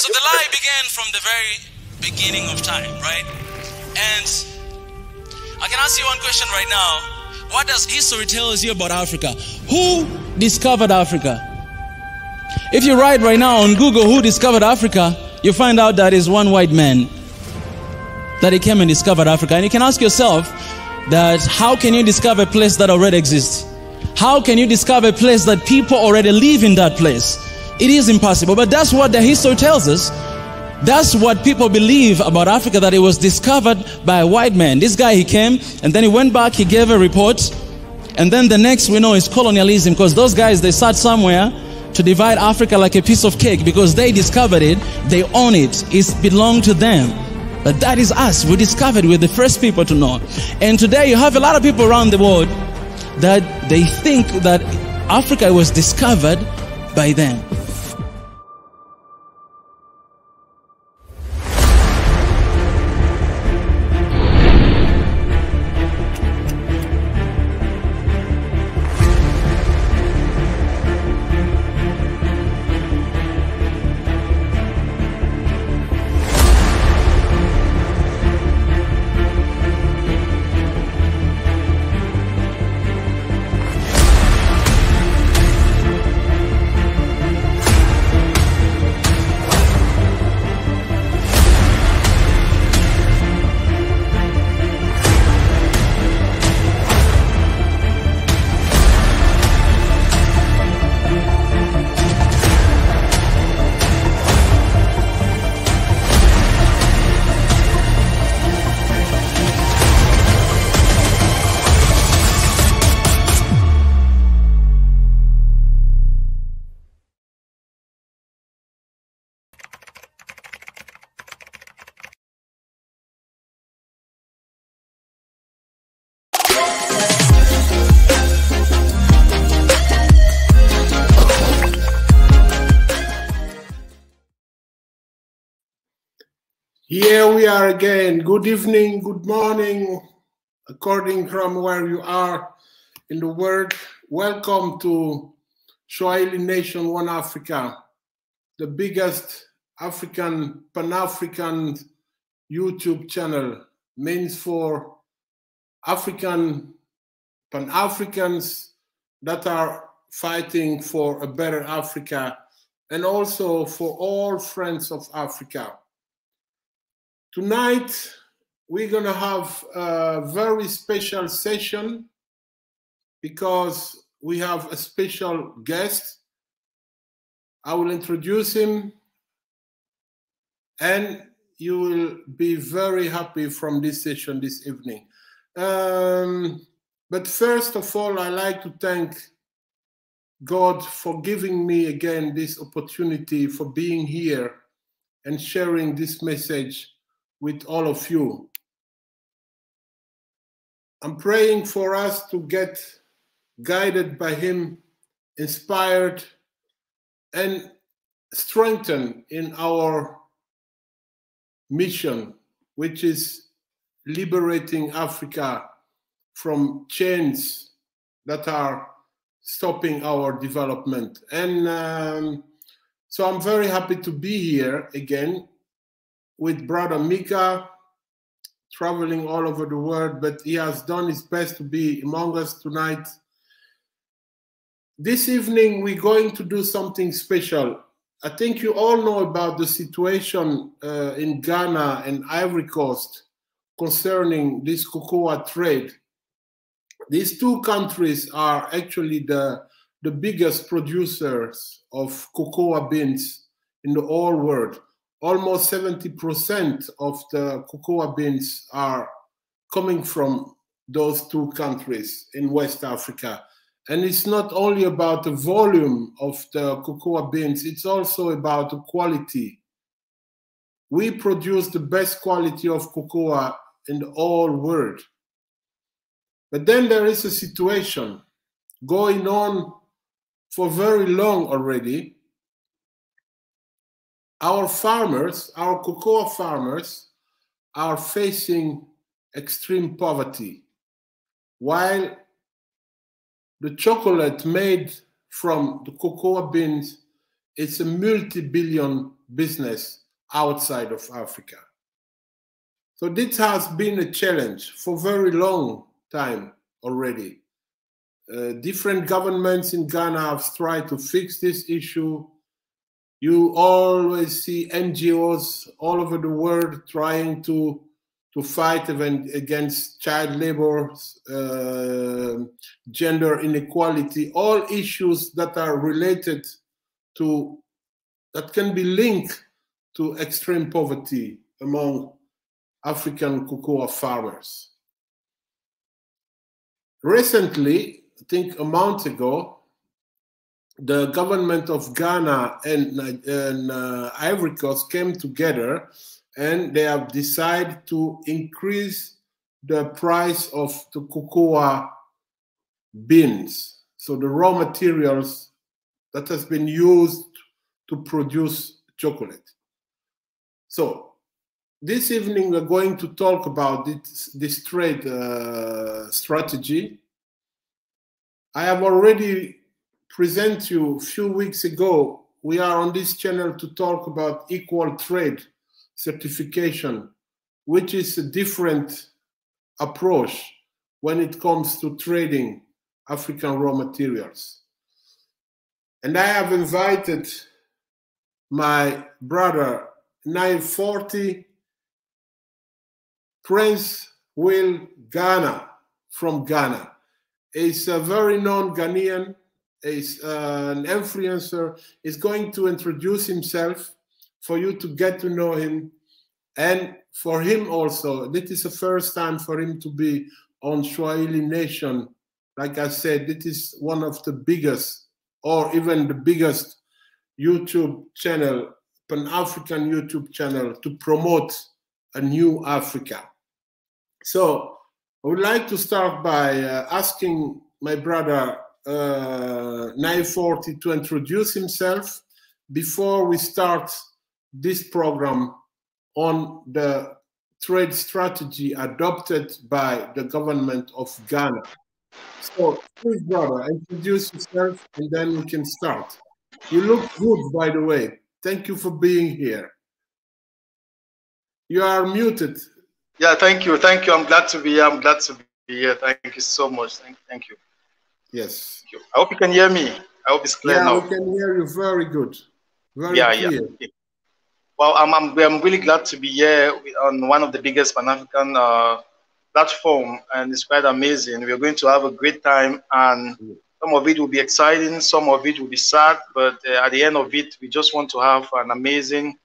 So the lie began from the very beginning of time, right? And I can ask you one question right now. What does history tell us here about Africa? Who discovered Africa? If you write right now on Google who discovered Africa, you find out that is one white man that he came and discovered Africa. And you can ask yourself that how can you discover a place that already exists? How can you discover a place that people already live in that place? It is impossible, but that's what the history tells us. That's what people believe about Africa, that it was discovered by a white man. This guy, he came, and then he went back, he gave a report, and then the next we know is colonialism, because those guys, they sat somewhere to divide Africa like a piece of cake, because they discovered it, they own it, it belonged to them. But that is us. We discovered, we're the first people to know. And today you have a lot of people around the world that they think that Africa was discovered by them. Here we are again. Good evening, good morning, according from where you are in the world. Welcome to SWAHILI Nation One Africa, the biggest African, Pan-African YouTube channel, means for African, Pan-Africans that are fighting for a better Africa, and also for all friends of Africa. Tonight, we're going to have a very special session because we have a special guest. I will introduce him and you will be very happy from this session this evening. But first of all, I'd like to thank God for giving me again this opportunity for being here and sharing this message with all of you. I'm praying for us to get guided by Him, inspired and strengthened in our mission, which is liberating Africa from chains that are stopping our development. And so I'm very happy to be here again with Brother Mika, traveling all over the world, but he has done his best to be among us tonight. This evening, we're going to do something special. I think you all know about the situation in Ghana and Ivory Coast concerning this cocoa trade. These two countries are actually the biggest producers of cocoa beans in the whole world. Almost 70% of the cocoa beans are coming from those two countries in West Africa. And it's not only about the volume of the cocoa beans, it's also about the quality. We produce the best quality of cocoa in the whole world. But then there is a situation going on for very long already. Our farmers, our cocoa farmers, are facing extreme poverty, while the chocolate made from the cocoa beans is a multi-billion business outside of Africa. So this has been a challenge for a very long time already. Different governments in Ghana have tried to fix this issue. You always see NGOs all over the world trying to fight against child labor, gender inequality, all issues that are related to, that can be linked to extreme poverty among African cocoa farmers. Recently, I think a month ago, the government of Ghana and Ivory Coast came together, and they have decided to increase the price of the cocoa beans, so the raw materials that has been used to produce chocolate. So this evening we're going to talk about this trade strategy. I have already presented you a few weeks ago. We are on this channel to talk about EqualTrade Certification, which is a different approach when it comes to trading African raw materials. And I have invited my brother 940 Prince Will Ghana from Ghana. He's a very known Ghanaian. He's an influencer. He's going to introduce himself for you to get to know him. And for him also, this is the first time for him to be on Swahili Nation. Like I said, this is one of the biggest, or even the biggest YouTube channel, Pan-African YouTube channel, to promote a new Africa. So I would like to start by asking my brother 940 to introduce himself before we start this program on the trade strategy adopted by the government of Ghana. So please, brother, introduce yourself and then we can start. You look good, by the way. Thank you for being here. You are muted. Yeah, thank you. Thank you. I'm glad to be here. I'm glad to be here. Thank you so much. Thank you. Yes. Thank you. I hope you can hear me. I hope it's clear now. Yeah, we can hear you very good. Very clear. Yeah. Well, I'm really glad to be here on one of the biggest Pan-African platform, and it's quite amazing. We're going to have a great time, and some of it will be exciting, some of it will be sad, but at the end of it, we just want to have an amazing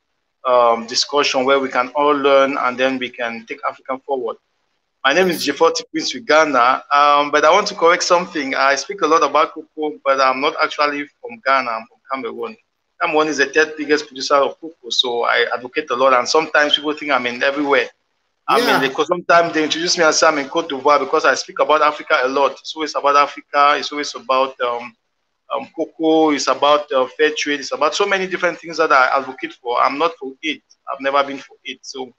discussion where we can all learn, and then we can take Africa forward. My name is J40 Prince with Ghana, but I want to correct something. I speak a lot about cocoa, but I'm not actually from Ghana. I'm from Cameroon. Cameroon is the third biggest producer of cocoa, so I advocate a lot, and sometimes people think I'm in everywhere. Because sometimes they introduce me as I'm in Côte d'Ivoire because I speak about Africa a lot. It's always about Africa. It's always about cocoa. It's about fair trade. It's about so many different things that I advocate for. I'm not for it. I've never been for it. So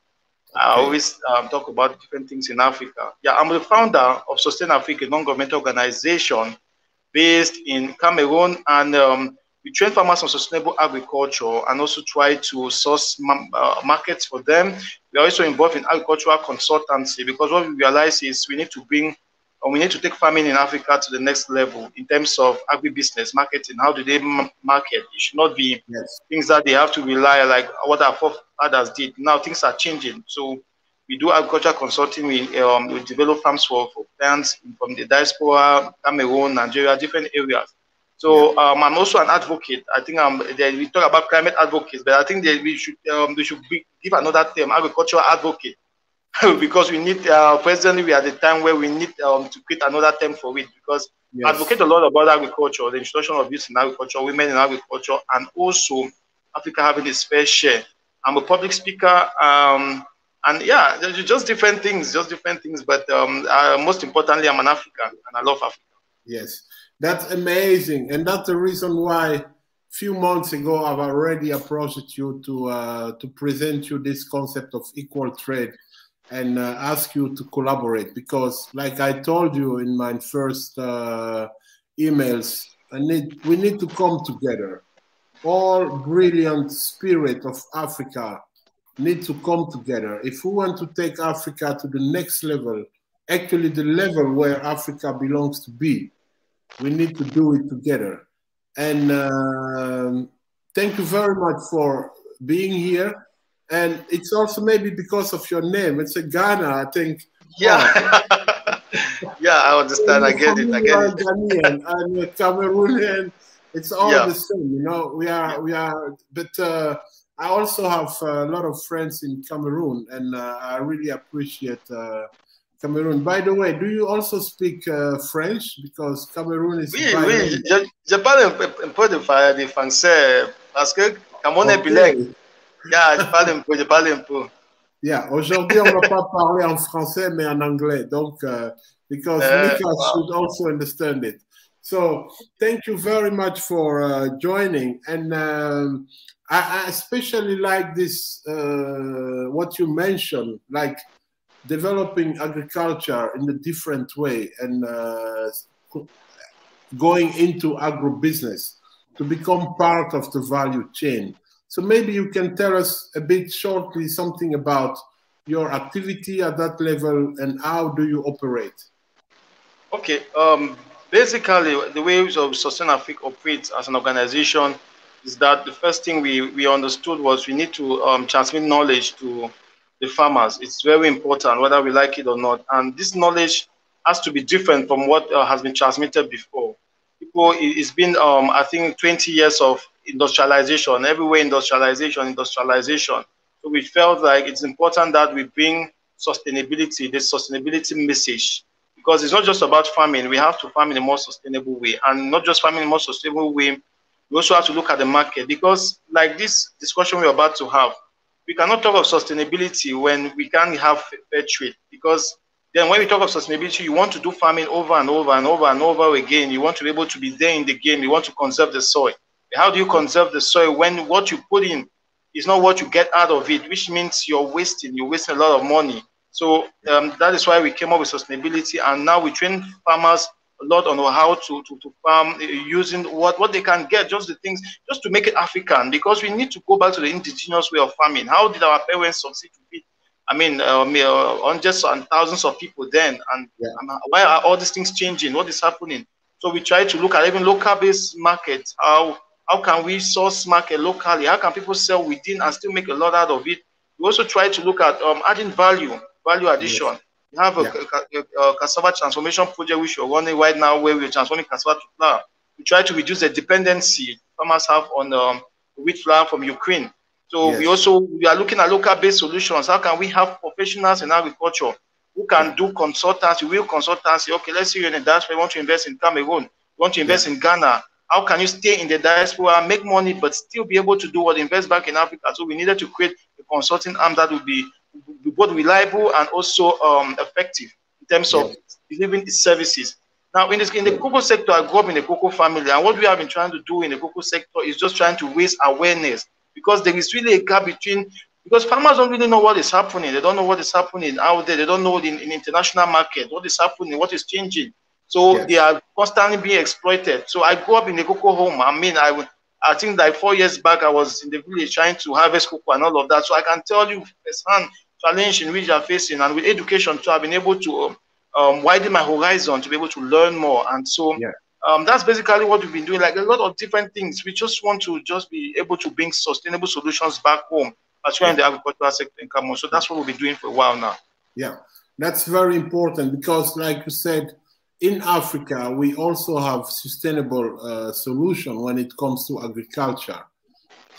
I always talk about different things in Africa. Yeah, I'm the founder of Sustain Africa, a non-governmental organization based in Cameroon, and we train farmers on sustainable agriculture and also try to source markets for them. We are also involved in agricultural consultancy because what we realize is we need to take farming in Africa to the next level in terms of agribusiness marketing. How do they market? It should not be things that they have to rely like what our forefathers did. Now things are changing. So we do agricultural consulting. We develop farms for plants from the diaspora, Cameroon, Nigeria, different areas. So I'm also an advocate. I think we talk about climate advocates, but I think that we should give another term, agricultural advocate, because we need presently we are at the time where we need to create another term for it, because advocate a lot about agriculture, the introduction of youth in agriculture, women in agriculture, and also Africa having its fair share. I'm a public speaker, and yeah, just different things, But most importantly, I'm an African, and I love Africa. Yes. That's amazing, and that's the reason why a few months ago I've already approached you to present you this concept of equal trade and ask you to collaborate, because like I told you in my first emails, we need to come together. all brilliant spirit of Africa need to come together. If we want to take Africa to the next level, actually the level where Africa belongs to be, we need to do it together. And thank you very much for being here. And it's also maybe because of your name. It's a Ghana, I think. Yeah. Yeah, I understand. I get it. I get it. Ghanaian and Cameroonian. It's all the same, you know. We are. But I also have a lot of friends in Cameroon, and I really appreciate Cameroon. By the way, do you also speak French? Because Cameroon is. Oui, je parle un peu de français parce que Cameroun est bilingue. Yeah, je parle un peu. Yeah, aujourd'hui on ne va pas parler en français mais en anglais, donc because Mika should also understand it. So thank you very much for joining, and I especially like this what you mentioned, like developing agriculture in a different way and going into agribusiness to become part of the value chain. So maybe you can tell us a bit shortly something about your activity at that level and how do you operate? Okay, basically the way Sustain Africa operates as an organization is that the first thing we understood was we need to transmit knowledge to the farmers. It's very important whether we like it or not, and this knowledge has to be different from what has been transmitted before. It's been I think 20 years of industrialization, everywhere industrialization. So we felt like it's important that we bring sustainability, the sustainability message, because it's not just about farming. We have to farm in a more sustainable way, and not just farming in a more sustainable way. We also have to look at the market, because like this discussion we're about to have, we cannot talk of sustainability when we can't have fair trade, because then when we talk of sustainability, you want to do farming over and over and over and over again. You want to be able to be there in the game. You want to conserve the soil. How do you conserve the soil when what you put in is not what you get out of it, which means you're wasting a lot of money. So that is why we came up with sustainability, and now we train farmers a lot on how to farm using what they can get, just the things, just to make it African, because we need to go back to the indigenous way of farming. How did our parents succeed to feed, I mean, hundreds and thousands of people then, and why are all these things changing? What is happening? So we try to look at even local-based markets. How can we source market locally? How can people sell within and still make a lot out of it? We also try to look at adding value addition. Yes. We have a cassava transformation project which we're running right now, where we're transforming cassava to flour. We try to reduce the dependency farmers have on wheat flour from Ukraine. So we are looking at local-based solutions. How can we have professionals in agriculture who can do consultancy, real consultancy? Okay, let's say you're in the diaspora, you want to invest in Cameroon, you want to invest in Ghana. How can you stay in the diaspora, make money, but still be able to do what invest back in Africa? So we needed to create a consulting arm that would be both reliable and also effective in terms of delivering its services. Now, in the cocoa sector, I grew up in the cocoa family, and what we have been trying to do in the cocoa sector is just trying to raise awareness, because there is really a gap between, because farmers don't really know what is happening. They don't know what is happening out there. They don't know in international market, what is happening, what is changing. So they are constantly being exploited. So I grew up in the cocoa home. I mean, I think like 4 years back, I was in the village trying to harvest cocoa and all of that. So I can tell you firsthand challenge in which they are facing, and with education too, I've been able to widen my horizon to be able to learn more. And so that's basically what we've been doing, like a lot of different things. We just want to just be able to bring sustainable solutions back home, as well in the agricultural sector in Cameroon. So that's what we've been doing for a while now. Yeah, that's very important, because like you said, in Africa, we also have sustainable solution when it comes to agriculture.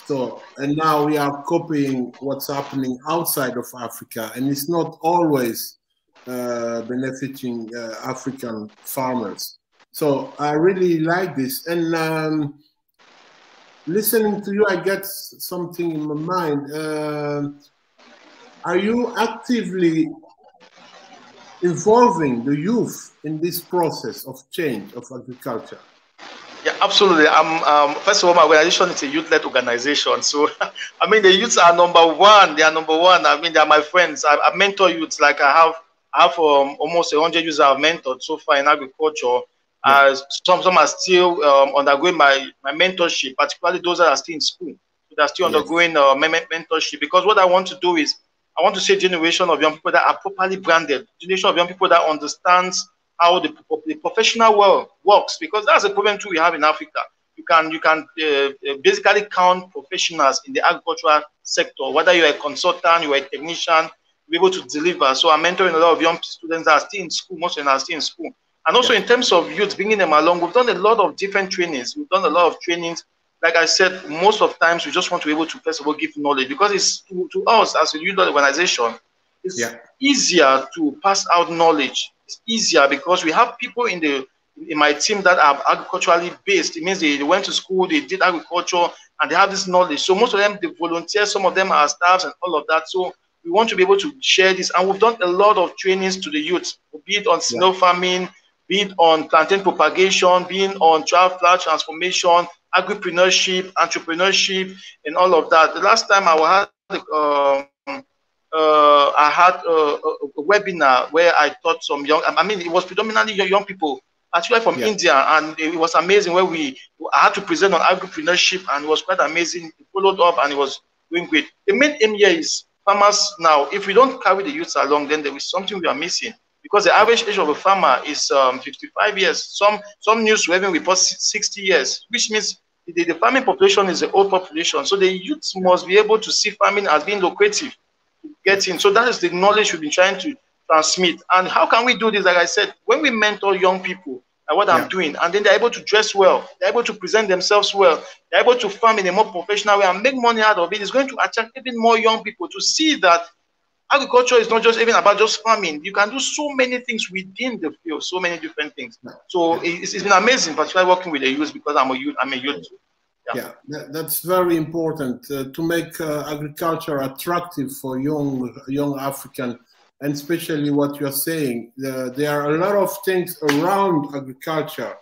So, and now we are copying what's happening outside of Africa, and it's not always benefiting African farmers. So I really like this. And listening to you, I get something in my mind. Are you actively involving the youth in this process of change of agriculture? Yeah, absolutely. First of all, my organization is a youth-led organization. So, I mean, the youths are number one. They are number one. I mean, they are my friends. I mentor youths. Like I have almost 100 youths I've mentored so far in agriculture. Some are still undergoing my mentorship, particularly those that are still in school. So they're still undergoing mentorship, because what I want to do is I want to see a generation of young people that are properly branded, generation of young people that understands how the professional world works, because that's a problem too we have in Africa. You can basically count professionals in the agricultural sector, whether you're a consultant, you're a technician, be able to deliver. So I'm mentoring a lot of young students that are still in school, most of them are still in school. And also in terms of youth, bringing them along, we've done a lot of different trainings. We've done a lot of trainings. Like I said, most of the times we just want to be able to, first of all, give knowledge, because it's to us as a youth organization, it's easier to pass out knowledge. It's easier because we have people in my team that are agriculturally based. It means they went to school, they did agriculture, and they have this knowledge. So most of them, they volunteer, some of them are staffs and all of that. So we want to be able to share this. And we've done a lot of trainings to the youth, be it on snow farming, be it on plantain propagation, be it on flower transformation, agripreneurship, entrepreneurship, and all of that. The last time I had a webinar where I taught some young, I mean, it was predominantly young people, actually from India, and it was amazing where I had to present on agripreneurship, and it was quite amazing. It followed up, and it was doing great. The main aim here is farmers now. If we don't carry the youths along, then there is something we are missing. Because the average age of a farmer is 55 years. Some news even report 60 years, which means the farming population is the old population. So the youth must be able to see farming as being lucrative to get in. So that is the knowledge we've been trying to transmit. And how can we do this? Like I said, when we mentor young people, like what I'm doing, and then they're able to dress well, they're able to present themselves well, they're able to farm in a more professional way and make money out of it, it's going to attract even more young people to see that agriculture is not just even about just farming. You can do so many things within the field, so many different things. So it's been amazing, particularly working with the youth, because I'm a youth too. That's very important to make agriculture attractive for young African, and especially what you're saying. There are a lot of things around agriculture,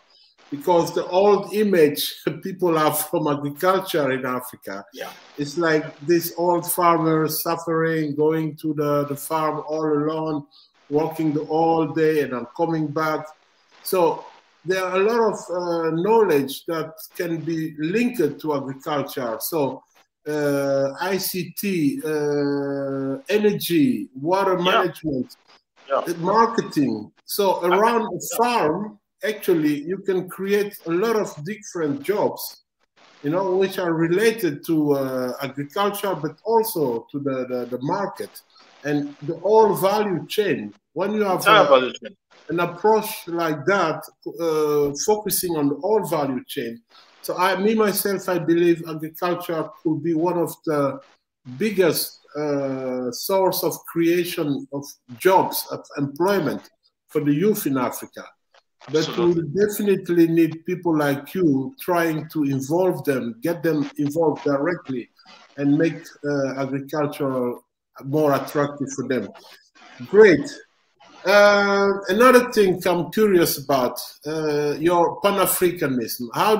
because the old image people have from agriculture in Africa, it's like this old farmer suffering, going to the farm all alone, working all day and then coming back. So there are a lot of knowledge that can be linked to agriculture. So ICT, energy, water management, marketing. So around a farm, actually, you can create a lot of different jobs, which are related to agriculture, but also to the market and the whole value chain. When you have an approach like that, focusing on the whole value chain. So myself, I believe agriculture could be one of the biggest source of creation of jobs, of employment for the youth in Africa. But we will definitely need people like you trying to involve them, get them involved directly, and make agriculture more attractive for them. Great. Another thing I'm curious about, your Pan-Africanism. How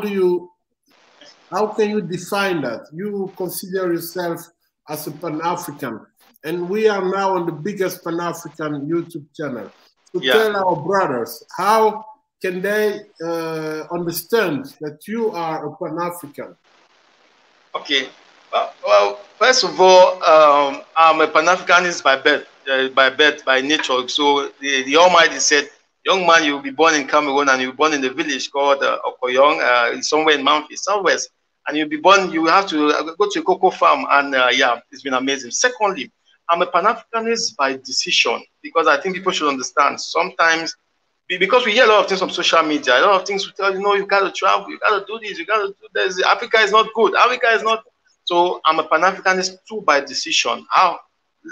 can you define that? You consider yourself as a Pan-African, and we are now on the biggest Pan-African YouTube channel. So tell our brothers, how can they understand that you are a Pan-African? Okay. Well, first of all, I'm a Pan-Africanist by nature. So the Almighty said, young man, you will be born in Cameroon, and you will be born in the village called Okoyong, somewhere in Memphis, southwest. And you'll be born, you have to go to a cocoa farm, and it's been amazing. Secondly, I'm a Pan-Africanist by decision, because I think people should understand. Sometimes, because we hear a lot of things on social media, a lot of things we tell you got to travel, you got to do this, you got to do this. Africa is not good. Africa is not. So I'm a Pan-Africanist too by decision. How?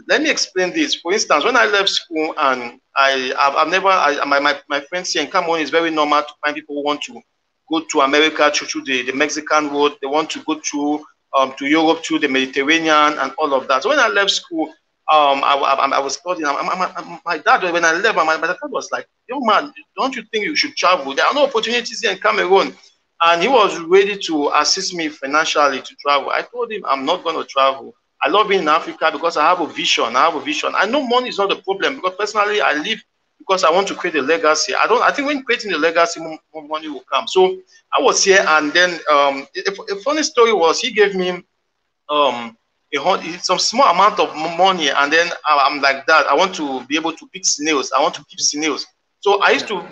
Let me explain this. For instance, when I left school, and my friends here in Cameroon, is very normal to find people who want to go to America through the Mexican road. They want to go through to Europe through the Mediterranean and all of that. So when I left school, I was studying. My dad, when I left, my dad was like, "Young man, don't you think you should travel? There are no opportunities here in Cameroon." And he was ready to assist me financially to travel. I told him, I'm not going to travel. I love being in Africa because I have a vision. I know money is not the problem, because personally, I live because I want to create a legacy. I think when creating a legacy, more money will come. So I was here, and then a funny story was he gave me some small amount of money, and then I'm like, that I want to be able to pick snails. I want to keep snails. So I used to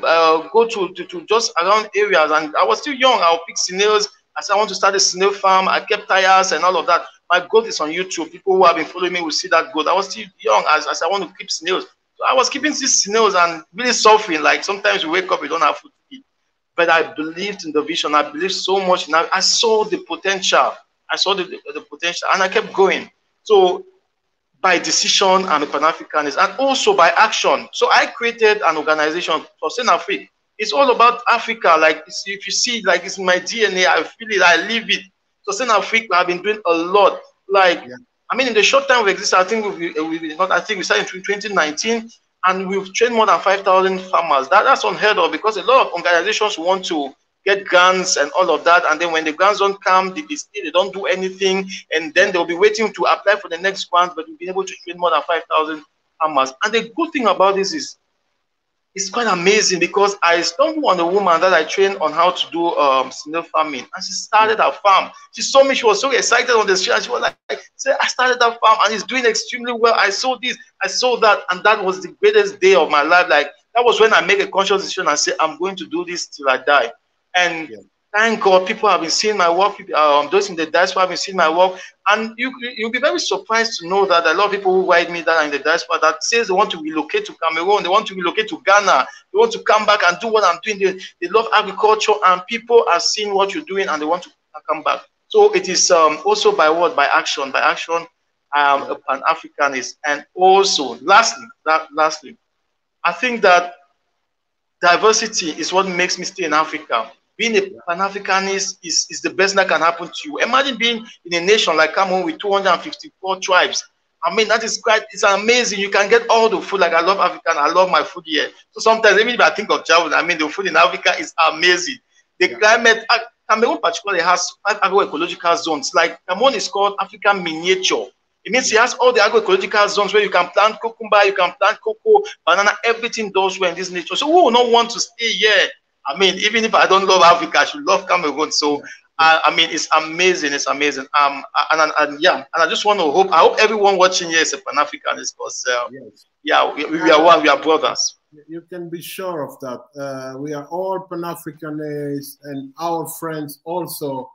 go to just around areas, and I was still young. I'll pick snails. I said I want to start a snail farm. I kept tires and all of that. My goat is on YouTube. People who have been following me will see that goat. I was still young as I want to keep snails. So I was keeping these snails and really suffering. Like sometimes we wake up, we don't have food to eat. But I believed in the vision. I believed so much. Now I saw the potential. I saw the potential, and I kept going. So by decision, I'm a Pan-Africanist, and also by action. So I created an organization for SoundCloud. It's all about Africa. Like if you see, like it's in my DNA. I feel it. I live it. So SoundCloud, I've been doing a lot. Like I mean, in the short time we exist, I think we started in 2019, and we've trained more than 5,000 farmers. That's unheard of, because a lot of organizations want to get grants and all of that, and then when the grants don't come, they don't do anything, and then they'll be waiting to apply for the next grant. But we've been able to train more than 5,000 farmers. And the good thing about this is it's quite amazing, because I stumbled on a woman that I trained on how to do snail farming, and she started her farm. She saw me, she was so excited on the street, and she was like, I started that farm and it's doing extremely well. I saw this, I saw that, and that was the greatest day of my life. Like that was when I made a conscious decision and said, I'm going to do this till I die. And thank God, people have been seeing my work. Those in the diaspora have been seeing my work, and you'll be very surprised to know that a lot of people who write me that are in the diaspora that says they want to relocate to Cameroon, they want to relocate to Ghana, they want to come back and do what I'm doing. They love agriculture, and people are seeing what you're doing, and they want to come back. So it is also by what? By action. By action, I am a Pan-Africanist. And also, lastly, I think that diversity is what makes me stay in Africa. Being a Pan-Africanist is the best that can happen to you. Imagine being in a nation like Cameroon with 254 tribes. I mean, that is it's amazing. You can get all the food. Like I love African, I love my food here. So sometimes, even if I think of travel, I mean, the food in Africa is amazing. The climate, Cameroon particularly has 5 agroecological zones. Like Cameroon is called African miniature. It means it has all the agroecological zones where you can plant cucumber, you can plant cocoa, banana, everything does well in this nature. So who will not want to stay here? I mean, even if I don't love Africa, I should love Cameroon. So, I mean, it's amazing. It's amazing. And I just want to hope, I hope everyone watching here is a Pan-Africanist, because, we are one, we are brothers. You can be sure of that. We are all Pan-Africanists, and our friends also.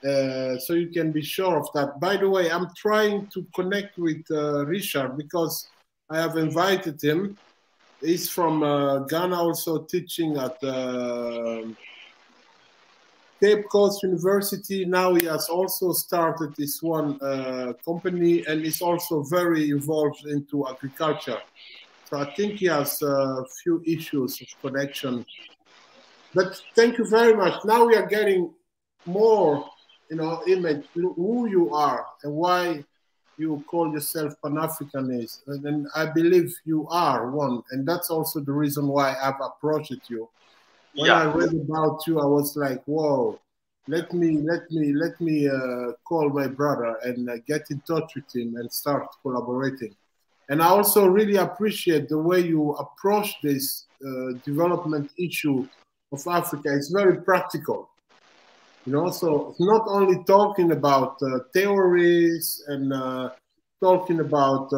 So you can be sure of that. By the way, I'm trying to connect with Richard, because I have invited him. He's from Ghana, also teaching at Cape Coast University. Now he has also started this one company, and is also very involved into agriculture. So I think he has a few issues of connection. But thank you very much. Now we are getting more, image who you are and why you call yourself Pan-Africanist, and I believe you are one, and that's also the reason why I've approached you. When I read about you, I was like, whoa, let me call my brother and get in touch with him and start collaborating. And I also really appreciate the way you approach this development issue of Africa. It's very practical. So it's not only talking about theories and talking about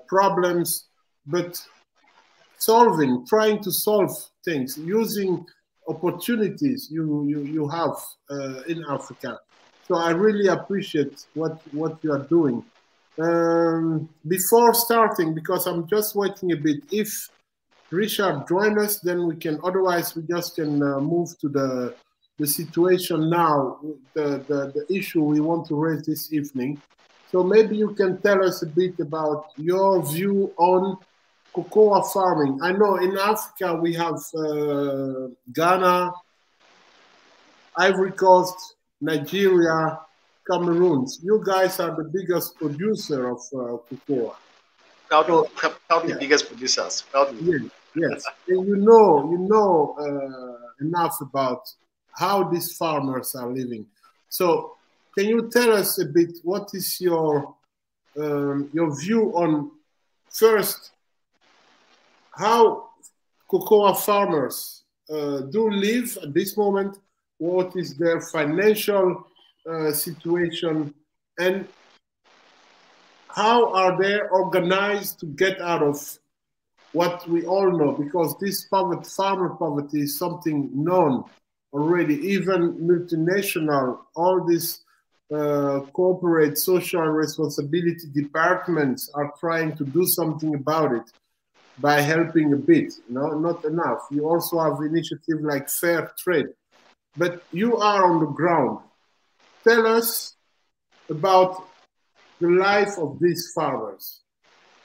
problems, but trying to solve things, using opportunities you have in Africa. So I really appreciate what you are doing. Before starting, because I'm just waiting a bit, if Richard joins us, then we can, otherwise we just can move to the situation now, the issue we want to raise this evening. So maybe you can tell us a bit about your view on cocoa farming. I know in Africa we have Ghana, Ivory Coast, Nigeria, Cameroon. You guys are the biggest producer of cocoa. Proudly biggest producers. Proudly. Yes. And you know enough about how these farmers are living. So can you tell us a bit, what is your view on, first, how cocoa farmers do live at this moment, what is their financial situation, and how are they organized to get out of what we all know, because this poverty, farmer poverty, is something known already. Even multinational, all these corporate social responsibility departments are trying to do something about it by helping a bit, not enough. You also have initiatives like fair trade, but you are on the ground. Tell us about the life of these farmers.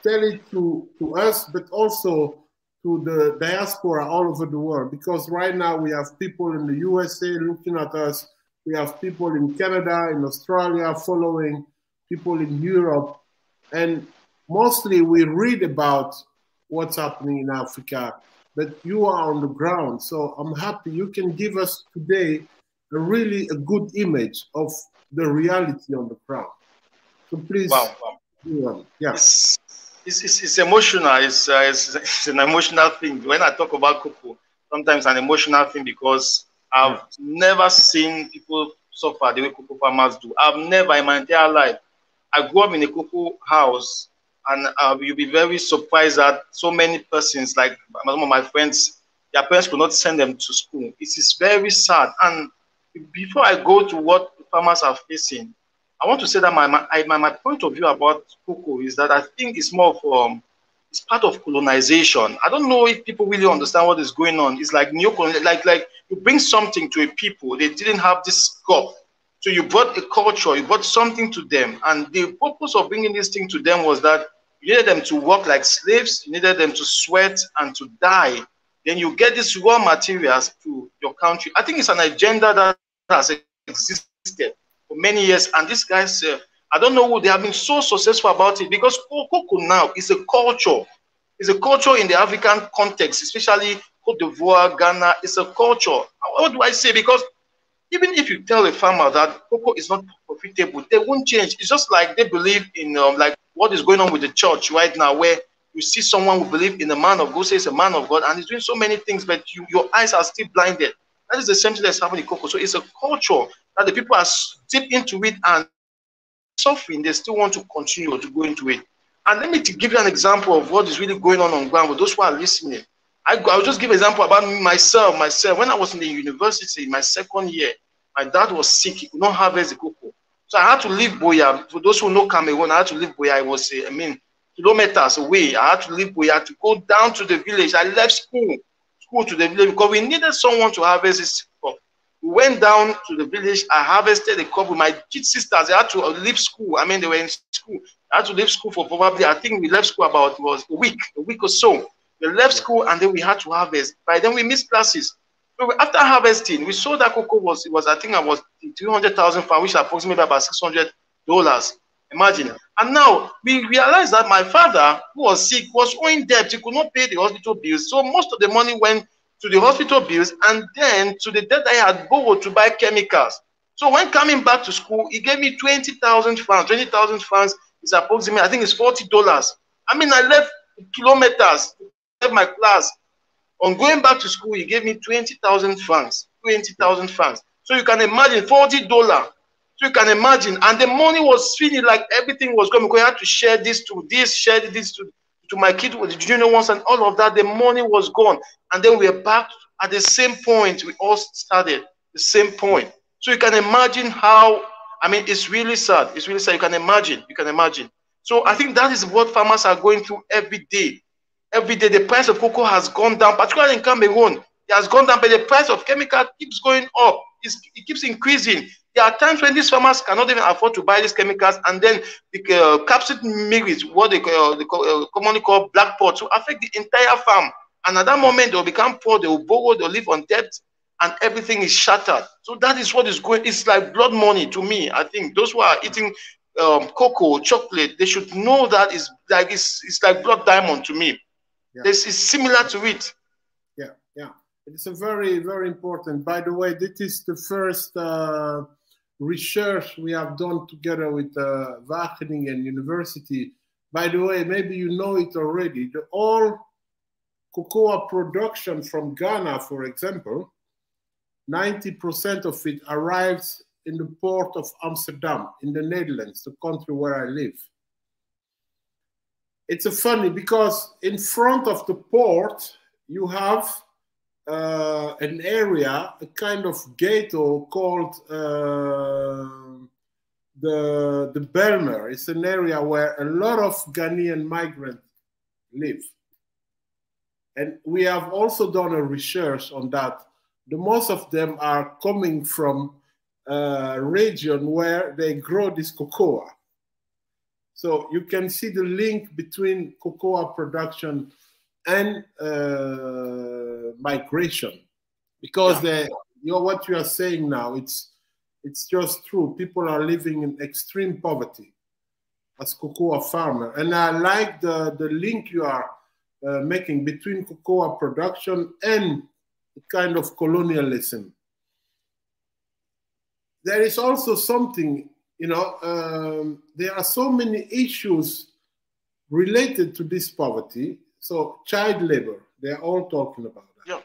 Tell it to us, but also to the diaspora all over the world, because right now we have people in the USA looking at us. We have people in Canada, in Australia following, people in Europe, and mostly we read about what's happening in Africa, but you are on the ground. So I'm happy you can give us today a good image of the reality on the ground. So please. Wow. Yeah. It's emotional. It's an emotional thing. When I talk about cocoa, sometimes an emotional thing, because I've never seen people suffer the way cocoa farmers do. I've never in my entire life. I grew up in a cocoa house, and you'll be very surprised that so many persons, like some of my friends, their parents could not send them to school. It is very sad. And before I go to what farmers are facing, I want to say that my point of view about cocoa is that I think it's more of it's part of colonization. I don't know if people really understand what is going on. It's like like you bring something to a people, they didn't have this scope. So you brought a culture, you brought something to them, and the purpose of bringing this thing to them was that you needed them to work like slaves, you needed them to sweat and to die. Then you get these raw materials to your country. I think it's an agenda that has existed for many years, and these guys, I don't know who, they have been so successful about it, because cocoa now is a culture. It's a culture in the African context, especially Cote d'Ivoire, Ghana. It's a culture. What do I say? Because even if you tell a farmer that cocoa is not profitable, they won't change. It's just like they believe in like what is going on with the church right now, where you see someone who believes in a man of God, says a man of God, and he's doing so many things, but your eyes are still blinded. That is the same thing that's happening in cocoa. So it's a culture that the people are deep into it, and suffering, they still want to continue to go into it. And let me give you an example of what is really going on ground with those who are listening. I'll just give an example about myself. When I was in the university, in my second year, my dad was sick. He could not harvest the cocoa. So I had to leave Boya. For those who know Cameroon, I had to leave Boya. It was, kilometers away. I had to leave Boya to go down to the village. I left school to the village because we needed someone to harvest this crop. We went down to the village. I harvested the crop with my kid sisters. They had to leave school. They were in school. I had to leave school for probably, I think we left school about a week or so. We left school, and then we had to harvest. By then we missed classes. So after harvesting, we saw that cocoa was I think I was 300,000 pounds, which is approximately about $600. Imagine. And now we realized that my father, who was sick, was owing debt. He could not pay the hospital bills. So most of the money went to the hospital bills and then to the debt I had borrowed to buy chemicals. So when coming back to school, he gave me 20,000 francs. 20,000 francs is approximately, I think it's $40. I left kilometers to have my class. On going back to school, he gave me 20,000 francs. 20,000 francs. So you can imagine $40. So you can imagine, and the money was feeling like everything was going. Because I had to share this to this, share this to my kid with the junior ones, and all of that. The money was gone, and then we are back at the same point we all started. The same point. So you can imagine how. It's really sad. It's really sad. You can imagine. You can imagine. So I think that is what farmers are going through every day. Every day, the price of cocoa has gone down, particularly in Cameroon. It has gone down, but the price of chemical keeps going up. It keeps increasing. There are times when these farmers cannot even afford to buy these chemicals, and then the capsid mirrors, what they commonly call black pot, to affect the entire farm. And at that moment, they will become poor, they will borrow, they will live on debt, and everything is shattered. So that is what is going. It's like blood money to me. I think those who are eating cocoa, chocolate, they should know that it's like blood diamond to me. Yeah. This is similar to it. Yeah, yeah. It's a very, very important. By the way, this is the first research we have done together with Wageningen University. By the way, maybe you know it already. All cocoa production from Ghana, for example, 90% of it arrives in the port of Amsterdam, in the Netherlands, the country where I live. It's funny because in front of the port, you have an area, a kind of ghetto called the Belmer. It's an area where a lot of Ghanaian migrants live. And we have also done a research on that. The most of them are coming from a region where they grow this cocoa. So you can see the link between cocoa production and migration, because what you are saying now, it's just true. People are living in extreme poverty as cocoa farmer, and I like the link you are making between cocoa production and the kind of colonialism. There is also something, you know, there are so many issues related to this poverty. So child labor, they're all talking about that. Yeah.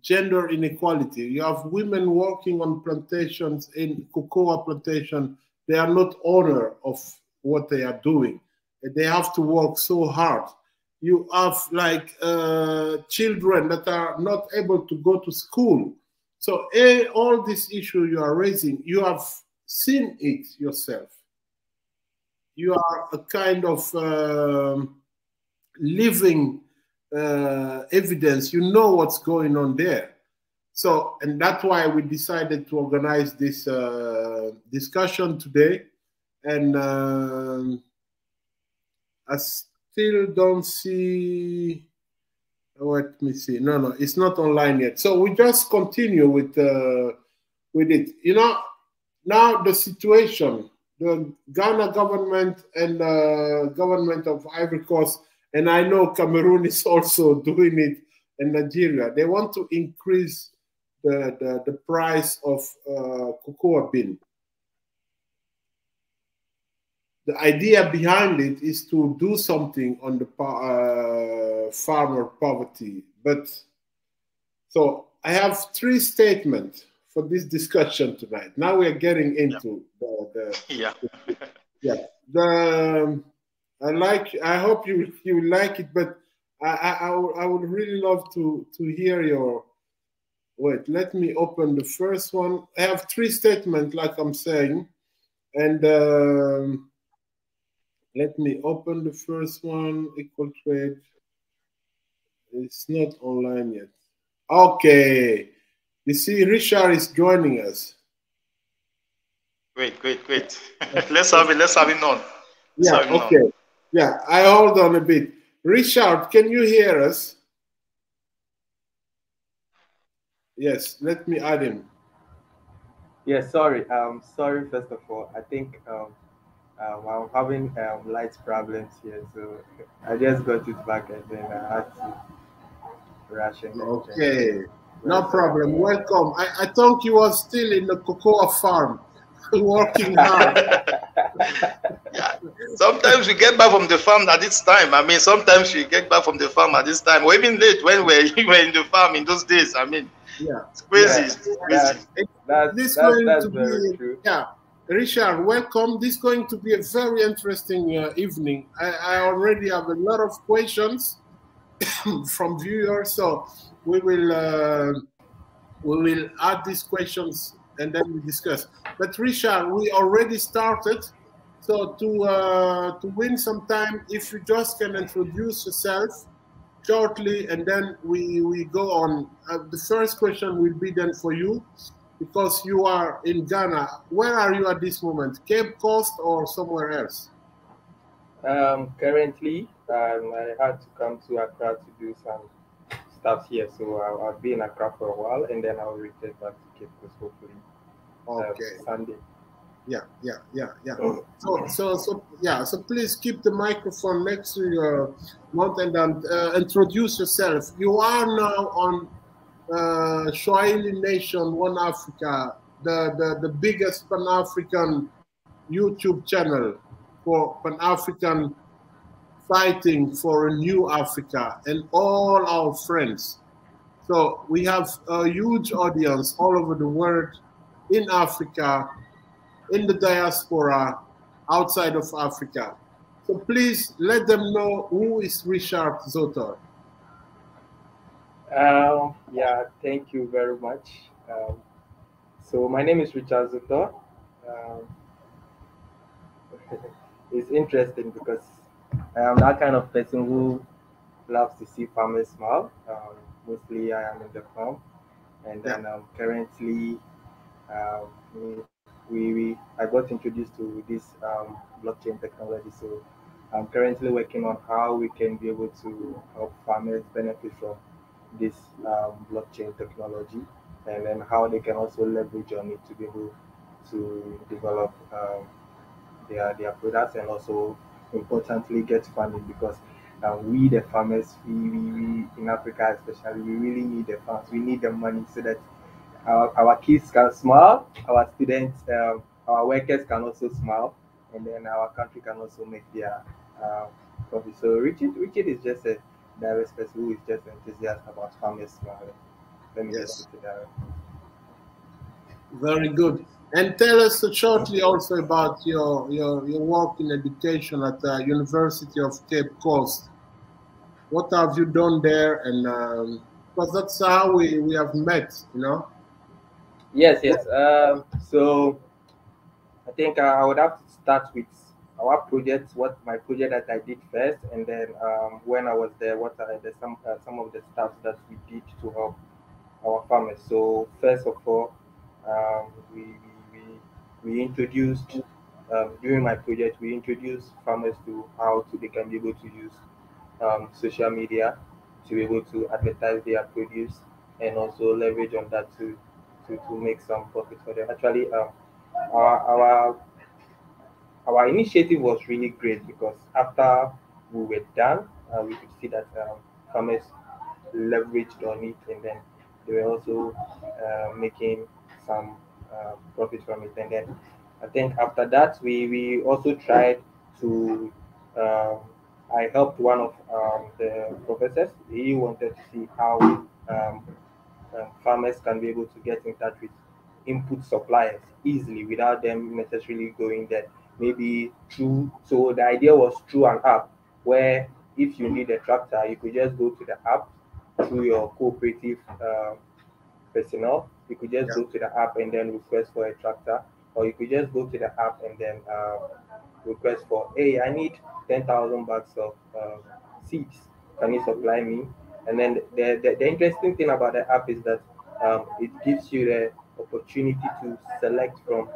Gender inequality. You have women working on plantations, in cocoa plantation. They are not owner of what they are doing. They have to work so hard. You have like children that are not able to go to school. So all this issue you are raising, you have seen it yourself. You are a kind of living evidence. You know what's going on there. So, and that's why we decided to organize this discussion today. And I still don't see, let me see. No, it's not online yet. So we just continue with it. You know, now the situation, the Ghana government and the government of Ivory Coast, and I know Cameroon is also doing it, in Nigeria, they want to increase the price of cocoa bean. The idea behind it is to do something on the farmer poverty. But so I have 3 statements for this discussion tonight. Now we are getting into I hope you like it, but I would really love to hear your. Wait, let me open the first one. I have 3 statements, like I'm saying, and let me open the first one. Equal trade. It's not online yet. Okay, you see, Richard is joining us. Great. let's have it on. Yeah, okay. Yeah, I hold on a bit. Richard, can you hear us? Yes, let me add him. Yeah, sorry. Sorry, first of all. I think I'm having light problems here, so I just got it back and then I had to rush it. Okay, no problem. Welcome. I thought you were still in the cocoa farm, working hard. Yeah. Sometimes we get back from the farm at this time. I mean, sometimes we get back from the farm at this time, or even late when we were in the farm in those days. I mean, yeah, it's crazy. It's crazy. That's very true. Yeah, Richard, welcome. This is going to be a very interesting evening. I already have a lot of questions from viewers, so we will add these questions and then we discuss. But Richard, we already started. So to win some time, if you just can introduce yourself shortly, and then we go on. The first question will be then for you, because you are in Ghana. Where are you at this moment? Cape Coast or somewhere else? Currently, I had to come to Accra to do some stuff here, so I'll be in Accra for a while, and then I'll return back to Cape Coast hopefully Sunday. Yeah. So please keep the microphone next to your mouth and introduce yourself. You are now on SWAHILI Nation, One Africa, the biggest Pan-African YouTube channel for Pan-African fighting for a new Africa, and all our friends. So we have a huge audience all over the world, in Africa, in the diaspora, outside of Africa. So please let them know who is Richard Zotor. Yeah, thank you very much. So my name is Richard Zotor. It's interesting because I am that kind of person who loves to see farmers smile. Mostly I am in the farm, and then currently I got introduced to this blockchain technology. So I'm currently working on how we can be able to help farmers benefit from this blockchain technology, and then how they can also leverage on it to be able to develop their products, and also importantly get funding, because we the farmers, we in Africa especially, we really need the funds. We need the money so that our kids can smile, our students, our workers can also smile, and then our country can also make their profit. So Richard is just a direct person who is just enthusiastic about farmers smiling. Let me just put it that way. Very good. And tell us shortly also about your work in education at the University of Cape Coast. What have you done there? And because that's how we have met, you know? Yes. So I think I would have to start with our project, what my project that I did first, and then when I was there, what are some of the stuff that we did to help our farmers. So first of all, we introduced during my project, we introduced farmers to how they can be able to use social media to be able to advertise their produce, and also leverage on that to make some profit for them. Actually, our initiative was really great, because after we were done, we could see that farmers leveraged on it, and then they were also making some profit from it. And then I think after that, we also tried to I helped one of the professors. He wanted to see how farmers can be able to get in touch with input suppliers easily without them necessarily going there. Maybe through, so the idea was through an app, where if you need a tractor, you could just go to the app through your cooperative personnel. You could just go to the app and then request for a tractor, or you could just go to the app and then request for, hey, I need 10,000 bags of seeds. Can you supply me? And then the interesting thing about the app is that it gives you the opportunity to select from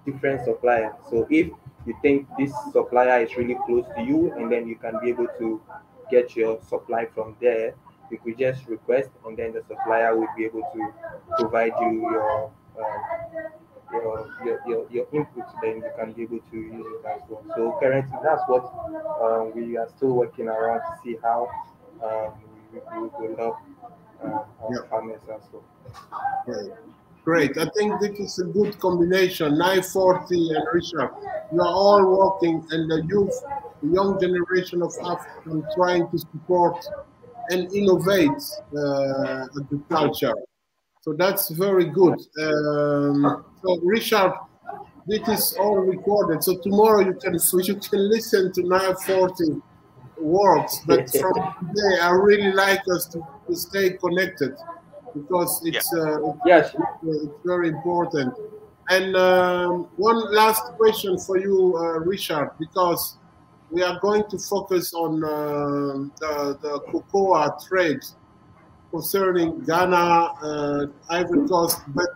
different suppliers. So if you think this supplier is really close to you, and then you can be able to get your supply from there, you could just request, and then the supplier will be able to provide you your input. Then you can be able to use it as well. So currently, that's what we are still working around to see how we will help our farmers as well. Great. I think this is a good combination. 940 and Richard, you are all working, and the youth, the young generation of Africans trying to support and innovate agriculture. So that's very good. So Richard, this is all recorded. So tomorrow you can listen to 940 works. But from today, I really like us to stay connected, because it's very important. And one last question for you, Richard, because we are going to focus on the cocoa trade concerning Ghana, Ivory Coast, but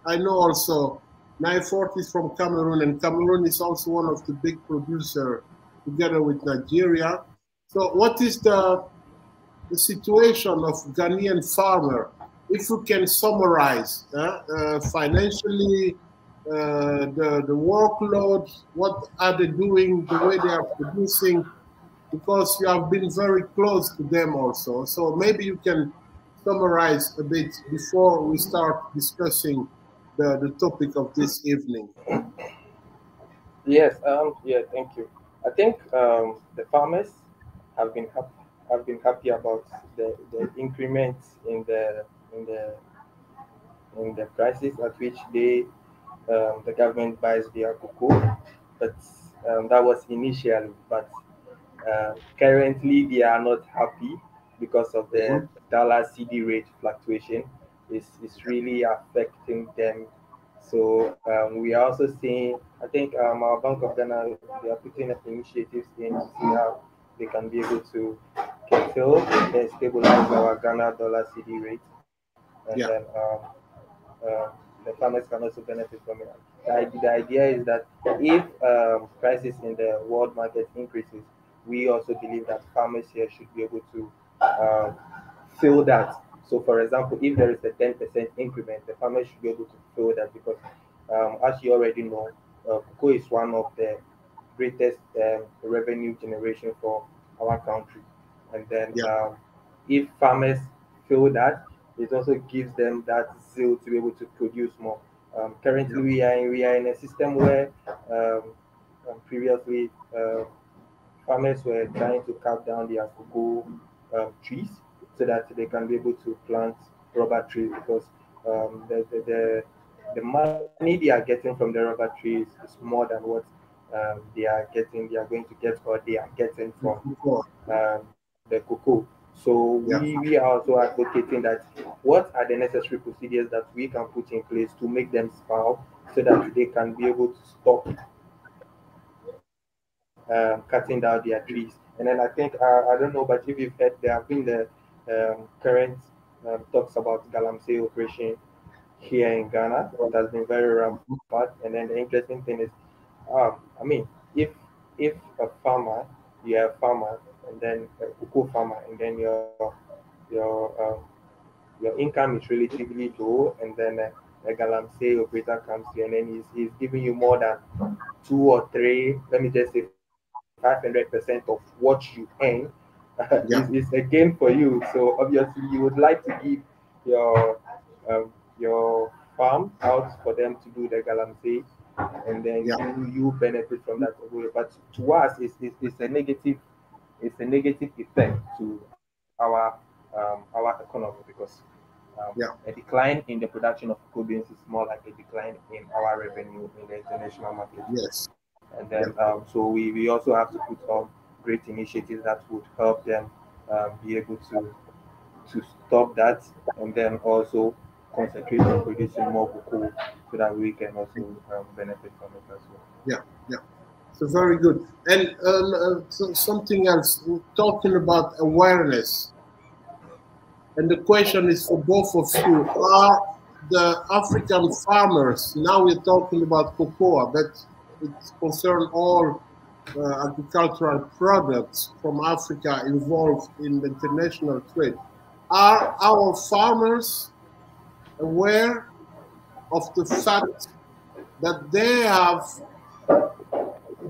I know also 940 is from Cameroon, and Cameroon is also one of the big producers together with Nigeria. So what is the situation of Ghanaian farmer? If you can summarize financially, the workload, what are they doing, the way they are producing, because you have been very close to them also. So maybe you can summarize a bit before we start discussing the topic of this evening. Yes, thank you. I think the farmers have been happy about the increments in the in the prices at which the government buys their cocoa, but that was initially. But currently, they are not happy because of the dollar CD rate fluctuation. It's really affecting them. So we are also seeing, I think our Bank of Ghana, they are putting up initiatives in to see how they can be able to curtail and stabilize our Ghana dollar CD rate, and then uh, the farmers can also benefit from it. The idea is that if prices in the world market increases, we also believe that farmers here should be able to um, fill that. So, for example, if there is a 10% increment, the farmers should be able to fill that because, as you already know, cocoa is one of the greatest revenue generation for our country. And then, if farmers feel that, it also gives them that zeal to be able to produce more. Currently, we are in a system where previously farmers were trying to cut down their cocoa trees so that they can be able to plant rubber trees because the money they are getting from the rubber trees is more than what they are going to get or they are getting from the cocoa. So we are also advocating that what are the necessary procedures that we can put in place to make them spoil so that they can be able to stop cutting down their trees. And then I think I don't know, but if you've heard, there have been the current talks about galamsey operation here in Ghana. It has been very rampant. And then the interesting thing is, I mean, if a farmer, you are a farmer, and then a cocoa farmer, and then your your income is relatively low, and then a galamsey operator comes to you, and then he's giving you more than 2 or 3, let me just say 500% of what you earn, is a gain for you. So obviously, you would like to give your your farm out for them to do the galamsey, and then you benefit from that. But to us, it's a negative effect to our economy because a decline in the production of cocoa beans is more like a decline in our revenue in the international market. And then so we also have to put on great initiatives that would help them be able to stop that, and then also concentrate on producing more cocoa so that we can also benefit from it as well. So very good. And so something else, we're talking about awareness. And the question is for both of you, are the African farmers, now we're talking about cocoa, but it concerns all agricultural products from Africa involved in the international trade. Are our farmers aware of the fact that they have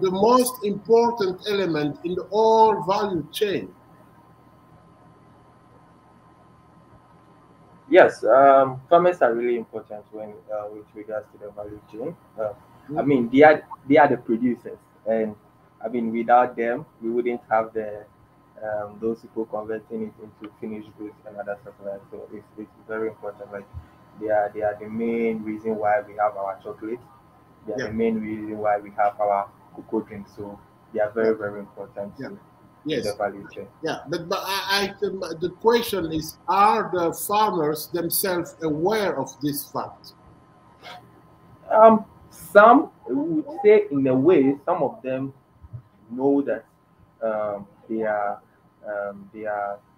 the most important element in the whole value chain? Yes, farmers are really important when with regards to the value chain. I mean, they are the producers, and I mean, without them, we wouldn't have the those people converting it into finished goods and other stuff like that. So it's very important. Like they are the main reason why we have our chocolate. They are the main reason why we have our cocoa drink. So they are very very important to the value chain. But the question is, are the farmers themselves aware of this fact? Some would say, in a way, some of them know that they are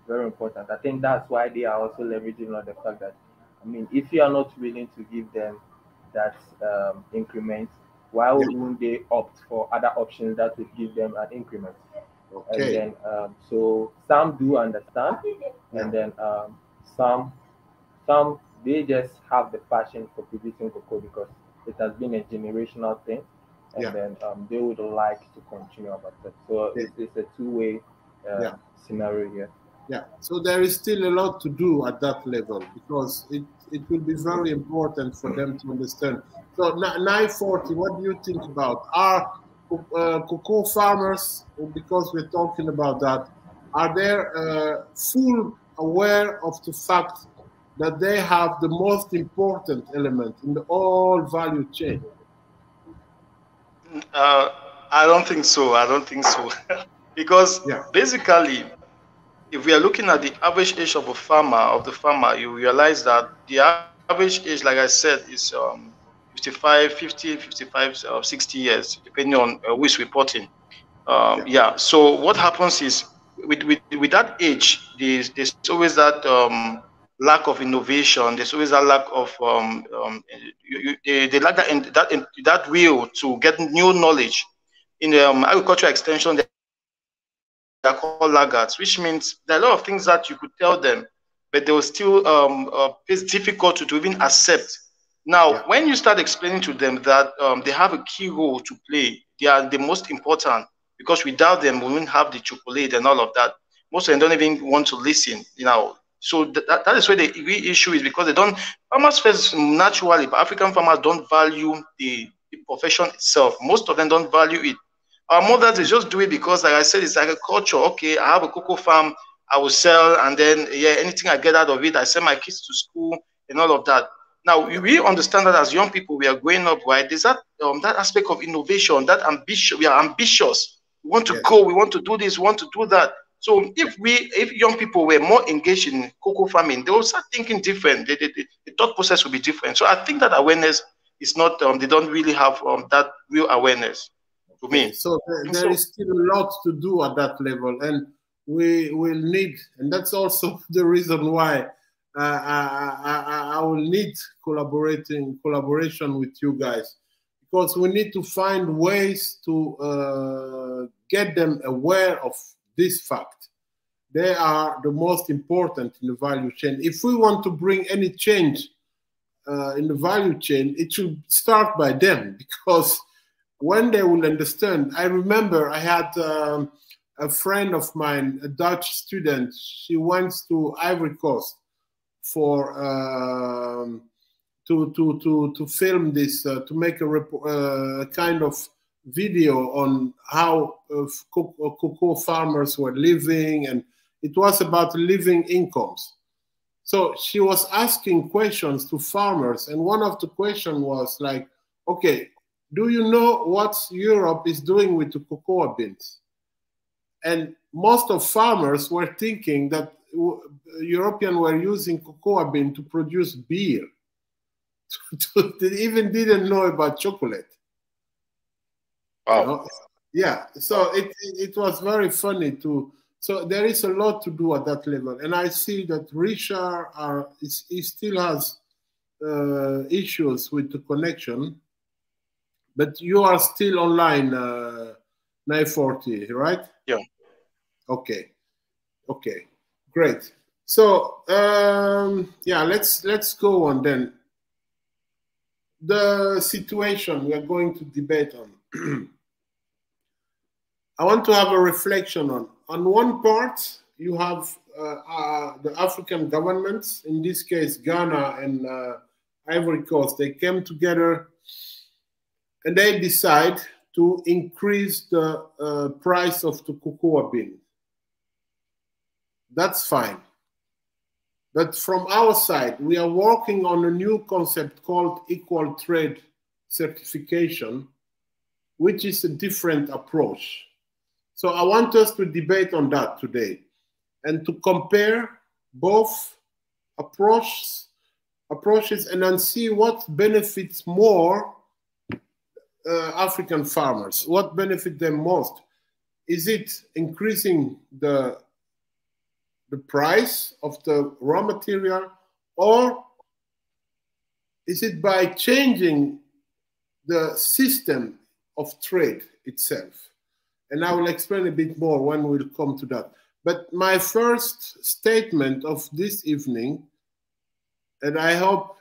very important. I think that's why they are also leveraging on the fact that, I mean, if you are not willing to give them that increment, why wouldn't they opt for other options that would give them an increment? And then so some do understand, and then some they just have the passion for producing cocoa because it has been a generational thing, and then they would like to continue about that. So it's a two-way scenario here. So there is still a lot to do at that level because it will be very important for them to understand. So 940, what do you think about? Are cocoa farmers, because we're talking about that, are they full aware of the fact that they have the most important element in the whole value chain? I don't think so. I don't think so. Because basically, if we are looking at the average age of the farmer, you realize that the average age, like I said, is 55, 50, 55, 60 years, depending on who is reporting. Yeah. So what happens is with that age, there's always that lack of innovation. There's always that lack of they lack that will to get new knowledge. In agricultural extension, they are called laggards, which means there are a lot of things that you could tell them, but they will still it's difficult to even accept. Now, when you start explaining to them that they have a key role to play, they are the most important, because without them, we wouldn't have the chocolate and all of that. Most of them don't even want to listen, you know. So that is where the real issue is, because they don't, farmers first naturally, but African farmers don't value the profession itself. Most of them don't value it. Our mothers, they just do it because, like I said, it's agriculture. Okay, I have a cocoa farm, I will sell, and then, yeah, anything I get out of it, I send my kids to school and all of that. Now, we understand that as young people, we are growing up, right? There's that that aspect of innovation, that ambition. We are ambitious. We want to go. We want to do this. We want to do that. So if young people were more engaged in cocoa farming, they will start thinking different. The thought process will be different. So I think that awareness is not. They don't really have that real awareness. To me. So there is still a lot to do at that level, and we will need, and that's also the reason why I will need collaboration with you guys, because we need to find ways to get them aware of this fact. They are the most important in the value chain. If we want to bring any change in the value chain, it should start by them, because when they will understand. I remember I had a friend of mine, a Dutch student. She went to Ivory Coast for to film this, to make a kind of video on how cocoa farmers were living, and it was about living incomes. So she was asking questions to farmers, and one of the questions was like, okay, do you know what Europe is doing with the cocoa beans? And most of farmers were thinking that Europeans were using cocoa bean to produce beer. They even didn't know about chocolate. Wow. You know? Yeah, so it was very funny to. So there is a lot to do at that level, and I see that Richard he still has issues with the connection. But you are still online, 940, right? Yeah. Okay. Okay. Great. So yeah, let's go on then. The situation we are going to debate on. I want to have a reflection on. On one part, you have the African governments, in this case Ghana and Ivory Coast. They came together and they decide to increase the price of the cocoa bean. That's fine. But from our side, we are working on a new concept called EqualTrade Certification, which is a different approach. So I want us to debate on that today and to compare both approaches and then see what benefits more African farmers. What benefit them most? Is it increasing the price of the raw material, or is it by changing the system of trade itself? And I will explain a bit more when we'll come to that. But my first statement of this evening, and I hope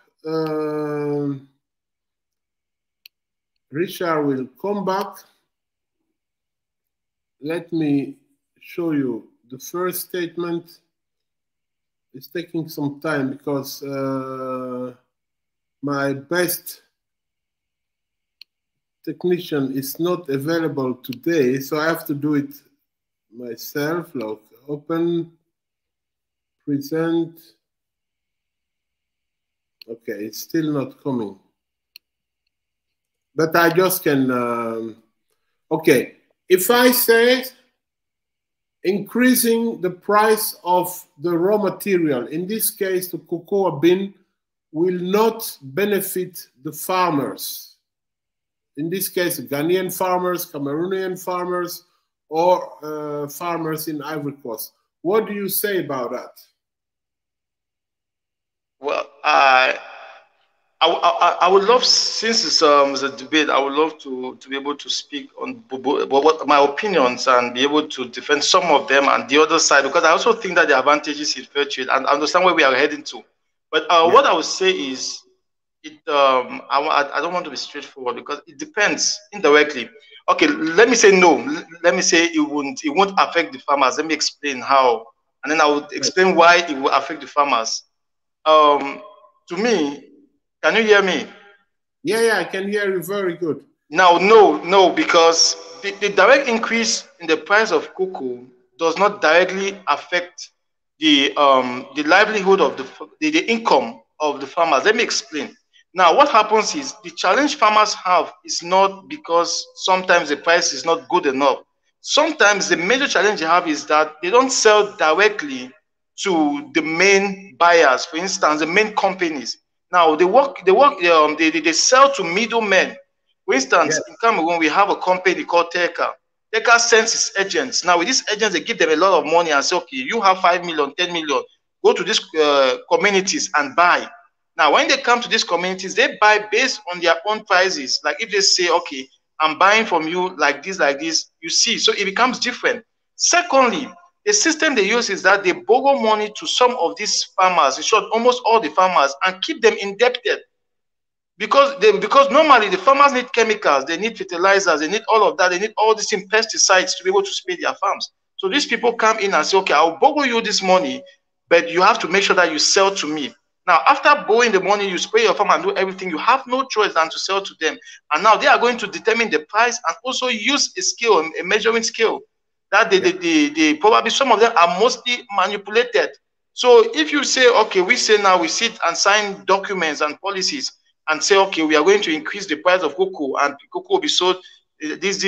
Richard will come back. Let me show you the first statement. It's taking some time because my best technician is not available today, so I have to do it myself. Like open, present. Okay, it's still not coming. But I just can, okay. If I say increasing the price of the raw material, in this case, the cocoa bean will not benefit the farmers. In this case, Ghanaian farmers, Cameroonian farmers, or farmers in Ivory Coast. What do you say about that? Well, I would love, since it's a debate, I would love to be able to speak on what my opinions and be able to defend some of them and the other side, because I also think that the advantages in fair trade and understand where we are heading to. But what I would say is, I don't want to be straightforward because it depends indirectly. Okay, let me say no. Let me say it won't affect the farmers. Let me explain how, and then I would explain why it will affect the farmers. To me, can you hear me? Yeah, I can hear you very good. Now, no, because the direct increase in the price of cocoa does not directly affect the livelihood of the income of the farmers. Let me explain. Now, what happens is the challenge farmers have is not because sometimes the price is not good enough. Sometimes the major challenge they have is that they don't sell directly to the main buyers. For instance, the main companies. Now they sell to middlemen. For instance, in Cameroon, we have a company called Teka. Teka sends its agents. Now with these agents, they give them a lot of money and say, okay, you have 5 million, 10 million, go to these communities and buy. Now, when they come to these communities, they buy based on their own prices. Like if they say, okay, I'm buying from you like this, you see. So it becomes different. Secondly, the system they use is that they borrow money to some of these farmers, in short, almost all the farmers, and keep them indebted. Because normally the farmers need chemicals, they need fertilizers, they need all of that, they need all these pesticides to be able to spray their farms. So these people come in and say, okay, I'll borrow you this money, but you have to make sure that you sell to me. Now, after borrowing the money, you spray your farm and do everything, you have no choice than to sell to them. And now they are going to determine the price and also use a scale, a measuring scale. That probably some of them are mostly manipulated. So if you say, okay, we sit and sign documents and policies and say, okay, we are going to increase the price of cocoa and cocoa will be sold this,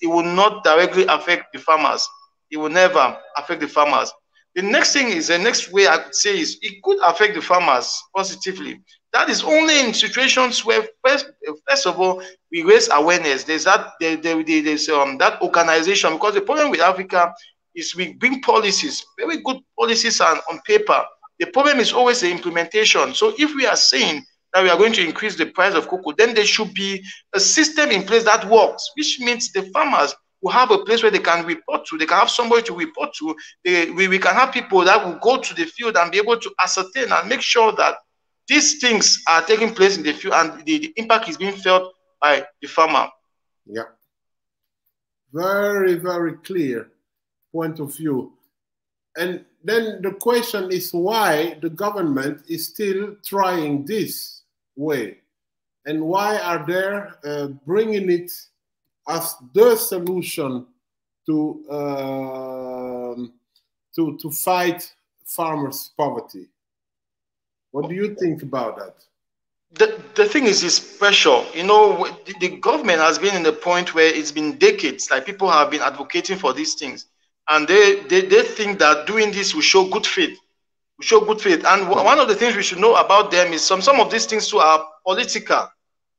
it will not directly affect the farmers. It will never affect the farmers. The next way I could say is it could affect the farmers positively. That is only in situations where first of all we raise awareness. There's that organization, because the problem with Africa is we bring policies, very good policies on paper. The problem is always the implementation. So if we are saying that we are going to increase the price of cocoa, then there should be a system in place that works, which means the farmers will have a place where they can report to. They can have somebody to report to. We can have people that will go to the field and be able to ascertain and make sure that these things are taking place in the field and the impact is being felt by the farmer. Yeah. Very, very clear point of view. And then the question is why the government is still trying this way, and why are they bringing it as the solution to fight farmers' poverty? What do you think about that? The thing is pressure. You know, the government has been in the point where it's been decades, like people have been advocating for these things. And they think that doing this will show good faith. And one of the things we should know about them is some of these things too are political.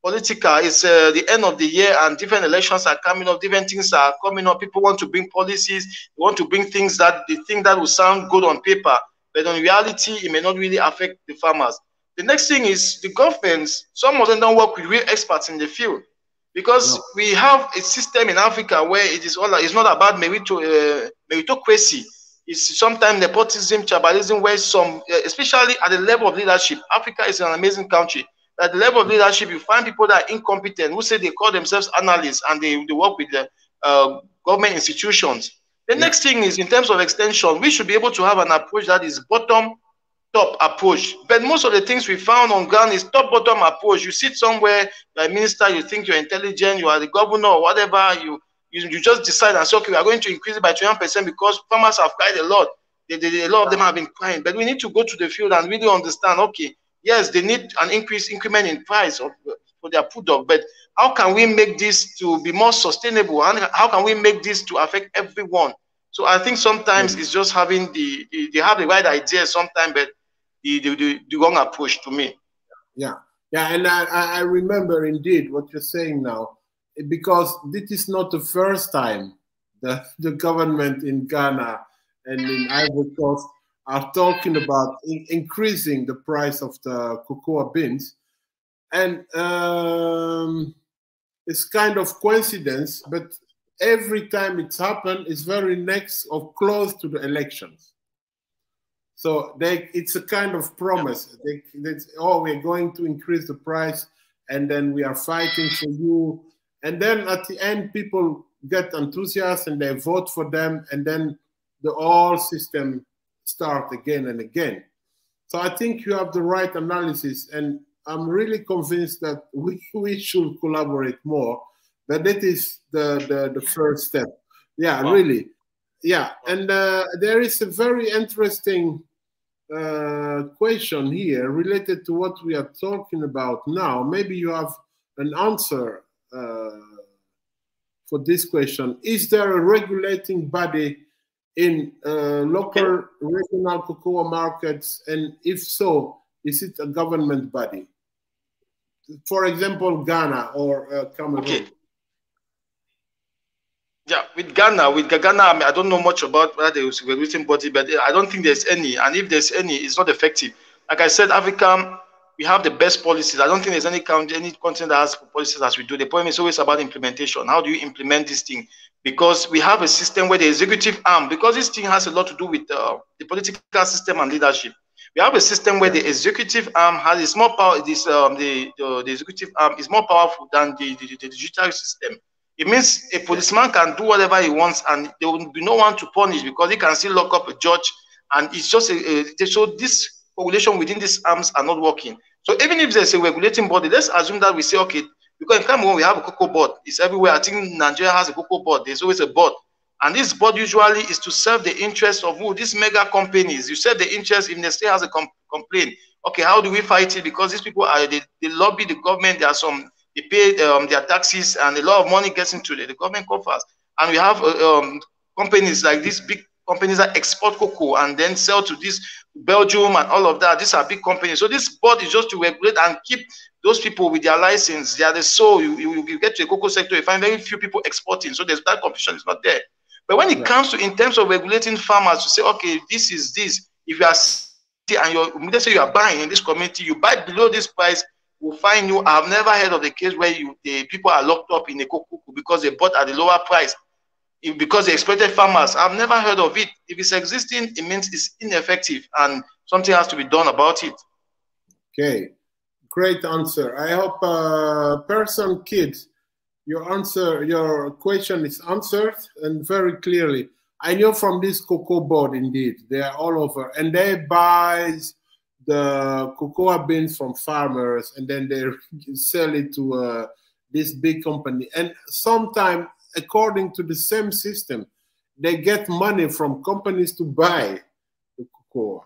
It's the end of the year and different elections are coming up, different things are coming up. People want to bring policies, they want to bring things that they think that will sound good on paper, but in reality, it may not really affect the farmers. The next thing is the governments, some of them don't work with real experts in the field, because we have a system in Africa where it's not about meritocracy. It's sometimes nepotism, tribalism, where some, especially at the level of leadership, Africa is an amazing country. At the level of leadership, you find people that are incompetent, who say they call themselves analysts and they work with the government institutions. The next thing is, in terms of extension, we should be able to have an approach that is bottom top approach. But most of the things we found on ground is top-bottom approach. You sit somewhere, you're a minister, you think you're intelligent, you are the governor or whatever, you just decide and say, okay, we are going to increase it by 21% because farmers have cried a lot. A lot of them have been crying. But we need to go to the field and really understand, okay, yes, they need an increment in price for their product, but how can we make this to be more sustainable? And how can we make this to affect everyone? So I think sometimes it's just having they have the right idea sometimes, but the wrong approach to me. Yeah, and I remember indeed what you're saying now, because this is not the first time the government in Ghana and in Ivory Coast are talking about increasing the price of the cocoa beans. And it's kind of coincidence, but every time it's happened, it's very next or close to the elections. So it's a kind of promise. Oh, we're going to increase the price, and then we are fighting for you. And then at the end, people get enthusiastic and they vote for them, and then the whole system starts again and again. So I think you have the right analysis, and I'm really convinced that we should collaborate more. But that is the first step. Yeah, wow. Really. Yeah, and there is a very interesting question here related to what we are talking about now. Maybe you have an answer for this question. Is there a regulating body in local regional cocoa markets? And if so, is it a government body? For example, Ghana or Cameroon. Okay. Yeah, with Ghana, I mean, I don't know much about whether there is a regulating body, but I don't think there's any. And if there's any, it's not effective. Like I said, Africa, we have the best policies. I don't think there's any continent that has policies as we do. The problem is always about implementation. How do you implement this thing? Because we have a system where the executive arm, because this thing has a lot to do with the political system and leadership. We have a system where the executive arm has more power. The executive arm is more powerful than the judiciary system. It means a policeman can do whatever he wants, and there will be no one to punish because he can still lock up a judge. And it's just so this regulation within these arms are not working. So even if there's a regulating body, let's assume that we say, okay, because in Cameroon we have a cocoa board. It's everywhere. I think Nigeria has a cocoa board. There's always a board. And this board usually is to serve the interests of these mega companies. You serve the interest if the state has a complaint. Okay, how do we fight it? Because these people they lobby the government. There are some, they pay their taxes, and a lot of money gets into the government coffers. And we have companies like these big companies that export cocoa and then sell to this Belgium and all of that. These are big companies. So this board is just to regulate and keep those people with their license. They are the soul. You get to the cocoa sector, you find very few people exporting. So there's that competition is not there. But when it comes to in terms of regulating farmers, to say, okay, this is this. If you are and let's say you are buying in this community, you buy below this price, we'll find you. I've never heard of the case where the people are locked up in a cocoa because they bought at the lower price. Because they exploited farmers. I've never heard of it. If it's existing, it means it's ineffective and something has to be done about it. Okay, great answer. I hope person kids, your question is answered and very clearly. I know from this cocoa board, indeed, they are all over, and they buy the cocoa beans from farmers, and then they sell it to this big company. And sometimes, according to the same system, they get money from companies to buy the cocoa.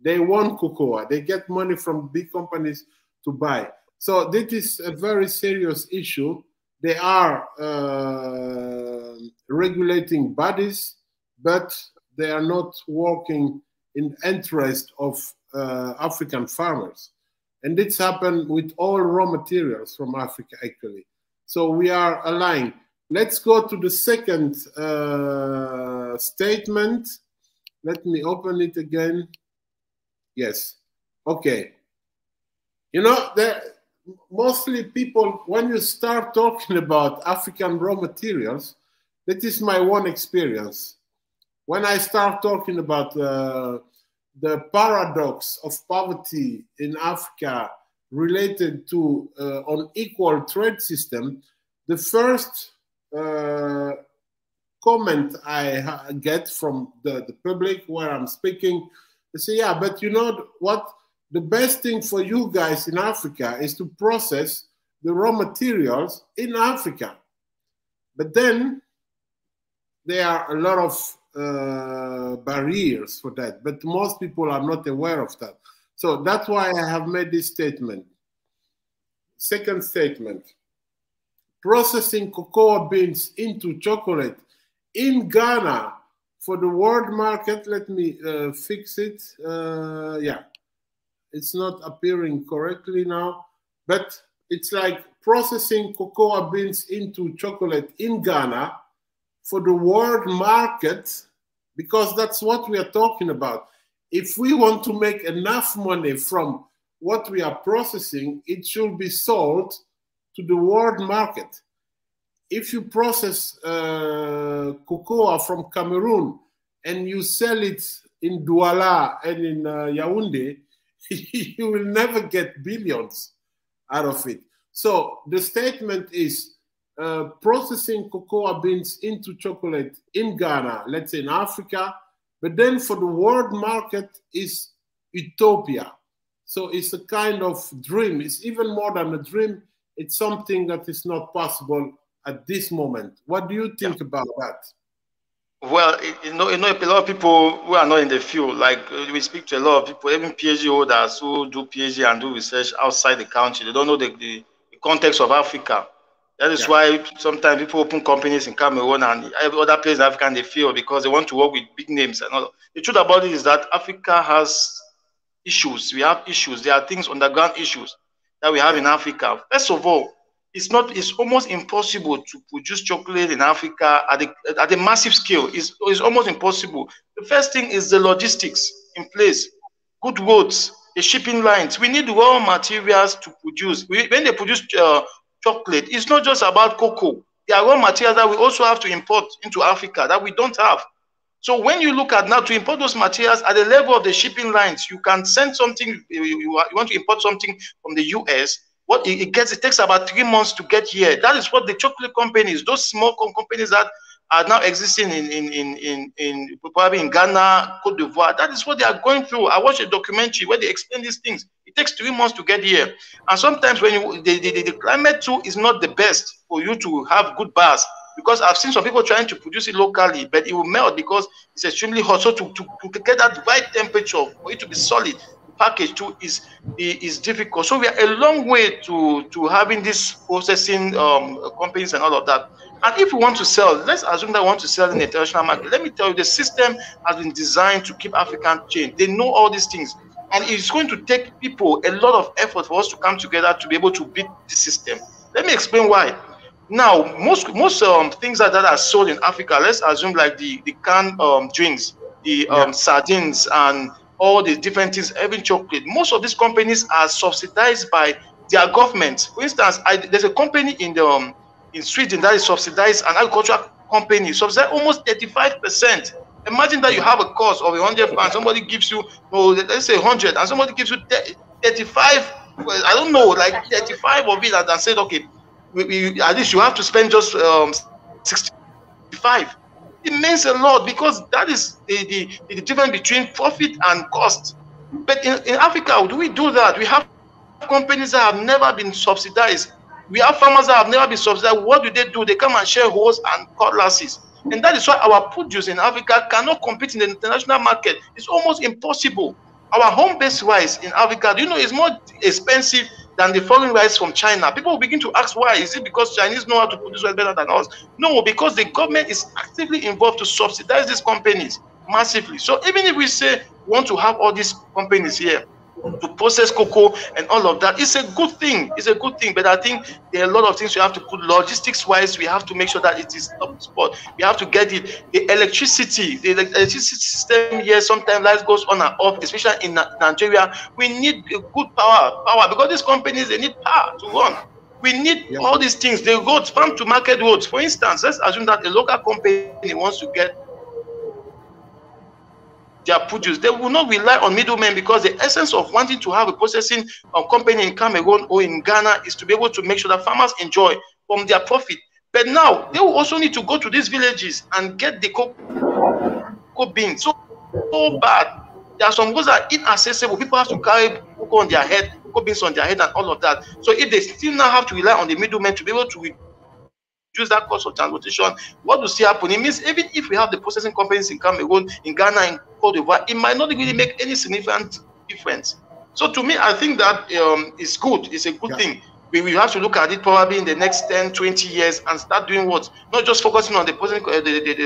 They want cocoa. They get money from big companies to buy. So this is a very serious issue. They are regulating bodies, but they are not working in interest of African farmers. And this happened with all raw materials from Africa, actually. So we are aligned. Let's go to the second statement. Let me open it again. Yes. Okay. You know, mostly people, when you start talking about African raw materials, that is my one experience. When I start talking about the paradox of poverty in Africa related to unequal trade system, the first comment I get from the public where I'm speaking, They say, yeah, but you know what? The best thing for you guys in Africa is to process the raw materials in Africa. But then there are a lot of barriers for that. But most people are not aware of that. So that's why I have made this statement. Second statement. Processing cocoa beans into chocolate in Ghana for the world market. Let me fix it. Yeah, it's not appearing correctly now, but it's like processing cocoa beans into chocolate in Ghana for the world market, because that's what we are talking about. If we want to make enough money from what we are processing, it should be sold to the world market. If you process cocoa from Cameroon and you sell it in Douala and in Yaoundé, you will never get billions out of it. So the statement is processing cocoa beans into chocolate in Ghana, let's say in Africa, but then for the world market is utopia. So it's a kind of dream. It's even more than a dream. It's something that is not possible at this moment. What do you think about that? Well, you know, a lot of people who are not in the field, like we speak to a lot of people, even PhD holders who do PhD and do research outside the country. They don't know the context of Africa. That is why sometimes people open companies in Cameroon and every other place in Africa and they fail because they want to work with big names and all. The truth about it is that Africa has issues. We have issues. There are things, underground issues that we have in Africa. First of all, it's almost impossible to produce chocolate in Africa at a massive scale. It's almost impossible. The first thing is the logistics in place, good roads, the shipping lines. We need raw materials to produce. When they produce chocolate, it's not just about cocoa. There are raw materials that we also have to import into Africa that we don't have. So when you look at now to import those materials at the level of the shipping lines, you can send something, you want to import something from the US, it takes about 3 months to get here. That is what the chocolate companies, those small companies that are now existing in probably in Ghana, Cote d'Ivoire, that is what they are going through. I watched a documentary where they explain these things. It takes 3 months to get here. And sometimes when the climate too is not the best for you to have good bars, because I've seen some people trying to produce it locally, but it will melt because it's extremely hot. So to get that right temperature for it to be solid, package too is difficult. So we are a long way to having this processing companies and all of that. And if we want to sell, let's assume that we want to sell in the international market. Let me tell you, the system has been designed to keep African chain. They know all these things. And it's going to take people a lot of effort for us to come together to be able to beat the system. Let me explain why. Now, most things that are sold in Africa, let's assume like the canned drinks, the sardines and all the different things, even chocolate. Most of these companies are subsidized by their government. For instance, there's a company in Sweden that is subsidized, an agricultural company, subsidized almost 35%. Imagine that you have a cost of 100 pounds, somebody gives you, let's say 100, and somebody gives you 35, I don't know, like 35 of it, and said, okay, at least you have to spend just 65. It means a lot because that is the difference between profit and cost. But in Africa, do we do that? We have companies that have never been subsidized. We have farmers that have never been subsidized. What do? They come and share hoes and cutlasses. And that is why our produce in Africa cannot compete in the international market. It's almost impossible. Our home-based rice in Africa, do you know, is more expensive than the foreign rice from China. People will begin to ask why. Is it because Chinese know how to produce rice better than us? No, because the government is actively involved to subsidize these companies massively. So even if we say we want to have all these companies here to process cocoa and all of that, it's a good thing. It's a good thing. But I think there are a lot of things we have to put logistics-wise. We have to make sure that it is top spot. We have to get it. The electricity system here sometimes life goes on and off, especially in Nigeria. We need a good power because these companies, they need power to run. We need all these things. The roads, farm to market roads. For instance, let's assume that a local company wants to get their produce. They will not rely on middlemen because the essence of wanting to have a processing company in Cameroon or in Ghana is to be able to make sure that farmers enjoy from their profit. But now they will also need to go to these villages and get the cocoa beans. So bad. There are some roads that are inaccessible. People have to carry cocoa on their head, cocoa beans on their head, and all of that. So if they still now have to rely on the middlemen to be able to reduce that cost of transportation, what will still happen? It means even if we have the processing companies in Cameroon, in Ghana, in Cote d'Ivoire, it might not really make any significant difference. So to me, I think that is good. It's a good thing. We have to look at it probably in the next 10, 20 years and start doing what? Not just focusing on the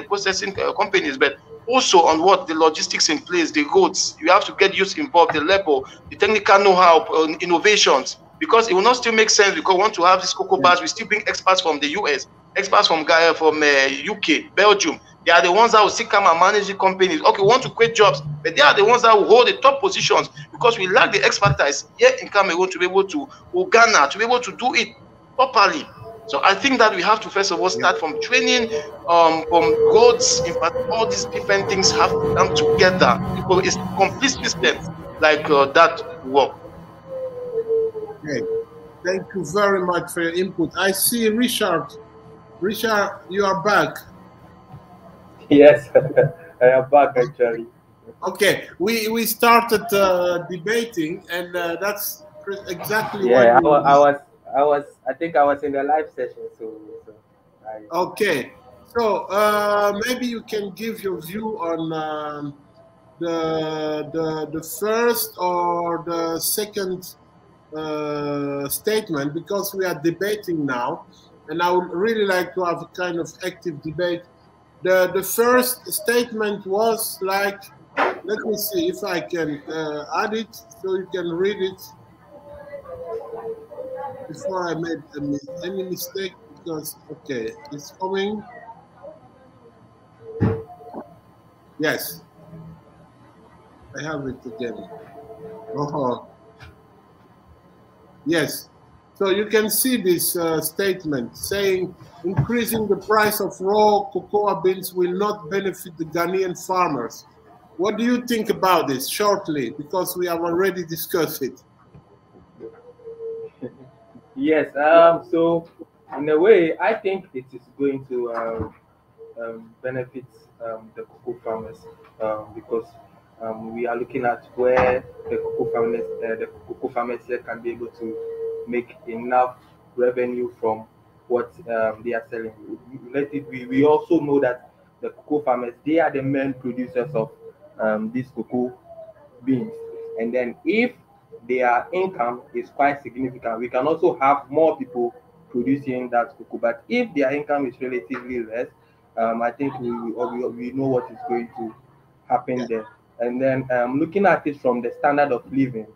processing companies, but also on what the logistics in place, the roads. You have to get youth involved, the labor, the technical know-how, innovations, because it will not still make sense because we want to have these cocoa bars. We still bring experts from the US, experts from UK, Belgium. They are the ones that will still come and manage the companies. Okay, we want to create jobs, but they are the ones that will hold the top positions because we lack the expertise here in Cameroon to be able to, or Ghana, to be able to do it properly. So I think that we have to first of all start from training, from roads, in fact, all these different things have to come together. It's a complete system like that work. Okay. Thank you very much for your input. I see Richard. Richard, you are back. Yes, I am back actually. Okay, we started debating, and that's exactly yeah. what I think I was in the live session, okay. So maybe you can give your view on the first or the second statement, because we are debating now, and I would really like to have a kind of active debate. The first statement was like, let me see if I can add it so you can read it before I made any mistake, because, okay, it's coming. Yes, I have it again. Yes, so you can see this statement saying increasing the price of raw cocoa beans will not benefit the Ghanaian farmers. What do you think about this shortly? Because we have already discussed it. Yes. So in a way, I think it is going to benefit the cocoa farmers because we are looking at where the cocoa farmers here can be able to make enough revenue from what they are selling. We also know that the cocoa farmers, they are the main producers of these cocoa beans, and then if their income is quite significant, we can also have more people producing that cocoa. But if their income is relatively less, I think we know what is going to happen there. And then looking at it from the standard of living,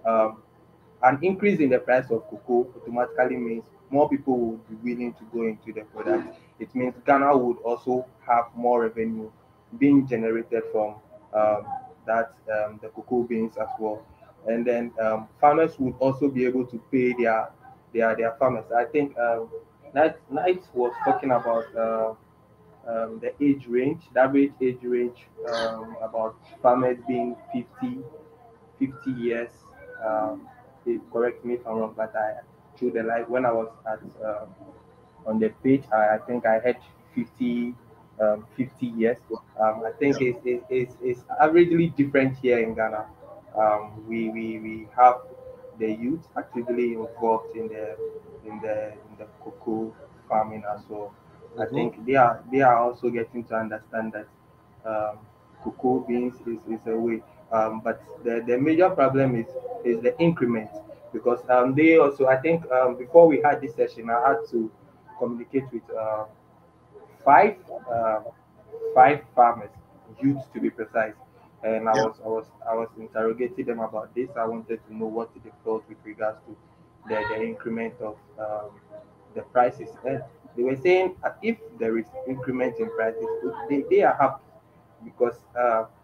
an increase in the price of cocoa automatically means more people will be willing to go into the product. It means Ghana would also have more revenue being generated from the cocoa beans as well. And then farmers would also be able to pay their farmers. I think Knight was talking about the age range, the average age range about farmers being 50 years. Correct me if I'm wrong, but I through the life when I was at on the page, I think I had 50 years. I think it's averagely different here in Ghana. We have the youth actively involved in the cocoa farming as well. I think they are also getting to understand that cocoa beans is a way. But the major problem is the increment, because they also, I think before we had this session, I had to communicate with five farmers, youth to be precise, and I was interrogating them about this. I wanted to know what they felt with regards to the increment of the prices, and they were saying if there is increment in prices, they are happy because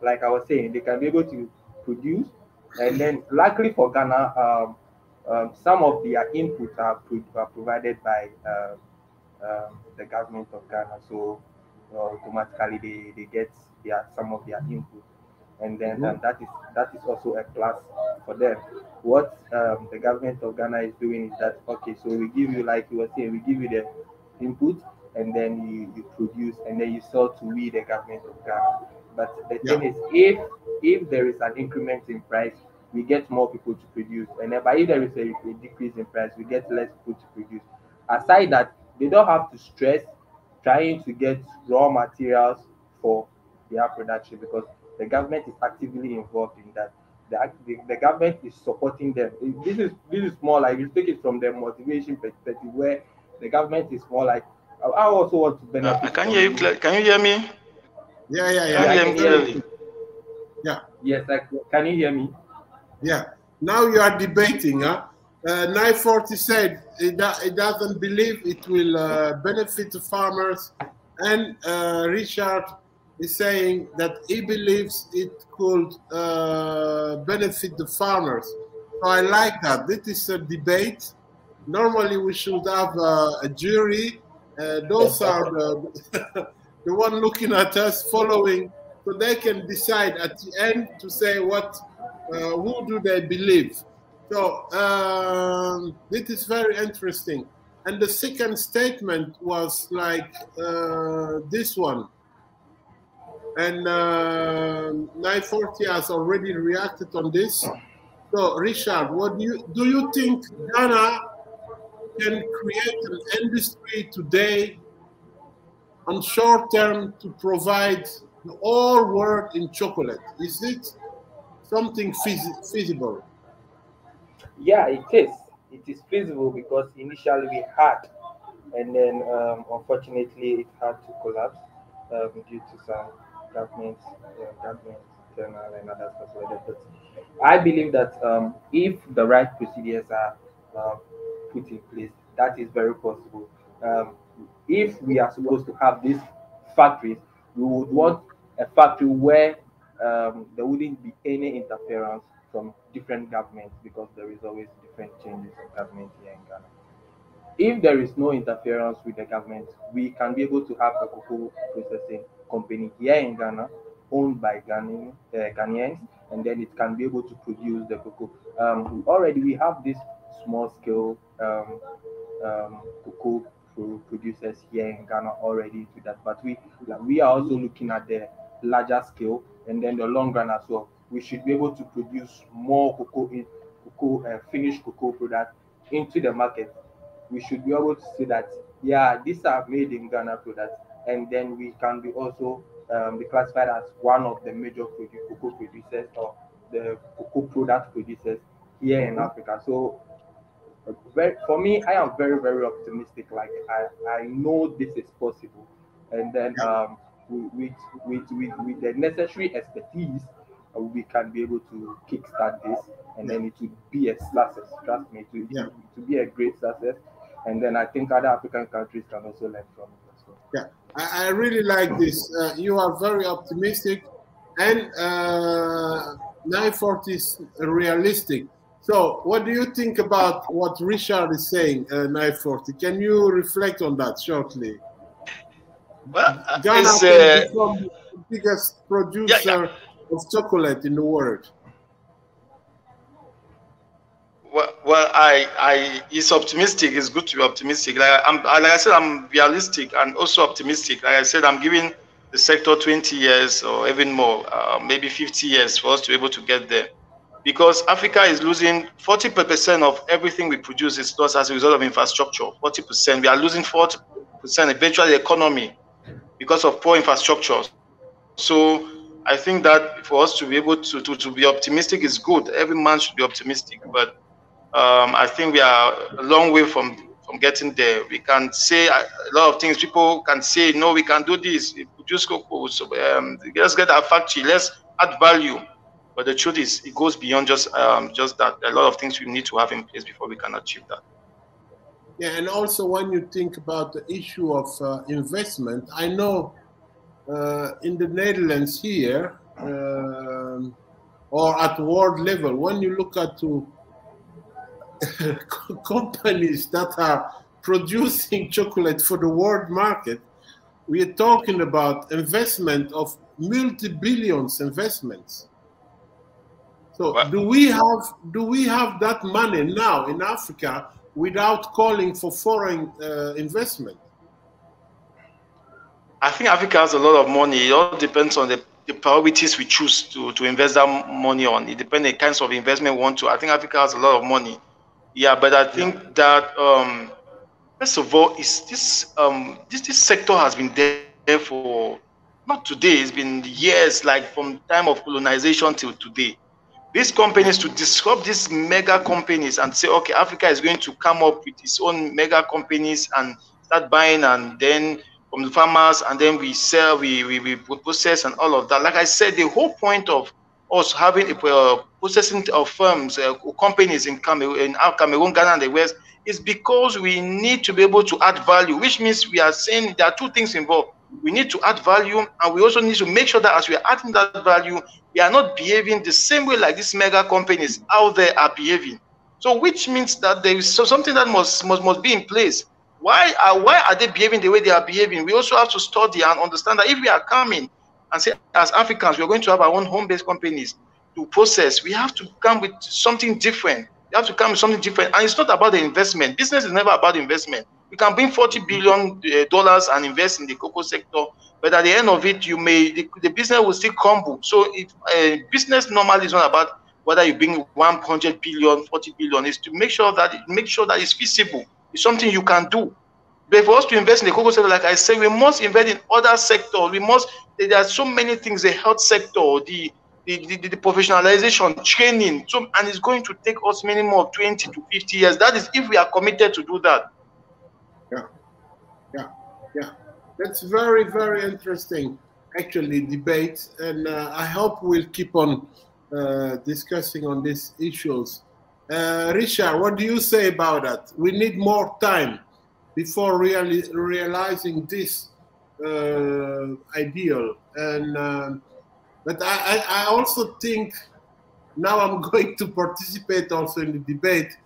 like I was saying, they can be able to produce, and then luckily for Ghana, some of their inputs are provided by the government of Ghana, so automatically they get some of their input, and then that is also a plus for them. What the government of Ghana is doing is that, okay, so we give you, like you were saying, we give you the input, and then you produce, and then you sell to we, the government of Ghana. But the thing is, if there is an increment in price, we get more people to produce, and then if there is a decrease in price, we get less people to produce. Aside that, they don't have to stress trying to get raw materials for their production, because the government is actively involved in that. The government is supporting them. This is more like, you take it from the motivation perspective, where the government is more like, I also want to benefit. Can you hear you clearly? Can you hear me? Yeah. Can you hear me clearly? Yeah. Yes, can you hear me? Yeah. Now you are debating, huh? 940 said it doesn't believe it will benefit the farmers, and Richard is saying that he believes it could benefit the farmers. So I like that. This is a debate. Normally we should have a jury. Those are the one looking at us, following, so they can decide at the end to say what, who do they believe. So this is very interesting. And the second statement was like this one. And 940 has already reacted on this. So Richard, what do you think Ghana can create an industry today on short term to provide the whole world in chocolate? Is it something feasible? Yeah, it is. It is feasible, because initially we had, and then unfortunately it had to collapse due to some government internal and other stuff like that. But I believe that if the right procedures are put in place, that is very possible. If we are supposed to have these factories, we would want a factory where there wouldn't be any interference from different governments, because there is always different changes of government here in Ghana. If there is no interference with the government, we can be able to have a cocoa processing company here in Ghana, owned by Ghanaians, and then it can be able to produce the cocoa. Already we have this small scale cocoa producers here in Ghana already to that, but we are also looking at the larger scale, and then the long run as well. We should be able to produce more finished cocoa product into the market. We should be able to say that, yeah, these are made in Ghana products, and then we can be also be classified as one of the major cocoa producers, or the cocoa product producers here in Africa. So for me, I am very, very optimistic. Like I know this is possible, and then with the necessary expertise, we can be able to kickstart this, and then it will be a success. Trust me, it will be a great success, and then I think other African countries can also learn from it as well. Yeah, I really like this. You are very optimistic, and 940 is realistic. So, what do you think about what Richard is saying, 940? Can you reflect on that shortly? Well, Ghana can become the biggest producer of chocolate in the world. Well, it's optimistic. It's good to be optimistic. Like I said, I'm realistic and also optimistic. Like I said, I'm giving the sector 20 years or even more, maybe 50 years for us to be able to get there. Because Africa is losing 40% of everything we produce is lost as a result of infrastructure. 40%. We are losing 40% eventually the economy because of poor infrastructure. So I think that for us to be able to be optimistic is good. Every man should be optimistic, but I think we are a long way from getting there. We can say a lot of things. People can say, no, we can do this. We produce cocoa. So let's get our factory. Let's add value. But the truth is, it goes beyond just that. There are a lot of things we need to have in place before we can achieve that. Yeah, and also when you think about the issue of investment, I know in the Netherlands here, or at world level, when you look at companies that are producing chocolate for the world market, we are talking about investment of multi-billions investments. So do we have that money now in Africa without calling for foreign investment? I think Africa has a lot of money. It all depends on the the priorities we choose to invest that money on. It depends on the kinds of investment we want to. I think Africa has a lot of money. Yeah, but I think that first of all, is this sector has been there for not today. It's been years, like from time of colonization till today. These companies to disrupt these mega companies and say, okay, Africa is going to come up with its own mega companies and start buying, and then from the farmers, and then we sell, we process and all of that. Like I said, the whole point of us having a processing of firms, companies in Cameroon, Ghana, and the West is because we need to be able to add value, which means we are saying there are two things involved. We need to add value, and we also need to make sure that as we are adding that value, we are not behaving the same way like these mega companies out there are behaving. So which means that there is something that must be in place. Why are they behaving the way they are behaving? We also have to study and understand that if we are coming and say, as Africans, we are going to have our own home-based companies to process, we have to come with something different. You have to come with something different. And it's not about the investment. Business is never about investment. You can bring $40 billion and invest in the cocoa sector, but at the end of it, the business will still crumble. So if business normally is not about whether you bring 100 billion, 40 billion, is to make sure that it's feasible. It's something you can do. But for us to invest in the cocoa sector, like I said, we must invest in other sectors. There are so many things, the health sector, the professionalization, training, and it's going to take us minimum of 20 to 50 years. That is if we are committed to do that. Yeah. That's very, very interesting, actually, debate. And I hope we'll keep on discussing on these issues. Richard, what do you say about that? We need more time before really realizing this ideal. And but I also think, now I'm going to participate also in the debate.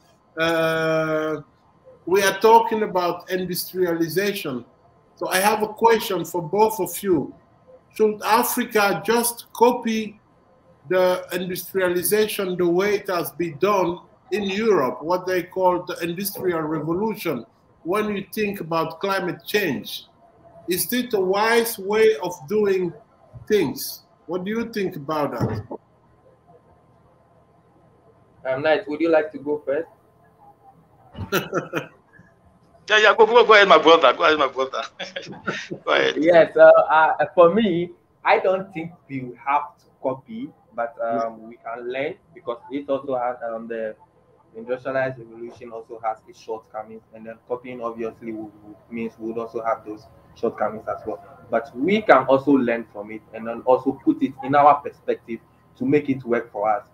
We are talking about industrialization. So I have a question for both of you. Should Africa just copy the industrialization the way it has been done in Europe, what they call the Industrial Revolution, when you think about climate change? Is it a wise way of doing things? What do you think about that? Knight, would you like to go first? Yeah, go ahead, my brother. Go ahead, my brother. Go ahead. Yes, for me, I don't think we have to copy, but we can learn, because it also has the industrialized revolution also has its shortcomings, and then copying obviously means we would also have those shortcomings as well. But we can also learn from it, and then also put it in our perspective to make it work for us.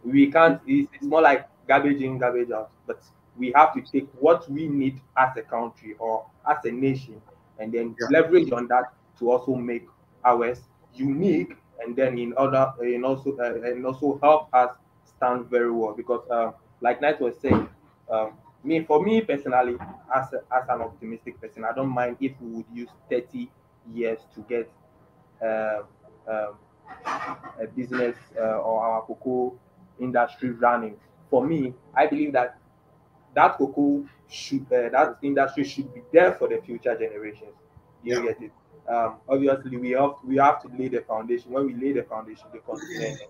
We can't. It's more like garbage in, garbage out, but we have to take what we need as a country or as a nation, and then leverage on that to also make ours unique, and then also help us stand very well. Because like Knight was saying, for me personally, as an optimistic person, I don't mind if we would use 30 years to get a business or our cocoa industry running. For me, I believe that cocoa that industry should be there for the future generations. You get it? Obviously, we have to lay the foundation. When we lay the foundation, the continent,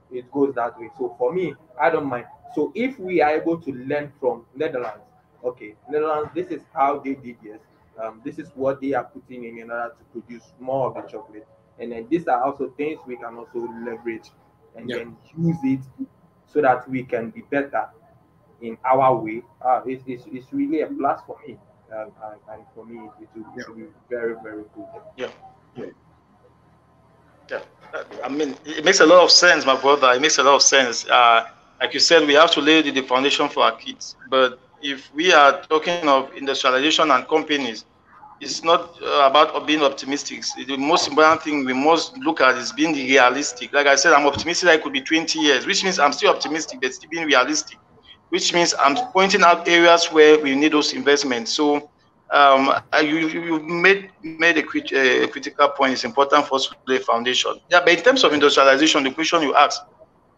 it goes that way. So for me, I don't mind. So if we are able to learn from Netherlands, okay, Netherlands, this is how they did this. This is what they are putting in order to produce more of the chocolate. And then these are also things we can also leverage and then use it so that we can be better in our way. It's really a plus for me. And for me, it will be very, very good. Yeah. I mean, it makes a lot of sense, my brother. It makes a lot of sense. Like you said, we have to lay the foundation for our kids. But if we are talking of industrialization and companies, it's not about being optimistic. The most important thing we must look at is being realistic. Like I said, I'm optimistic that it could be 20 years, which means I'm still optimistic, but still being realistic, which means I'm pointing out areas where we need those investments. So you made a critical point. It's important for us to lay a foundation. Yeah, but in terms of industrialization, the question you asked,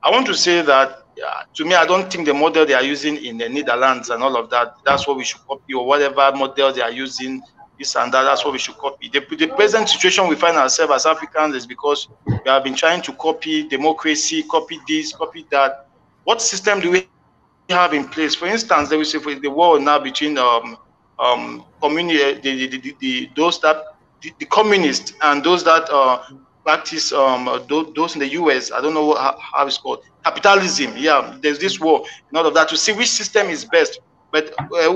I want to say that to me, I don't think the model they are using in the Netherlands and all of that, that's what we should copy, or whatever model they are using this and that. That's what we should copy. The present situation we find ourselves as Africans is because we have been trying to copy democracy, copy this, copy that. What system do we have in place? For instance, there is the war now between the communists and those that practice those in the US. I don't know how it's called, capitalism. Yeah, there's this war and all of that to see which system is best. But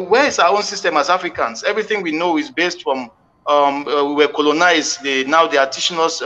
where is our own system as Africans? Everything we know is based from we were colonized. Now they are teaching us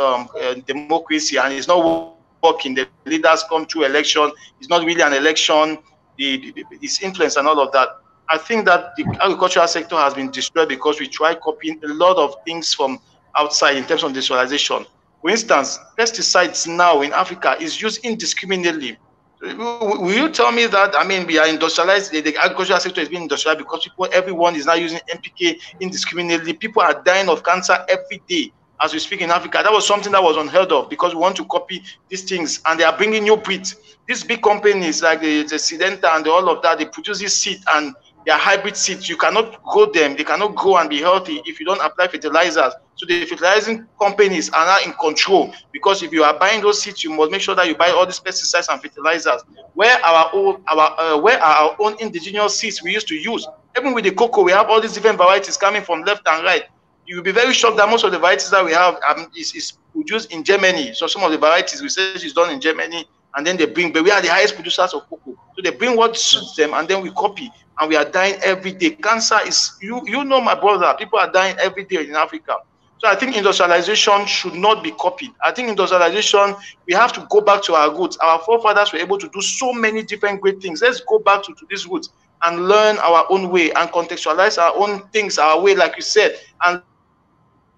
democracy, and it's not working. The leaders come through election. It's not really an election. Its influence and all of that. I think that the agricultural sector has been destroyed because we try copying a lot of things from outside in terms of industrialization. For instance, pesticides now in Africa is used indiscriminately. Will you tell me that, I mean, we are industrialized, the agricultural sector is being industrialized because everyone is now using NPK indiscriminately. People are dying of cancer every day as we speak in Africa. That was something that was unheard of because we want to copy these things, and they are bringing new breeds. These big companies like the Syngenta and all of that, they produce this seed, and they are hybrid seeds. You cannot grow them. They cannot grow and be healthy if you don't apply fertilizers. So the fertilizing companies are now in control, because if you are buying those seeds, you must make sure that you buy all these pesticides and fertilizers. Where are our own indigenous seeds we used to use? Even with the cocoa, we have all these different varieties coming from left and right. You will be very shocked that most of the varieties that we have is produced in Germany. So some of the varieties research is done in Germany, and then they bring, but we are the highest producers of cocoa. So they bring what suits them, and then we copy, and we are dying every day. Cancer is, you know, my brother, people are dying every day in Africa. So I think industrialization should not be copied. I think industrialization, we have to go back to our roots. Our forefathers were able to do so many different great things. Let's go back to these roots and learn our own way and contextualize our own things, our way, like you said, and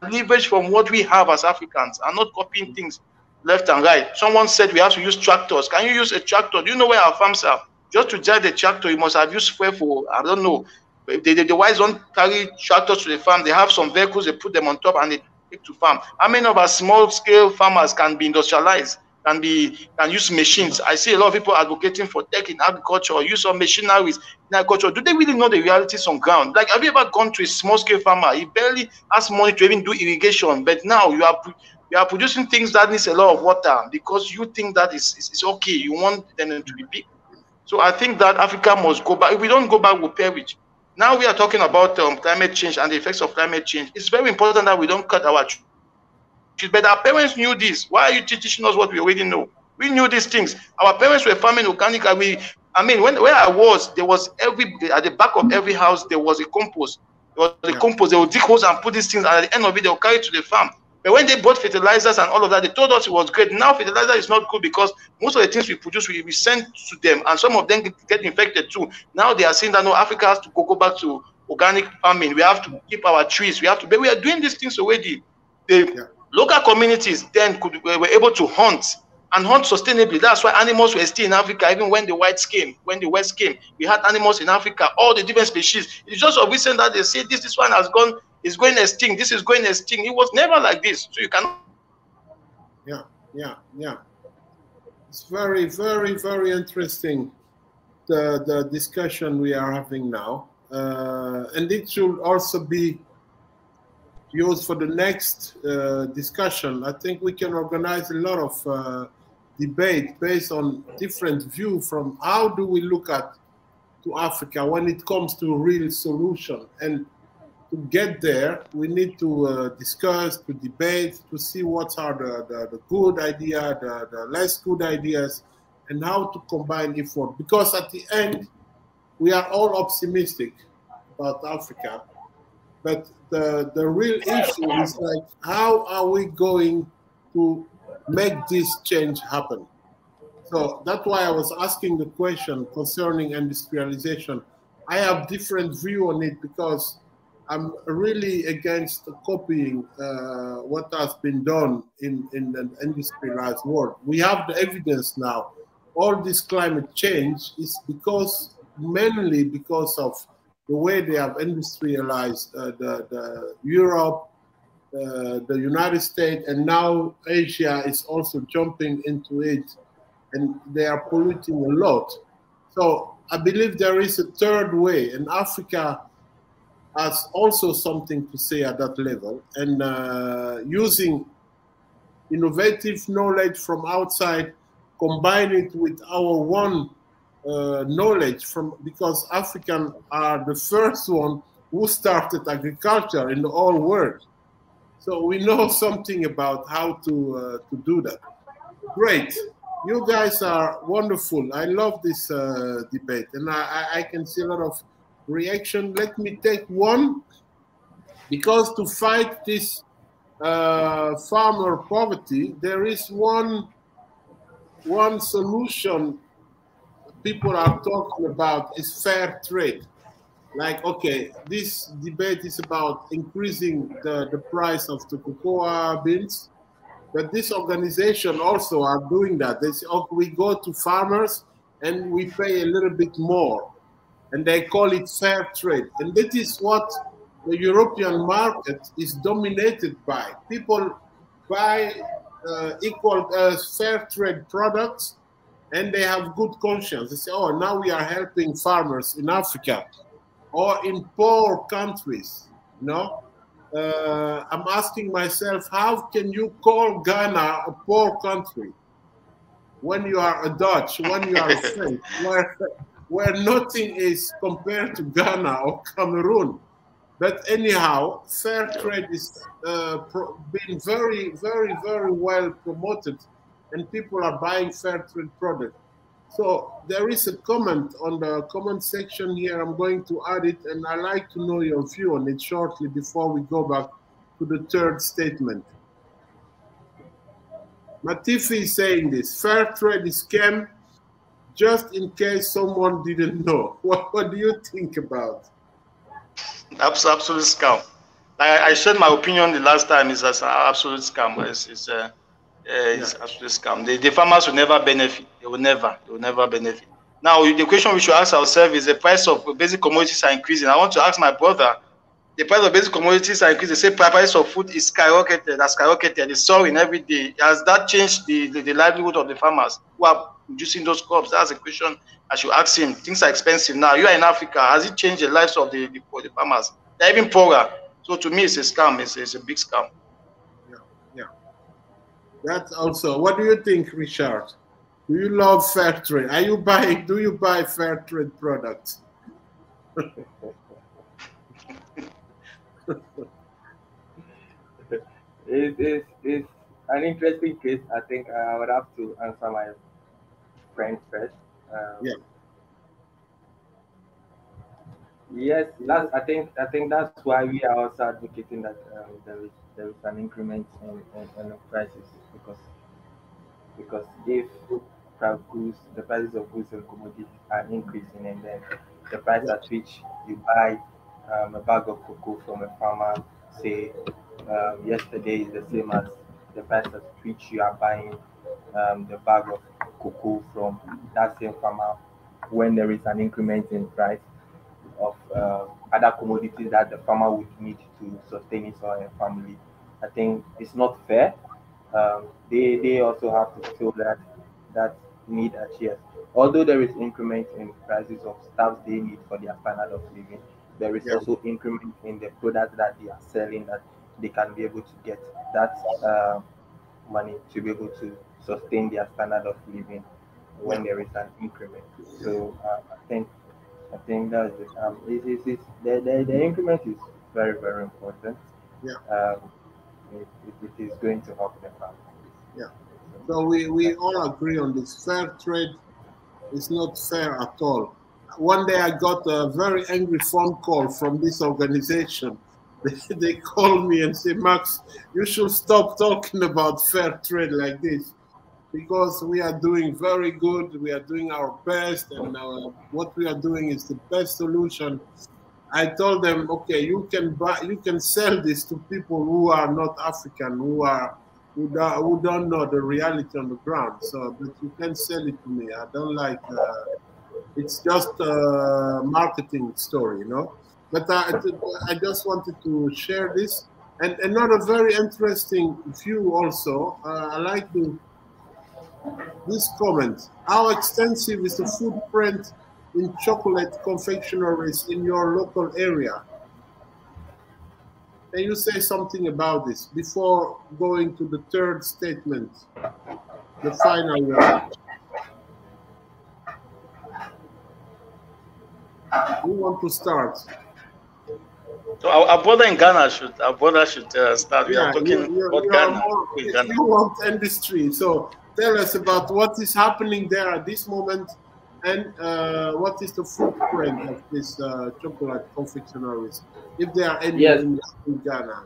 leverage from what we have as Africans and not copying things left and right. Someone said we have to use tractors. Can you use a tractor? Do you know where our farms are? Just to drive the tractor, you must have used fuel for, I don't know. The whites don't carry tractors to the farm. They have some vehicles, they put them on top and they take to farm. How many of our small scale farmers can be industrialized, can use machines? I see a lot of people advocating for tech in agriculture or use of machineries in agriculture. Do they really know the realities on ground? Like, have you ever gone to a small scale farmer? He barely has money to even do irrigation, but now you are producing things that needs a lot of water because you think that it's okay. You want them to be big. So I think that Africa must go back. If we don't go back, we'll perish. Now we are talking about climate change and the effects of climate change. It's very important that we don't cut our trees. But our parents knew this. Why are you teaching us what we already know? We knew these things. Our parents were farming organic. I mean, where I was, there was at the back of every house, there was a compost. There was a compost. They would dig holes and put these things, and at the end of it, they would carry it to the farm. But when they bought fertilizers and all of that, they told us it was great. Now fertilizer is not good because most of the things we produce, we send to them, and some of them get infected too. Now they are saying that no, Africa has to go back to organic farming. We have to keep our trees. But we are doing these things already. The local communities then were able to hunt and hunt sustainably. That's why animals were still in Africa, even when the whites came, when the West came. We had animals in Africa, all the different species. It's just of recent that they say this one has gone. It's going extinct. This is going extinct. It was never like this. So you cannot. Yeah. It's very, very, very interesting, the discussion we are having now. And it should also be used for the next discussion. I think we can organize a lot of debate based on different views from how do we look at to Africa when it comes to real solution. And to get there, we need to discuss, to debate, to see what are the good ideas, the less good ideas, and how to combine effort. Because at the end, we are all optimistic about Africa, but the real issue is like, how are we going to make this change happen? So that's why I was asking the question concerning industrialization. I have different view on it because I'm really against copying what has been done in an industrialized world. We have the evidence now. All this climate change is mainly because of the way they have industrialized the Europe, the United States, and now Asia is also jumping into it, and they are polluting a lot. So I believe there is a third way, and Africa has also something to say at that level, and using innovative knowledge from outside, combine it with our one knowledge from, because Africans are the first one who started agriculture in the whole world. So we know something about how to do that. Great. You guys are wonderful. I love this debate, and I can see a lot of reaction. Let me take one, because to fight this farmer poverty, there is one solution people are talking about is fair trade. Like, okay, this debate is about increasing the price of the cocoa beans, but this organization also are doing that. They say, oh, we go to farmers and we pay a little bit more, and they call it fair trade. And that is what the European market is dominated by. People buy fair trade products, and they have good conscience. They say, oh, now we are helping farmers in Africa or in poor countries, you know? I'm asking myself, how can you call Ghana a poor country when you are a Dutch, when you are a French, where nothing is compared to Ghana or Cameroon? But anyhow, fair trade is being very, very, very well promoted, and people are buying fair trade products. So there is a comment on the comment section here. I'm going to add it, and I'd like to know your view on it shortly before we go back to the third statement. Matifi is saying this: fair trade is scam, just in case someone didn't know. What do you think about? Absolute scam. I shared my opinion the last time. Is as an absolute scam. It's absolute scam. The farmers will never benefit. They will never benefit. Now, the question we should ask ourselves is: the price of basic commodities are increasing. I want to ask my brother: the price of basic commodities are increasing. They say price of food is skyrocketed. That's skyrocketed. It's soaring every day. Has that changed the livelihood of the farmers who are producing those crops? That's a question I should ask him. Things are expensive now. You are in Africa. Has it changed the lives of the farmers? They're even poorer. So to me, it's a scam. It's a big scam. Yeah. That's also. What do you think, Richard? Do you love fair trade? Are you buying? Do you buy fair trade products? It's an interesting case. I think I would have to answer my friend first. Yes, I think that's why we are also advocating that there is an increment in the prices, because if the prices of goods and commodities are increasing, and then the price at which you buy a bag of cocoa from a farmer, say yesterday, is the same as the price at which you are buying the bag of cocoa from that same farmer, when there is an increment in price of other commodities that the farmer would need to sustain his or her family. I think it's not fair. They also have to feel that need achieved. Although there is increment in prices of stuff they need for their standard of living, there is also increment in the products that they are selling, that they can be able to get that money to be able to sustain their standard of living when there is an increment. So I think that's it. The increment is very, very important. It is going to help the farmers. So we all agree on this. Fair trade is not fair at all. One day I got a very angry phone call from this organization. They called me and said, Max, you should stop talking about fair trade like this, because we are doing very good. We are doing our best, and what we are doing is the best solution. I told them, okay, you can sell this to people who are not African, who don't know the reality on the ground. So, but you can sell it to me. I don't like. It's just a marketing story, you know. But I just wanted to share this. And another very interesting view also. I like this comment. How extensive is the footprint in chocolate confectionaries in your local area? Can you say something about this before going to the third statement, the final one? Who want to start? So our brother in Ghana should start. We are talking about Ghana. You want industry, so tell us about what is happening there at this moment, and what is the footprint of this chocolate confectionaries, if there are any in Ghana.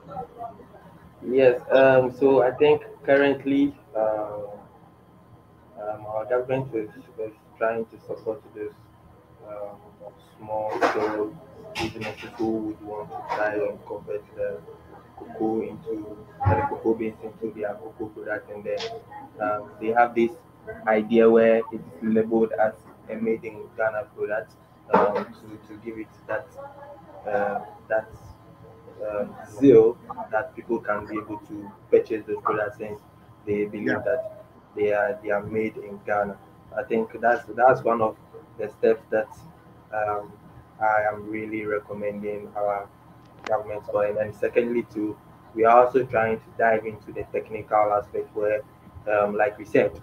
Yes. So I think currently our government is trying to support those small scale businesses who would want to try and convert the cocoa beans into their cocoa product, and then they have this idea where it is labeled as a made in Ghana product, to give it that zeal that people can be able to purchase those products since they believe that they are made in Ghana. I think that's one of the steps that I am really recommending our government for. And then secondly, too, we are also trying to dive into the technical aspect where, like we said,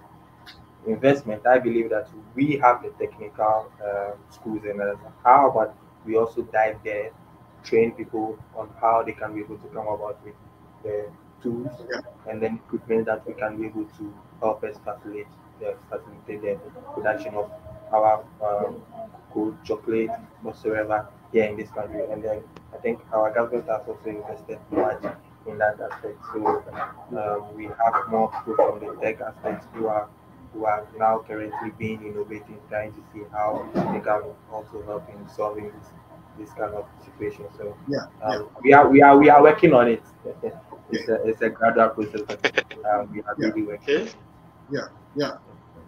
investment. I believe that we have the technical schools, and how about we also dive there, train people on how they can be able to come about with the tools and then equipment that we can be able to help us facilitate the production of our cocoa, chocolate, whatsoever here in this country. And then I think our government has also invested much in that aspect. So we have more people from the tech aspect who are now currently being innovative, trying to see how they can also help in solving this kind of situation. So we are working on it. It's a gradual process, but we are really working. Yeah,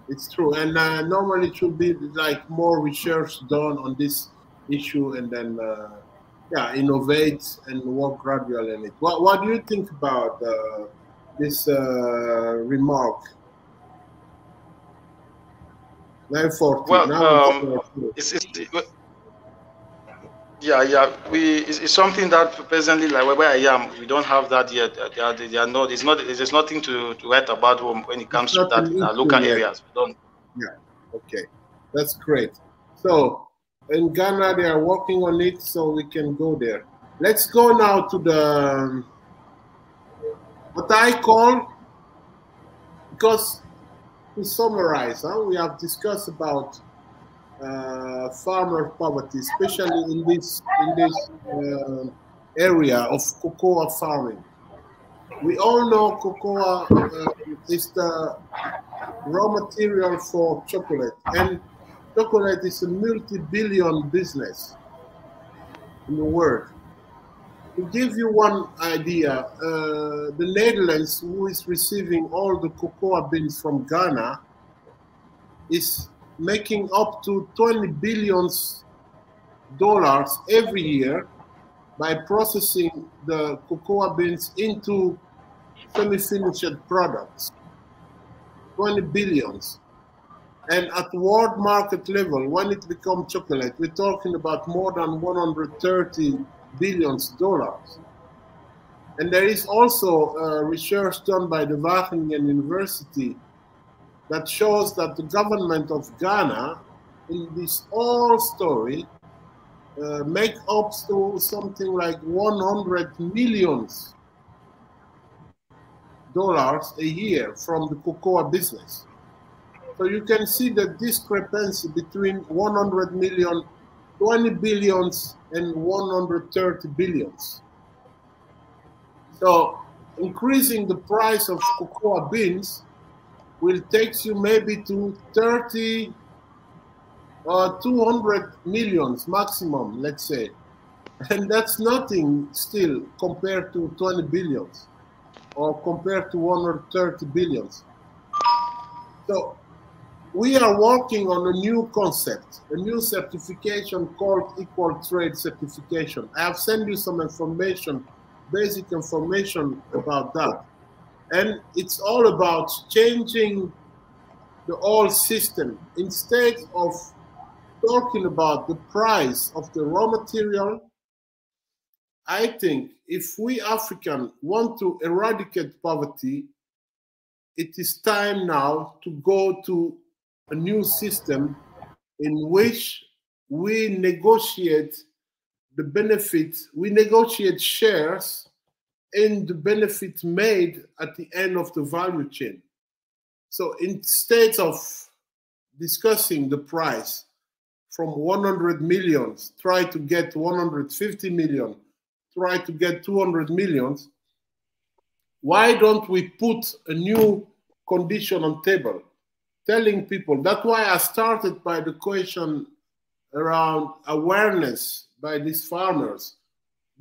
it's true. And normally it should be like more research done on this issue, and then innovate and work gradually on it. What do you think about this remark? 940. Well, it's something that presently, like where I am, we don't have that yet. There's nothing to write about when it comes to that in our local areas. We don't. Yeah. Okay, that's great. So in Ghana, they are working on it, so we can go there. Let's go now to the what I call, because to summarize, we have discussed about farmer poverty, especially in this area of cocoa farming. We all know cocoa is the raw material for chocolate, and chocolate is a multi-billion business in the world. To give you one idea, the Netherlands, who is receiving all the cocoa beans from Ghana, is making up to $20 billion every year by processing the cocoa beans into semi-finished products. 20 billions. And at world market level, when it becomes chocolate, we're talking about more than $130 billion. And there is also research done by the Wageningen University that shows that the government of Ghana, in this whole story, make up to something like $100 million a year from the cocoa business. So you can see the discrepancy between 100 million, 20 billions, and 130 billions. So increasing the price of cocoa beans will take you maybe to 30 or 200 millions maximum, let's say. And that's nothing still compared to 20 billions or compared to 130 billions. So we are working on a new concept, a new certification called EqualTrade Certification. I have sent you some information, basic information about that. And it's all about changing the whole system. Instead of talking about the price of the raw material, I think if we Africans want to eradicate poverty, it is time now to go to a new system in which we negotiate the benefits, we negotiate shares in the benefit made at the end of the value chain. So instead of discussing the price from 100 million, try to get 150 million, try to get 200 million, why don't we put a new condition on table, telling people, that's why I started by the question around awareness by these farmers.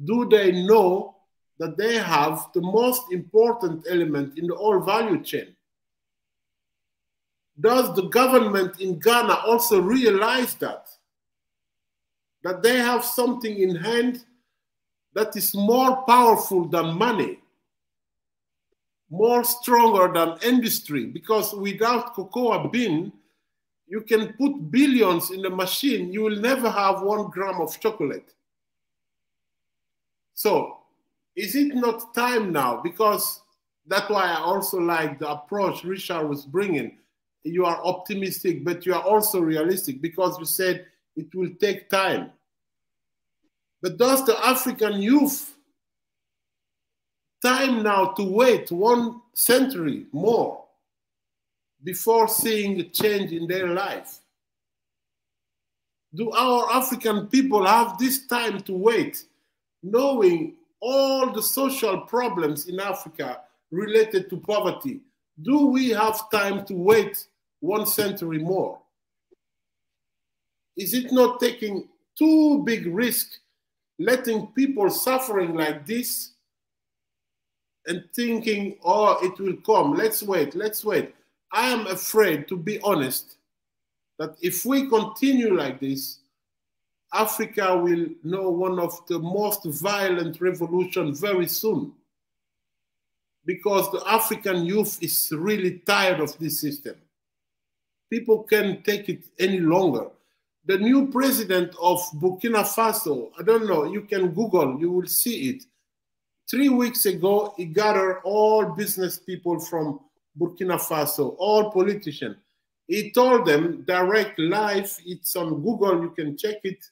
Do they know that they have the most important element in the whole value chain? Does the government in Ghana also realize that they have something in hand that is more powerful than money, more stronger than industry? Because without cocoa bean, you can put billions in the machine, you will never have 1 gram of chocolate. So is it not time now? Because that's why I also like the approach Richard was bringing. You are optimistic, but you are also realistic, because you said it will take time. But does the African youth time now to wait 1 century more before seeing a change in their life? Do our African people have this time to wait, knowing all the social problems in Africa related to poverty? Do we have time to wait 1 century more? Is it not taking too big risk, letting people suffering like this and thinking, oh, it will come, let's wait, let's wait? I am afraid, to be honest, that if we continue like this, Africa will know one of the most violent revolutions very soon, because the African youth is really tired of this system. People can't take it any longer. The new president of Burkina Faso, I don't know, you can Google, you will see it. 3 weeks ago, he gathered all business people from Burkina Faso, all politicians. He told them, direct live, it's on Google, you can check it.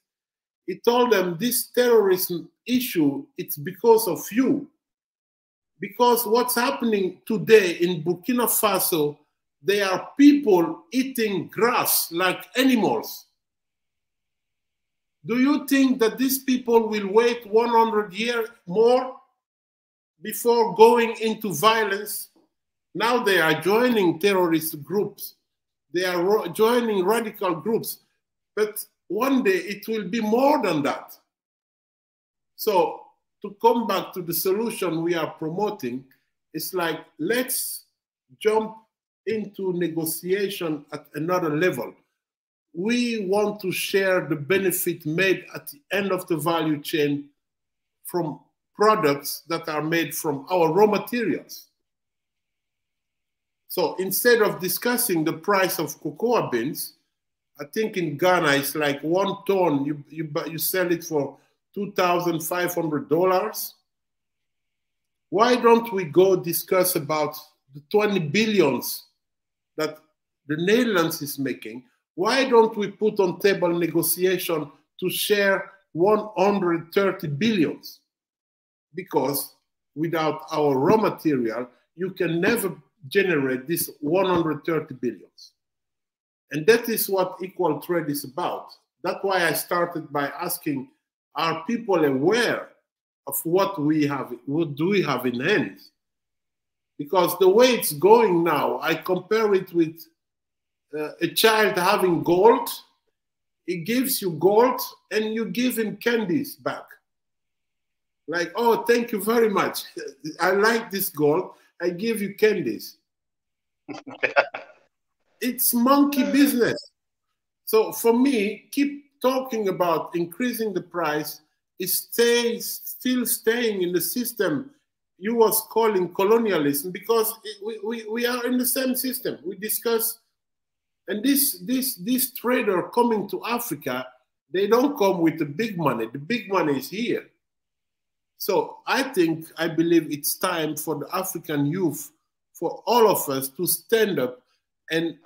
He told them this terrorism issue, it's because of you. Because what's happening today in Burkina Faso, they are people eating grass like animals. Do you think that these people will wait 100 years more before going into violence? Now they are joining terrorist groups. They are joining radical groups. But one day it will be more than that. So to come back to the solution we are promoting, it's like, let's jump into negotiation at another level. We want to share the benefit made at the end of the value chain from products that are made from our raw materials. So instead of discussing the price of cocoa beans, I think in Ghana it's like 1 ton, you sell it for $2,500. Why don't we go discuss about the 20 billions that the Netherlands is making? Why don't we put on table negotiation to share 130 billions? Because without our raw material, you can never generate this 130 billions. And that is what equal trade is about. That's why I started by asking, are people aware of what we have, what do we have in hand? Because the way it's going now, I compare it with a child having gold. He gives you gold and you give him candies back. Like, oh, thank you very much. I like this gold. I give you candies. It's monkey business. So for me, keep talking about increasing the price is still staying in the system you was calling colonialism, because we are in the same system. We discuss, and this trader coming to Africa, they don't come with the big money. The big money is here. So I believe it's time for the African youth, for all of us to stand up and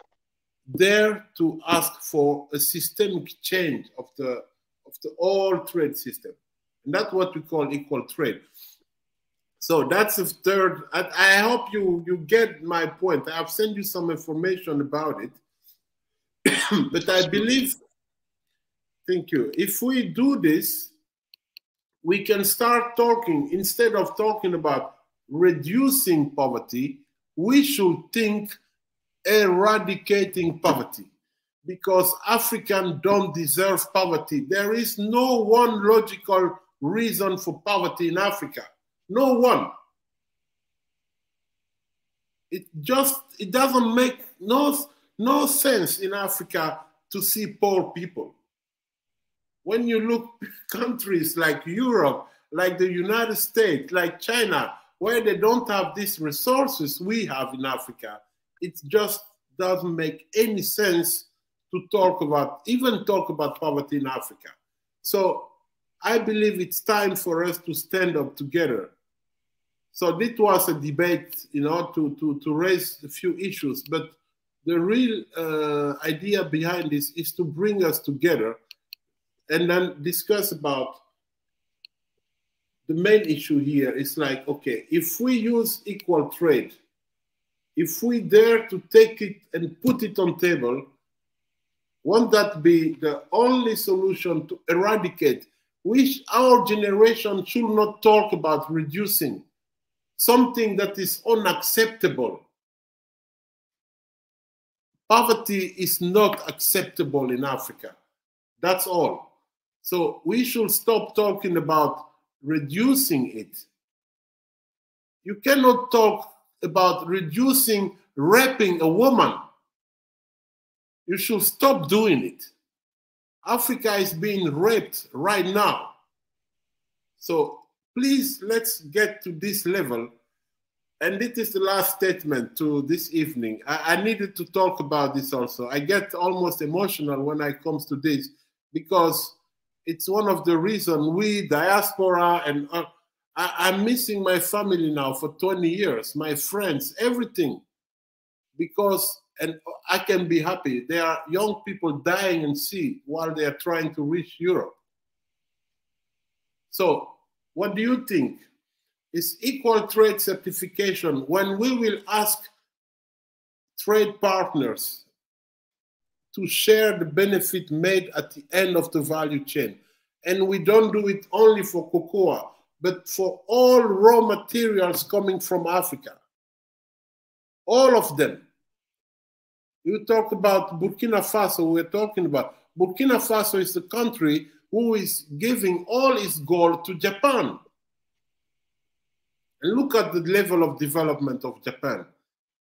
dare to ask for a systemic change of the whole trade system. And that's what we call equal trade. So that's the third. I hope you get my point. I've sent you some information about it. But I believe, thank you, if we do this, we can start talking, instead of talking about reducing poverty, we should think eradicating poverty, because Africans don't deserve poverty. There is no one logical reason for poverty in Africa. No one. It doesn't make no sense in Africa to see poor people. When you look countries like Europe, like the United States, like China, where they don't have these resources we have in Africa, it just doesn't make any sense to even talk about poverty in Africa. So I believe it's time for us to stand up together. So this was a debate, you know, to raise a few issues, but the real idea behind this is to bring us together and then discuss about the main issue here. Is like, okay, if we use equal trade, if we dare to take it and put it on table, won't that be the only solution to eradicate, which our generation should not talk about reducing, something that is unacceptable. Poverty is not acceptable in Africa. That's all. So we should stop talking about reducing it. You cannot talk about reducing raping a woman. You should stop doing it. Africa is being raped right now. So please, let's get to this level. And this is the last statement to this evening. I needed to talk about this also. I get almost emotional when it comes to this, because it's one of the reasons we, diaspora, and I'm missing my family now for 20 years, my friends, everything. Because, and I can be happy, there are young people dying in sea while they are trying to reach Europe. So what do you think? Is equal trade certification, when we will ask trade partners to share the benefit made at the end of the value chain, and we don't do it only for cocoa, but for all raw materials coming from Africa, all of them. You talk about Burkina Faso, we're talking about Burkina Faso is the country who is giving all its gold to Japan. And look at the level of development of Japan.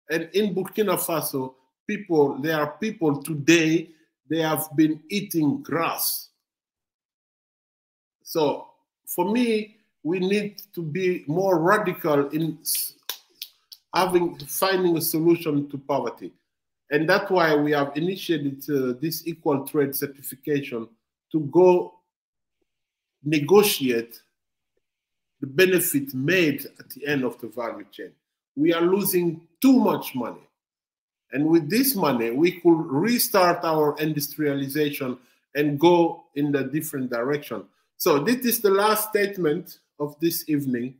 And in Burkina Faso, there are people today, they have been eating grass. So for me, we need to be more radical in finding a solution to poverty. And that's why we have initiated this equal trade certification, to go negotiate the benefit made at the end of the value chain. We are losing too much money. And with this money, we could restart our industrialization and go in the different direction. So this is the last statement of this evening.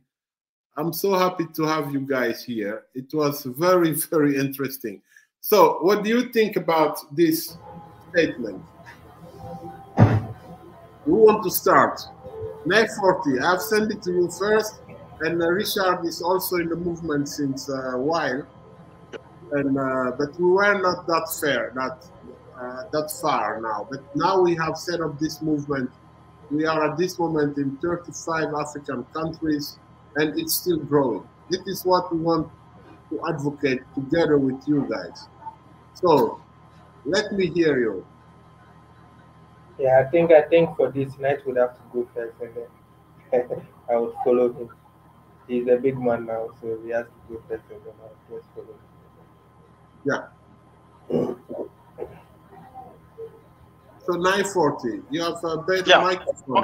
I'm so happy to have you guys here. It was very, very interesting. So what do you think about this statement? Who want to start? 940, I've sent it to you first, and Richard is also in the movement since a while, and but we were not that fair, that far now. But now we have set up this movement. We are at this moment in 35 African countries, and it's still growing. This is what we want to advocate together with you guys. So let me hear you. Yeah, I think for this, Knight would have to go first, and then I would follow him. He's a big man now, so he has to go first, and then I'll just follow him. Yeah. So 940, you have a better microphone.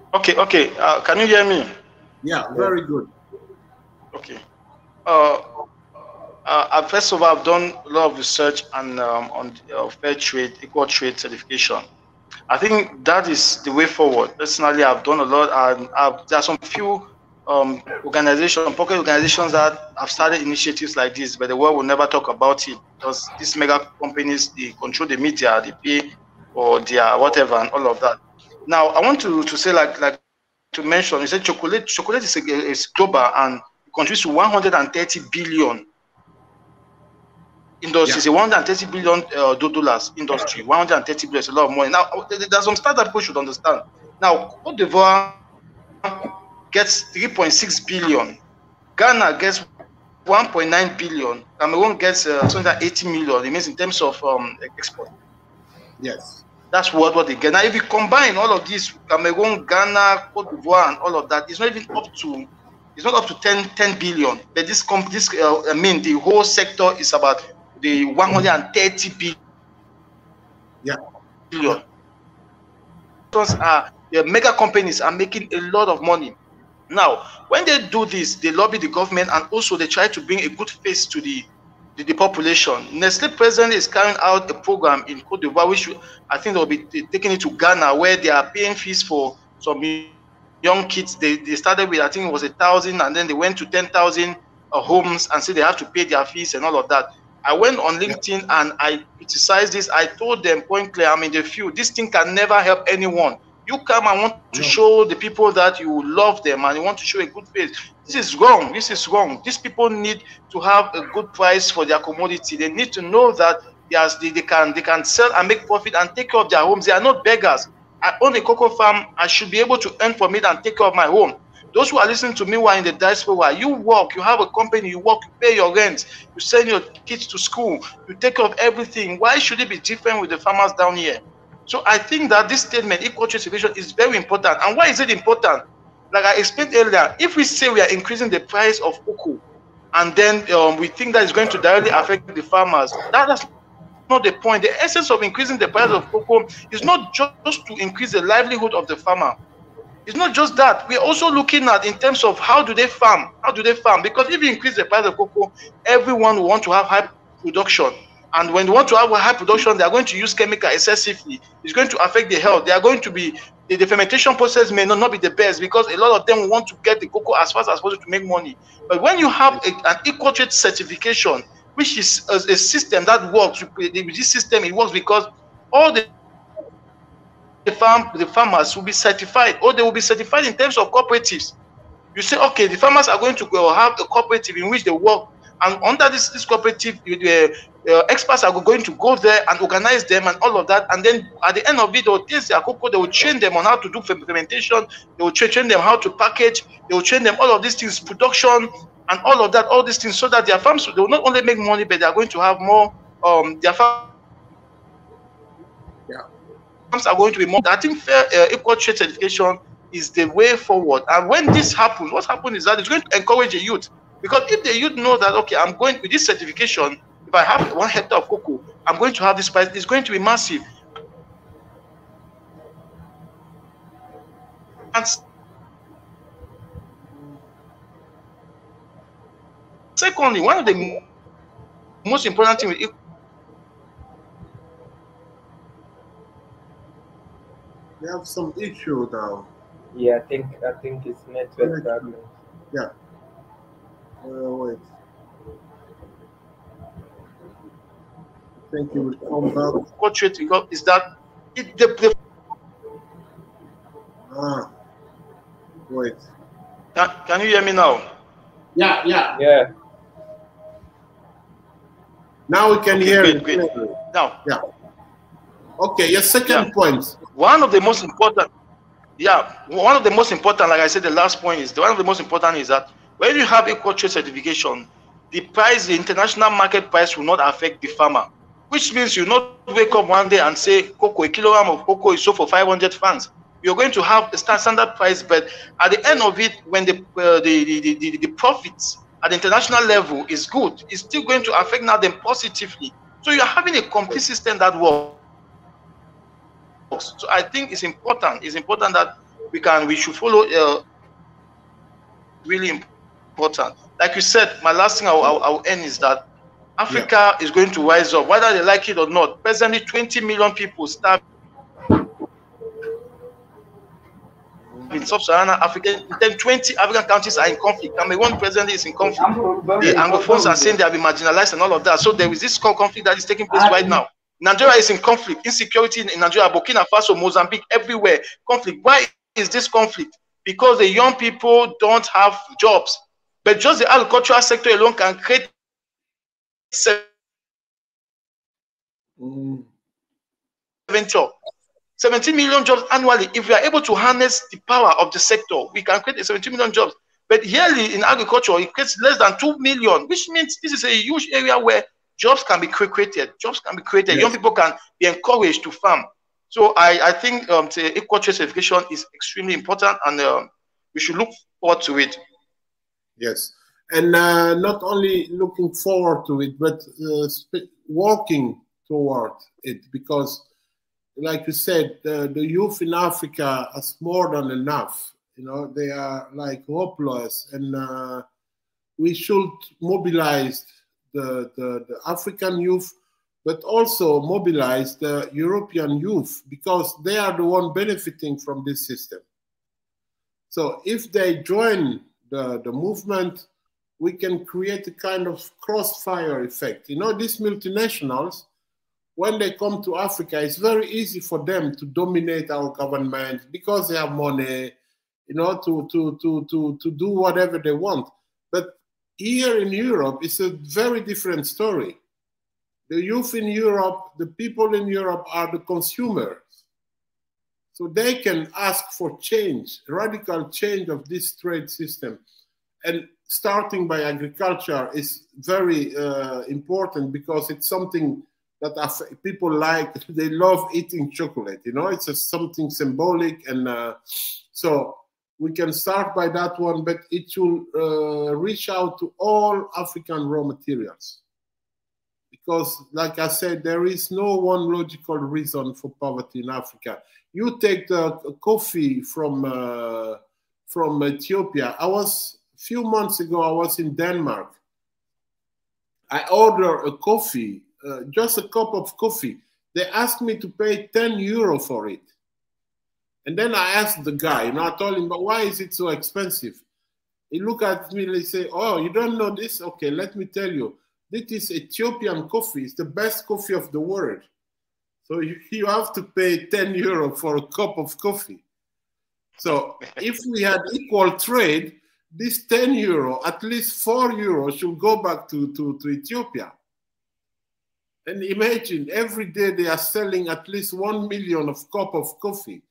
Okay. Can you hear me? Yeah, very good. Okay. First of all, I've done a lot of research on fair trade, equal trade certification. I think that is the way forward. Personally, I've done a lot, and there are some few organizations, pocket organizations that have started initiatives like this, but the world will never talk about it because these mega companies, they control the media, they pay for their whatever and all of that. Now, I want to say like to mention, you said chocolate is global and contributes to 130 billion. Industry is a 130 billion dollars industry. 130 billion is a lot of money. Now, there's some stats that people should understand. Now, Cote d'Ivoire gets 3.6 billion. Ghana gets 1.9 billion. Cameroon gets 280 million. It means in terms of export. Yes. That's what they get. Now, if you combine all of these, Cameroon, Ghana, Cote d'Ivoire, and all of that, it's not even up to. It's not up to 10 billion. But I mean, the whole sector is about the 130 billion. Yeah. Billion. The mega companies are making a lot of money. Now, when they do this, they lobby the government and also they try to bring a good face to the population. Nestle presently is carrying out a program in Cote d'Ivoire, which I think they'll be taking it to Ghana, where they are paying fees for some young kids. They started with, I think it was 1,000, and then they went to 10,000 homes and said they have to pay their fees and all of that. I went on LinkedIn and I criticized this. I told them point clear, I'm in the field. This thing can never help anyone. You come and want to show the people that you love them and you want to show a good face. This is wrong. This is wrong. These people need to have a good price for their commodity. They need to know that they can sell and make profit and take care of their homes. They are not beggars. I own a cocoa farm. I should be able to earn from it and take care of my home. Those who are listening to me who are in the diaspora, you work, you have a company, you work, you pay your rent, you send your kids to school, you take care of everything. Why should it be different with the farmers down here? So I think that this statement, equal trade certification, is very important. And why is it important? Like I explained earlier, if we say we are increasing the price of cocoa, and then we think that is going to directly affect the farmers, that's not the point. The essence of increasing the price of cocoa is not just to increase the livelihood of the farmer. It's not just that. We're also looking at in terms of how do they farm? How do they farm? Because if you increase the price of cocoa, everyone will want to have high production. And when they want to have a high production, they are going to use chemical excessively. It's going to affect the health. They are going to be, the fermentation process may not be the best because a lot of them want to get the cocoa as fast as possible to make money. But when you have an equal trade certification, which is a system that works, with this system, it works because all the farmers will be certified, or they will be certified in terms of cooperatives. You say, okay, the farmers are going to have a cooperative in which they work, and under this cooperative, the experts are going to go there and organize them and all of that, and then at the end of it, they'll taste their cocoa, they will train them on how to do fermentation, they will train them how to package, they will train them all of these things, production, and all of that, all these things, so that their farms, they will not only make money, but they are going to have more, their farms are going to be more. I think fair equal trade certification is the way forward. And when this happens, what happens is that it's going to encourage the youth. Because if the youth know that, okay, I'm going with this certification, if I have 1 hectare of cocoa, I'm going to have this price, it's going to be massive. And secondly, one of the most important things with We have some issue now. Yeah, I think it's network problem. Yeah. Wait. I think you will come back. What trade is that Wait. Can you hear me now? Yeah. Now we can hear you. Great. Now. Yeah. Okay, your second point. One of the most important, like I said, the last point is, one of the most important is that when you have equal trade certification, the price, the international market price will not affect the farmer, which means you not wake up one day and say, cocoa, a kilogram of cocoa is sold for 500 francs. You're going to have a standard price, but at the end of it, when the profits at the international level is good, it's still going to affect now them positively. So you're having a complete system that works. So I think it's important. It's important that we should follow really important. Like you said, my last thing I'll end is that Africa is going to rise up, whether they like it or not. Presently, 20 million people starve in sub-Saharan Africa. Then 20 African countries are in conflict. Cameroon presently is in conflict. The Anglophones are saying they have been marginalized and all of that. So there is this conflict that is taking place right now. Nigeria is in conflict. Insecurity in Nigeria, Burkina Faso, Mozambique, everywhere. Conflict. Why is this conflict? Because the young people don't have jobs. But just the agricultural sector alone can create 17 million jobs annually. If we are able to harness the power of the sector, we can create 17 million jobs. But yearly in agriculture, it creates less than 2 million, which means this is a huge area where jobs can be created. Jobs can be created. Yes. Young people can be encouraged to farm. So I think the EqualTrade certification is extremely important, and we should look forward to it. Yes, and not only looking forward to it, but working toward it, because, like you said, the youth in Africa is more than enough. You know, they are like hopeless, and we should mobilize the African youth, but also mobilize the European youth, because they are the one benefiting from this system. So if they join the movement, we can create a kind of crossfire effect. You know, these multinationals, when they come to Africa, it's very easy for them to dominate our government because they have money, you know, to do whatever they want. But here in Europe, it's a very different story. The youth in Europe, the people in Europe are the consumers. So they can ask for change, radical change of this trade system. And starting by agriculture is very important, because it's something that people like. They love eating chocolate, you know, it's something symbolic. And so we can start by that one, but it will reach out to all African raw materials. Because, like I said, there is no one logical reason for poverty in Africa. You take the coffee from Ethiopia. A few months ago, I was in Denmark. I ordered a coffee, just a cup of coffee. They asked me to pay 10 euro for it. And then I asked the guy, you know, I told him, but why is it so expensive? He looked at me and he said, oh, you don't know this? Okay, let me tell you. This is Ethiopian coffee. It's the best coffee of the world. So you have to pay 10 euro for a cup of coffee. So if we had equal trade, this 10 euro, at least 4 euros should go back to Ethiopia. And imagine, every day they are selling at least 1 million of cup of coffee.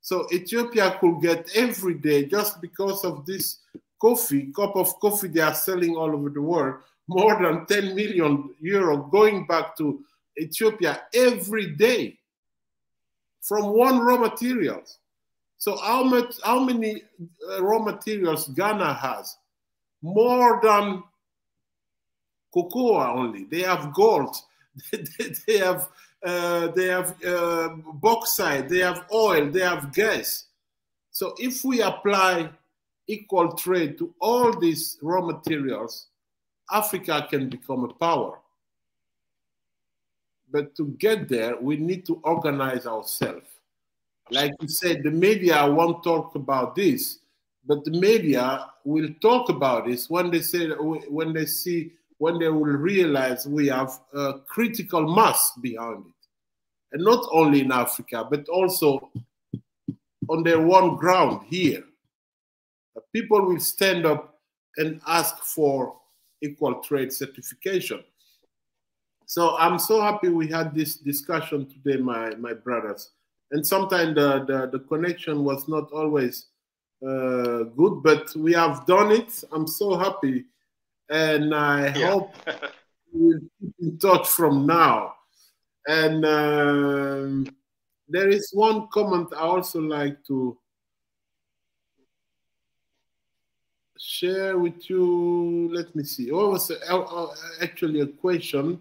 So Ethiopia could get every day, just because of this coffee, cup of coffee they are selling all over the world, more than 10 million euro going back to Ethiopia every day from one raw materials. So how many raw materials Ghana has? More than cocoa only. They have gold. they have bauxite. They have oil. They have gas. So if we apply equal trade to all these raw materials, Africa can become a power. But to get there, we need to organize ourselves. Like you said, the media won't talk about this, but the media will talk about this when they will realize we have a critical mass behind it. And not only in Africa, but also on their own ground here. People will stand up and ask for EqualTrade certification. So I'm so happy we had this discussion today, my brothers. And sometimes the connection was not always good, but we have done it. I'm so happy. And I hope we'll keep in touch from now. And there is one comment I also like to share with you. Let me see. Oh, it was actually a question.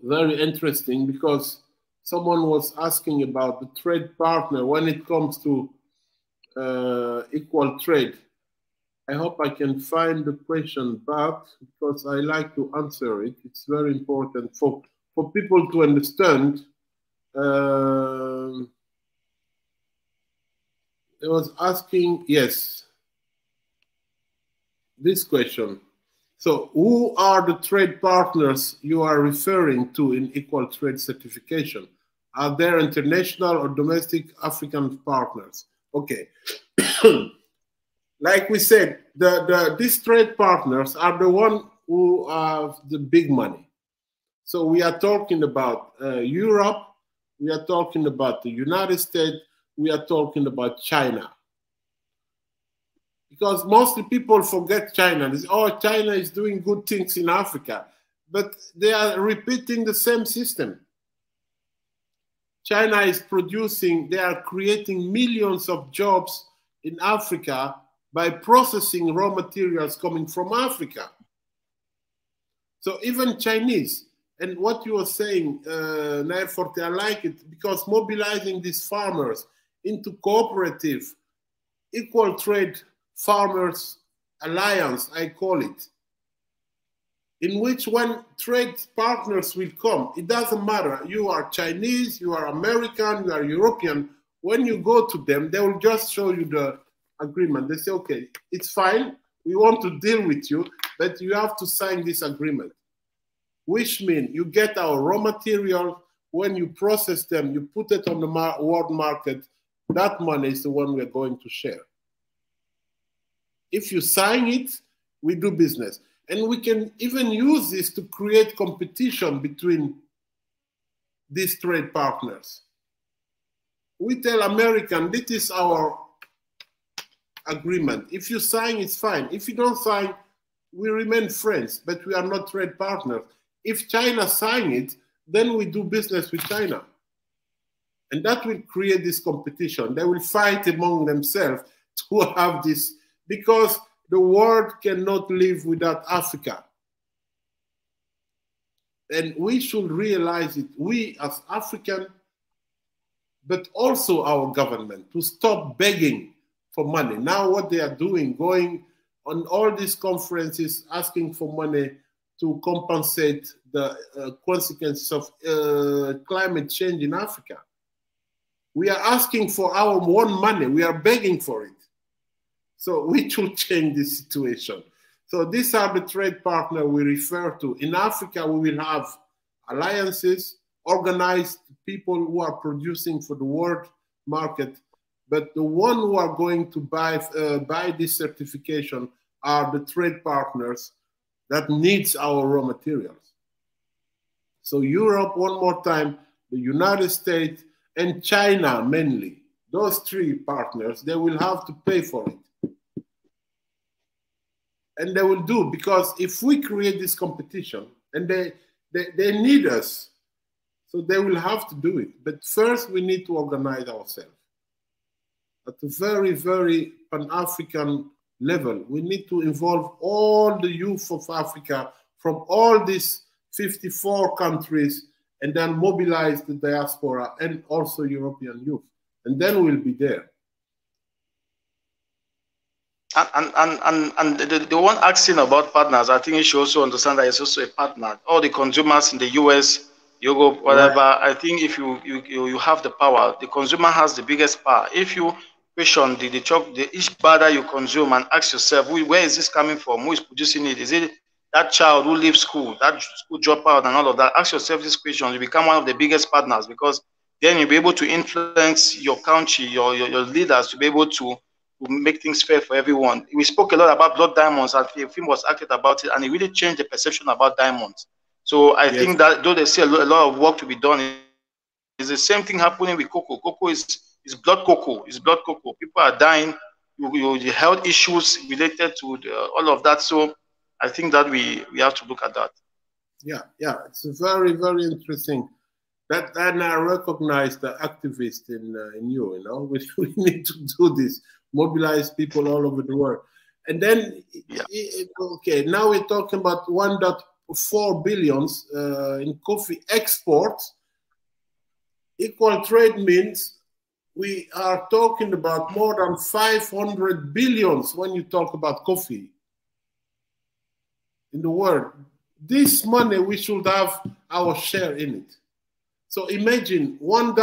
Very interesting, because someone was asking about the trade partner when it comes to equal trade. I hope I can find the question back because I like to answer it. It's very important for people to understand. I was asking, yes, this question. So who are the trade partners you are referring to in EqualTrade Certification? Are there international or domestic African partners? Okay. Like we said, these trade partners are the ones who have the big money. So we are talking about Europe, we are talking about the United States, we are talking about China. Because mostly people forget China. They say, oh, China is doing good things in Africa. But they are repeating the same system. China is producing, they are creating millions of jobs in Africa by processing raw materials coming from Africa. So even Chinese, and what you were saying, Nair Forte, I like it, because mobilizing these farmers into cooperative, equal trade farmers alliance, I call it, in which when trade partners will come, it doesn't matter, you are Chinese, you are American, you are European, when you go to them, they will just show you the agreement. They say, okay, it's fine, we want to deal with you, but you have to sign this agreement. Which means you get our raw material, when you process them, you put it on the world market, that money is the one we're going to share. If you sign it, we do business. And we can even use this to create competition between these trade partners. We tell American, this is our agreement. If you sign, it's fine. If you don't sign, we remain friends, but we are not trade partners. If China sign it, then we do business with China. And that will create this competition. They will fight among themselves to have this, because the world cannot live without Africa. And we should realize it, we as African, but also our government, to stop begging for money. Now what they are doing, going on all these conferences, asking for money to compensate the consequences of climate change in Africa. We are asking for our own money. We are begging for it. So we should change this situation. So these are the trade partners we refer to. In Africa, we will have alliances, organized people who are producing for the world market. But the one who are going to buy this certification are the trade partners that needs our raw materials. So Europe, one more time, the United States, and China mainly. Those three partners, they will have to pay for it. And they will do, because if we create this competition, and they need us, so they will have to do it. But first, we need to organize ourselves. At a very, very Pan-African level, we need to involve all the youth of Africa from all these 54 countries, and then mobilize the diaspora and also European youth. And then we'll be there. And the one asking about partners, I think you should also understand that it's also a partner. All the consumers in the US, Europe, whatever, right. I think if you have the power, the consumer has the biggest power. If you question each bar that you consume and ask yourself, where is this coming from? Who is producing it? Is it that child who leaves school, that school dropout and all of that? Ask yourself these questions. You become one of the biggest partners, because then you'll be able to influence your country, your leaders, to be able to make things fair for everyone. We spoke a lot about blood diamonds, and the film was acted about it, and it really changed the perception about diamonds. So I think that though they see a lot of work to be done, it's the same thing happening with cocoa. Cocoa is blood cocoa. It's blood cocoa. People are dying. The health issues related to all of that. So I think that we have to look at that. Yeah, it's very, very interesting. And I recognize the activist in you. You know, we need to do this. Mobilize people all over the world. And then, okay, now we're talking about 1.4 billions in coffee exports. Equal trade means we are talking about more than 500 billions when you talk about coffee in the world. This money, we should have our share in it. So imagine 1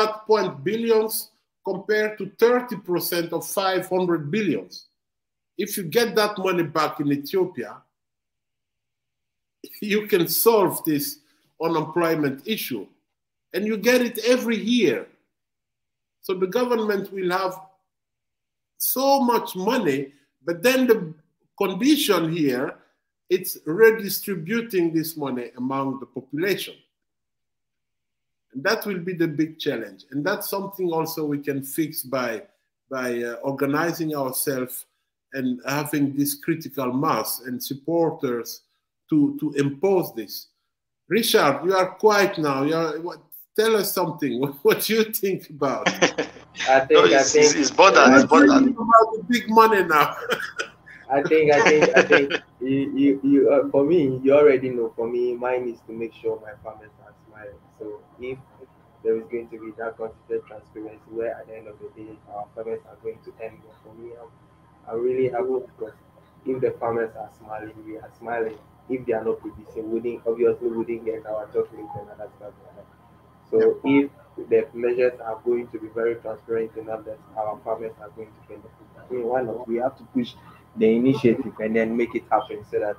billions compared to 30% of 500 billions. If you get that money back in Ethiopia, you can solve this unemployment issue. And you get it every year. So the government will have so much money, but then the condition here, it's redistributing this money among the population. And that will be the big challenge. And that's something also we can fix by organizing ourselves and having this critical mass and supporters to impose this. Richard, you are quiet now. Tell us something. What do you think about? I think it's bothered. It's bothered. About the big money now. I think you for me, you already know. For me, mine is to make sure my farmers are smiling. So if there is going to be that considered transparency, where at the end of the day our farmers are going to end more, for me, I'm really happy, because if the farmers are smiling, we are smiling. If they are not producing, we wouldn't get our chocolate and other stuff like that. So if the measures are going to be very transparent enough that our farmers are going to benefit, I mean, why not? We have to push the initiative and then make it happen so that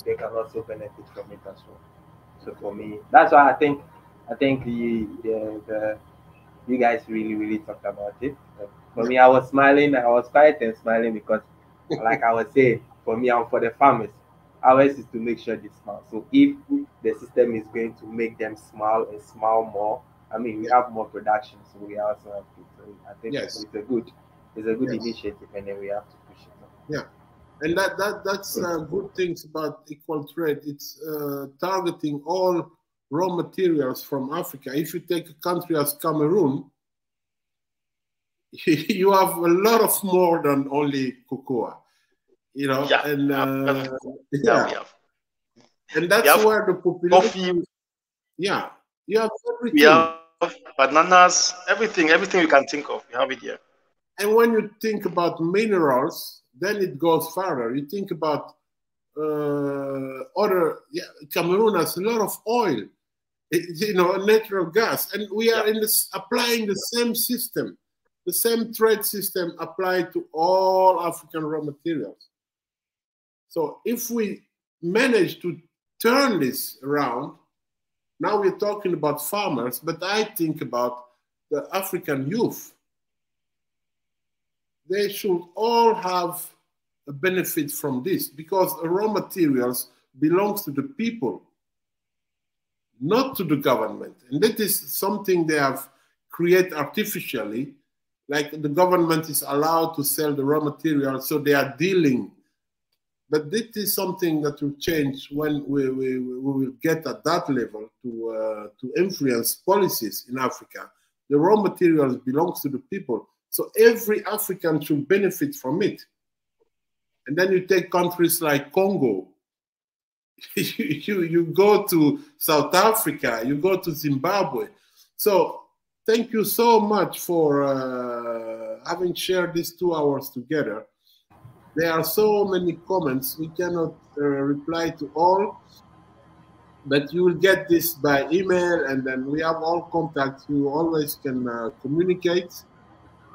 they can also benefit from it as well. So for me, that's why I think you guys really talked about it. For me, I was smiling. I was quiet and smiling because, like I was saying, for me, I'm for the farmers. Ours is to make sure they smile. So if the system is going to make them smile and smile more, I mean, we have more production, so we also have to. So I think it's a good initiative, and then we have to push it. Yeah, and that's good things about equal trade. It's targeting all raw materials from Africa. If you take a country as Cameroon, you have a lot of more than only cocoa. You know, and that's where the population. Yeah, you have everything. We have bananas, everything you can think of. You have it here. And when you think about minerals, then it goes further. You think about Cameroon has a lot of oil, natural gas, and we are applying the same system, the same trade system applied to all African raw materials. So if we manage to turn this around, now we're talking about farmers, but I think about the African youth. They should all have a benefit from this, because the raw materials belongs to the people, not to the government. And that is something they have created artificially, like the government is allowed to sell the raw materials, so they are dealing. But this is something that will change when we will get at that level to influence policies in Africa. The raw materials belongs to the people, so every African should benefit from it. And then you take countries like Congo, you go to South Africa, you go to Zimbabwe. So thank you so much for having shared these 2 hours together. There are so many comments, we cannot reply to all, but you will get this by email, and then we have all contacts. You always can communicate.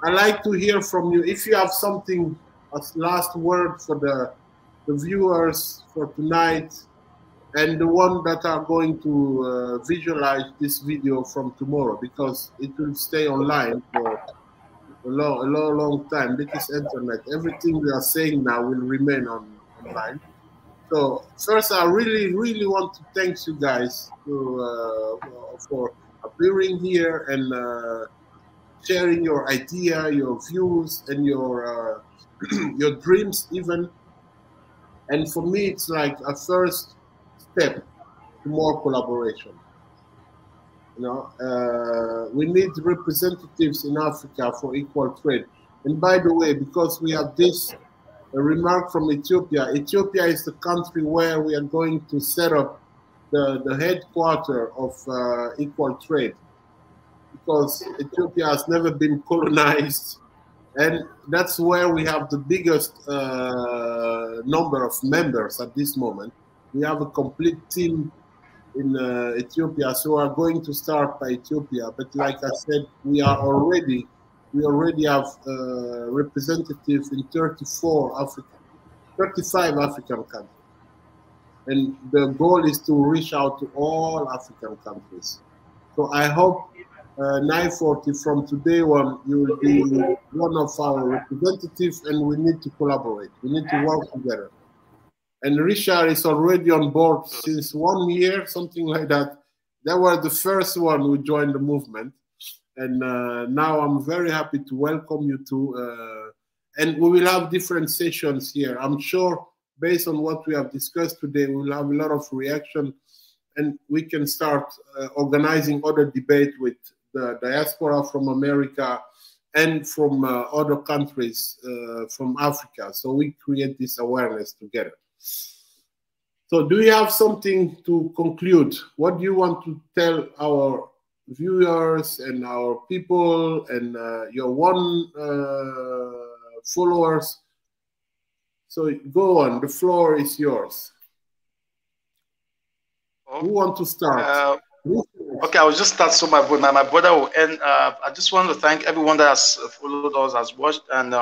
I like to hear from you. If you have something as last word for the viewers for tonight, and the one that are going to visualize this video from tomorrow, because it will stay online for a long time. This is internet. Everything we are saying now will remain online. So first, I really want to thank you guys for appearing here and sharing your idea, your views, and your your dreams even. And for me, it's like a first step to more collaboration. We need representatives in Africa for equal trade. And by the way, because we have this remark from Ethiopia, Ethiopia is the country where we are going to set up the headquarters of equal trade. because Ethiopia has never been colonized. And that's where we have the biggest number of members at this moment. We have a complete team in Ethiopia, so we are going to start by Ethiopia. But like I said, we already have representatives in 35 African countries. And the goal is to reach out to all African countries. So I hope 940 from today on, you will be one of our representatives, and we need to collaborate. We need to work together. And Richard is already on board since 1 year, something like that. They were the first one who joined the movement. And now I'm very happy to welcome you too. And we will have different sessions here. I'm sure based on what we have discussed today, we will have a lot of reaction, and we can start organizing other debate with the diaspora from America and from other countries from Africa. So we create this awareness together. So do you have something to conclude? What do you want to tell our viewers and our people and your followers? So go on, the floor is yours. Who want to start? Okay, I will just start. So my brother will end. I just want to thank everyone that has followed us, has watched, and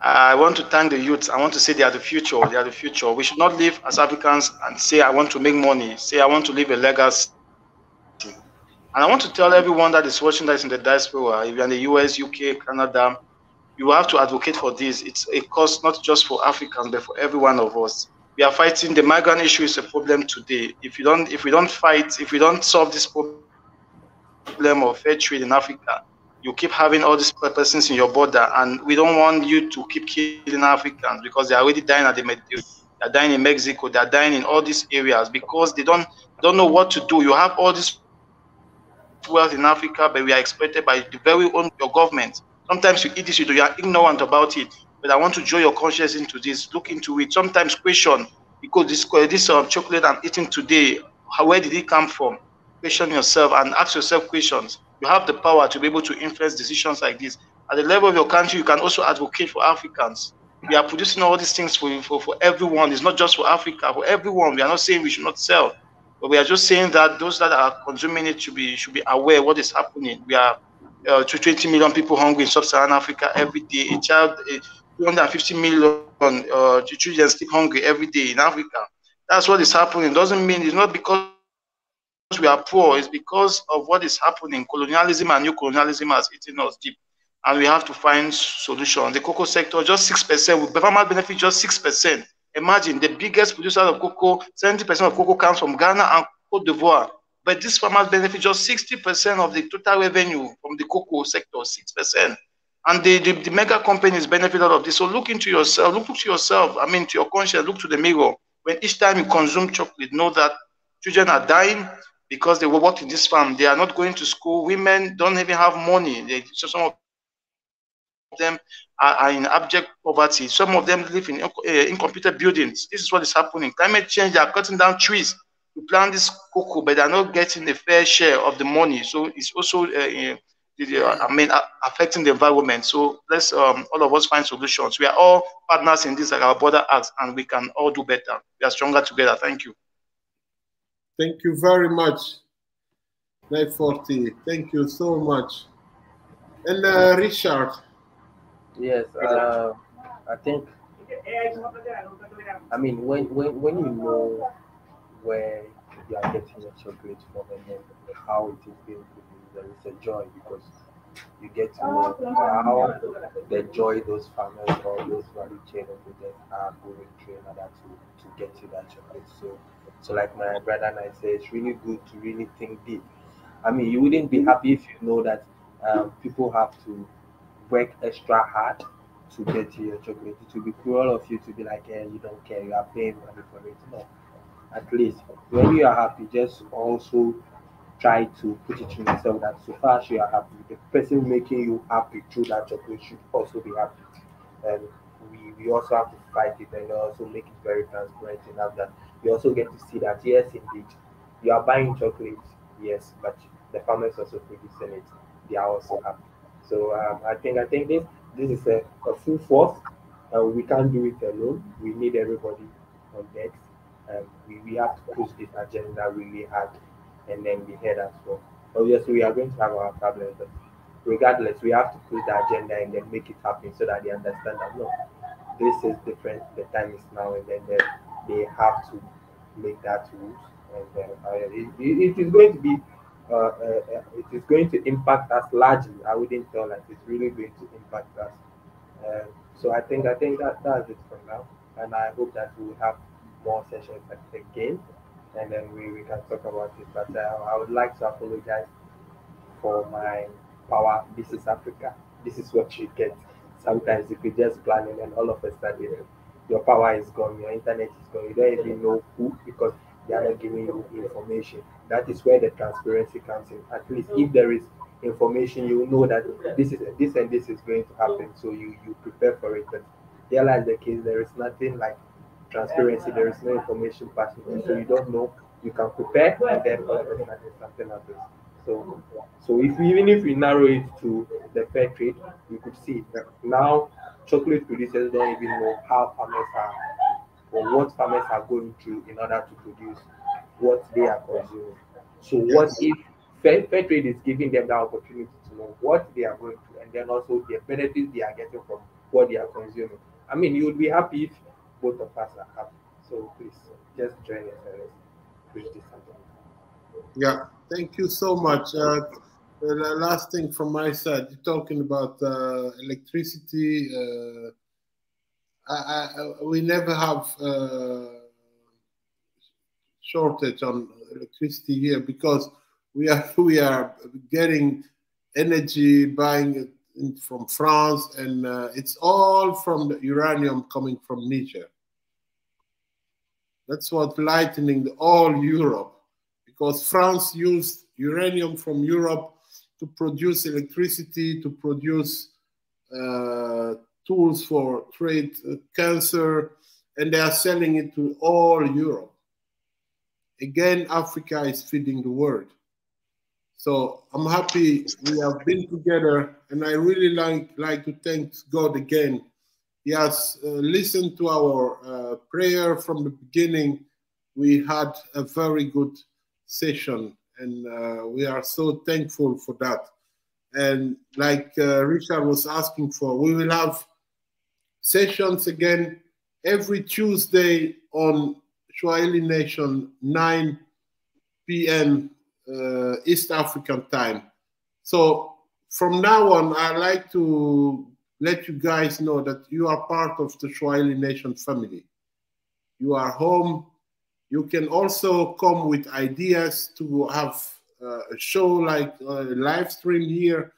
I want to thank the youth. I want to say they are the future. They are the future. We should not live as Africans and say, I want to make money. Say, I want to leave a legacy. And I want to tell everyone that is watching that is in the diaspora, if you're in the US, UK, Canada, you have to advocate for this. It's a cause not just for Africans, but for every one of us. We are fighting. The migrant issue is a problem today. If we don't solve this problem of fair trade in Africa, you keep having all these persons in your border, and we don't want you to keep killing Africans because they are already dying they are dying in Mexico, they are dying in all these areas because they don't know what to do. You have all this wealth in Africa, but we are exploited by the very own your government. Sometimes you eat this, you are ignorant about it. But I want to draw your conscience into this. Look into it. Sometimes question, because this chocolate I'm eating today, where did it come from? Question yourself and ask yourself questions. You have the power to be able to influence decisions like this. At the level of your country, you can also advocate for Africans. We are producing all these things for everyone. It's not just for Africa, for everyone. We are not saying we should not sell, but we are just saying that those that are consuming it should be aware what is happening. We are 20 million people hungry in sub-Saharan Africa every day. 250 million children sleep hungry every day in Africa. That's what is happening. It doesn't mean it's not because we are poor. It's because of what is happening. Colonialism and new colonialism has eaten us deep, and we have to find solutions. The cocoa sector, just 6%. With farmer benefit, just 6%. Imagine the biggest producer of cocoa, 70% of cocoa comes from Ghana and Cote d'Ivoire. But this farmers benefit just 60% of the total revenue from the cocoa sector, 6%. And the mega companies benefit out of this. So look into yourself, I mean, to your conscience, look to the mirror. When each time you consume chocolate, know that children are dying because they will work in this farm. They are not going to school. Women don't even have money. Some of them are in abject poverty. Some of them live in incompleted buildings. This is what is happening. Climate change, they are cutting down trees to plant this cocoa, but they are not getting a fair share of the money. So it's also, affecting the environment. So let's all of us find solutions. We are all partners in this, like our brother asked, and we can all do better. We are stronger together. Thank you. Thank you very much, 940. Thank you so much. And Richard. Yes, I think, I mean, when you know where you are getting your chocolate from and how it is being produced, there is a joy because you get to know how the joy those farmers or those value chain of them are going through in order to get you that chocolate. So like my brother and I say, it's really good to really think deep. I mean, you wouldn't be happy if you know that people have to work extra hard to get to your chocolate. It would be cruel of you to be like, you don't care, you are paying money for it. No. At least when you are happy, just also try to put it in yourself that so far as you are happy, the person making you happy through that chocolate should also be happy. And we also have to fight it and also make it very transparent enough that you also get to see that yes, indeed, you are buying chocolate, yes, but the farmers also producing it. they are also happy. So I think this is a full force. We can't do it alone. We need everybody on deck. We have to push this agenda really hard, and then the head as well. Obviously, we are going to have our problems, but regardless, we have to push the agenda and then make it happen so that they understand that no, this is different. The time is now, and then they have to make that rules. And then it is going to be it is going to impact us largely. I wouldn't tell like it's really going to impact us. So I think that's it for now, and I hope that we will have more sessions again, and then we can talk about it. But I would like to apologize for my power. This is Africa. This is what you get. Sometimes you could just plan and then all of a sudden your power is gone, your internet is gone. You don't even know who because they are not giving you information. That is where the transparency comes in. At least if there is information, you know that this and this is going to happen, so you prepare for it. But here lies the case, there is nothing like transparency, there is no information passing on, so you don't know. You can prepare and then all of a sudden something happens. So even if we narrow it to the fair trade, we could see that now chocolate producers don't even know how farmers are or what farmers are going through in order to produce what they are consuming. So what if fair trade is giving them the opportunity to know what they are going through and then also the benefits they are getting from what they are consuming? I mean, you would be happy if both of us are happy. So please just join us and let's push this agenda. Yeah, thank you so much. The last thing from my side, you're talking about electricity. We never have shortage on electricity here because we are getting energy, buying it from France, and it's all from the uranium coming from Niger. That's what lightening all Europe, because France used uranium from Europe to produce electricity, to produce tools for trade cancer, and they are selling it to all Europe. Again, Africa is feeding the world. So I'm happy we have been together, and I really like to thank God again. He has listened to our prayer from the beginning. We had a very good session, and we are so thankful for that. And like Richard was asking for, we will have sessions again every Tuesday on Swahili Nation, 9 p.m. East African time. So from now on, I like to let you guys know that you are part of the Swahili Nation family. You are home. You can also come with ideas to have a show like a live stream here.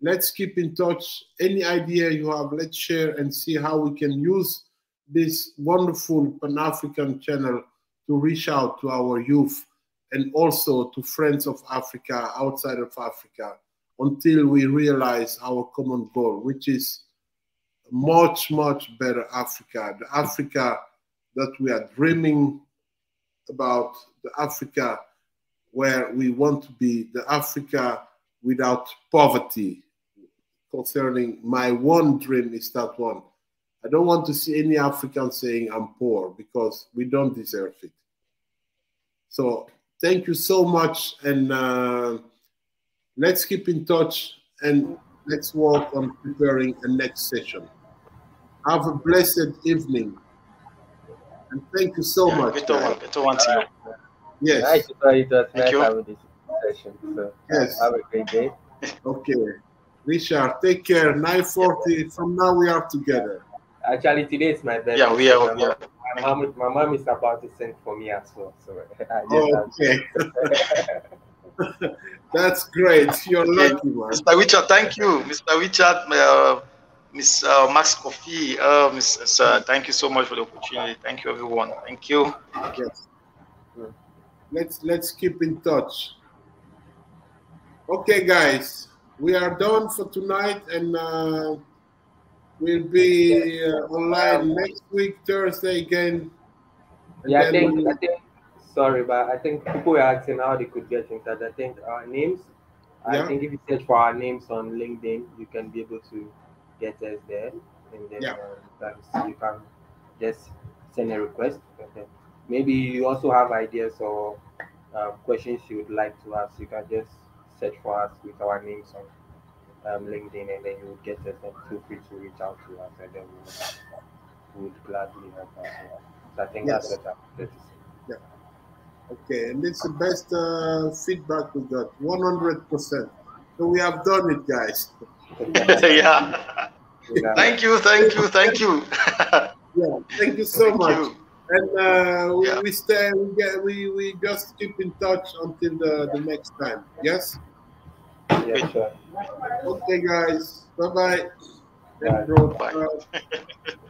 Let's keep in touch. Any idea you have, let's share and see how we can use this wonderful Pan-African channel to reach out to our youth and also to friends of Africa, outside of Africa, until we realize our common goal, which is much, much better Africa, the Africa that we are dreaming about, the Africa where we want to be, the Africa without poverty. Concerning my one dream is that one. I don't want to see any African saying I'm poor, because we don't deserve it. So thank you so much, and let's keep in touch, and let's work on preparing a next session. Have a blessed evening, and thank you so much. Yes. Nice to it was nice having this session. So yes. Have a great day. Okay. Richard, take care. 9:40. From now we are together. Actually, today is my birthday. Yeah, we are. My mom is about to sing for me as well. So okay. That's great. You're lucky, man. Mr. Richard, thank you. Mr. Richard, Miss Max Kofi, thank you so much for the opportunity. Thank you, everyone. Thank you. Yes. Let's keep in touch. Okay, guys, we are done for tonight, and we'll be online next week, Thursday again. Yeah, I think. Sorry, but I think people were asking how they could get in touch. I think our names I think if you search for our names on LinkedIn, you can be able to get us there, and then you can just send a request. And then maybe you also have ideas or questions you would like to ask. You can just search for us with our names on LinkedIn, and then you would get us. And feel free to reach out to us, and then we would gladly help us. So I think that's what I'm going to say. Yeah. Okay, and it's the best feedback we got, 100%. So we have done it, guys. Yeah. Thank you. Yeah, thank you so much. And we just keep in touch until the next time. Yes? Yeah, sure. Okay, guys. Bye-bye. Bye.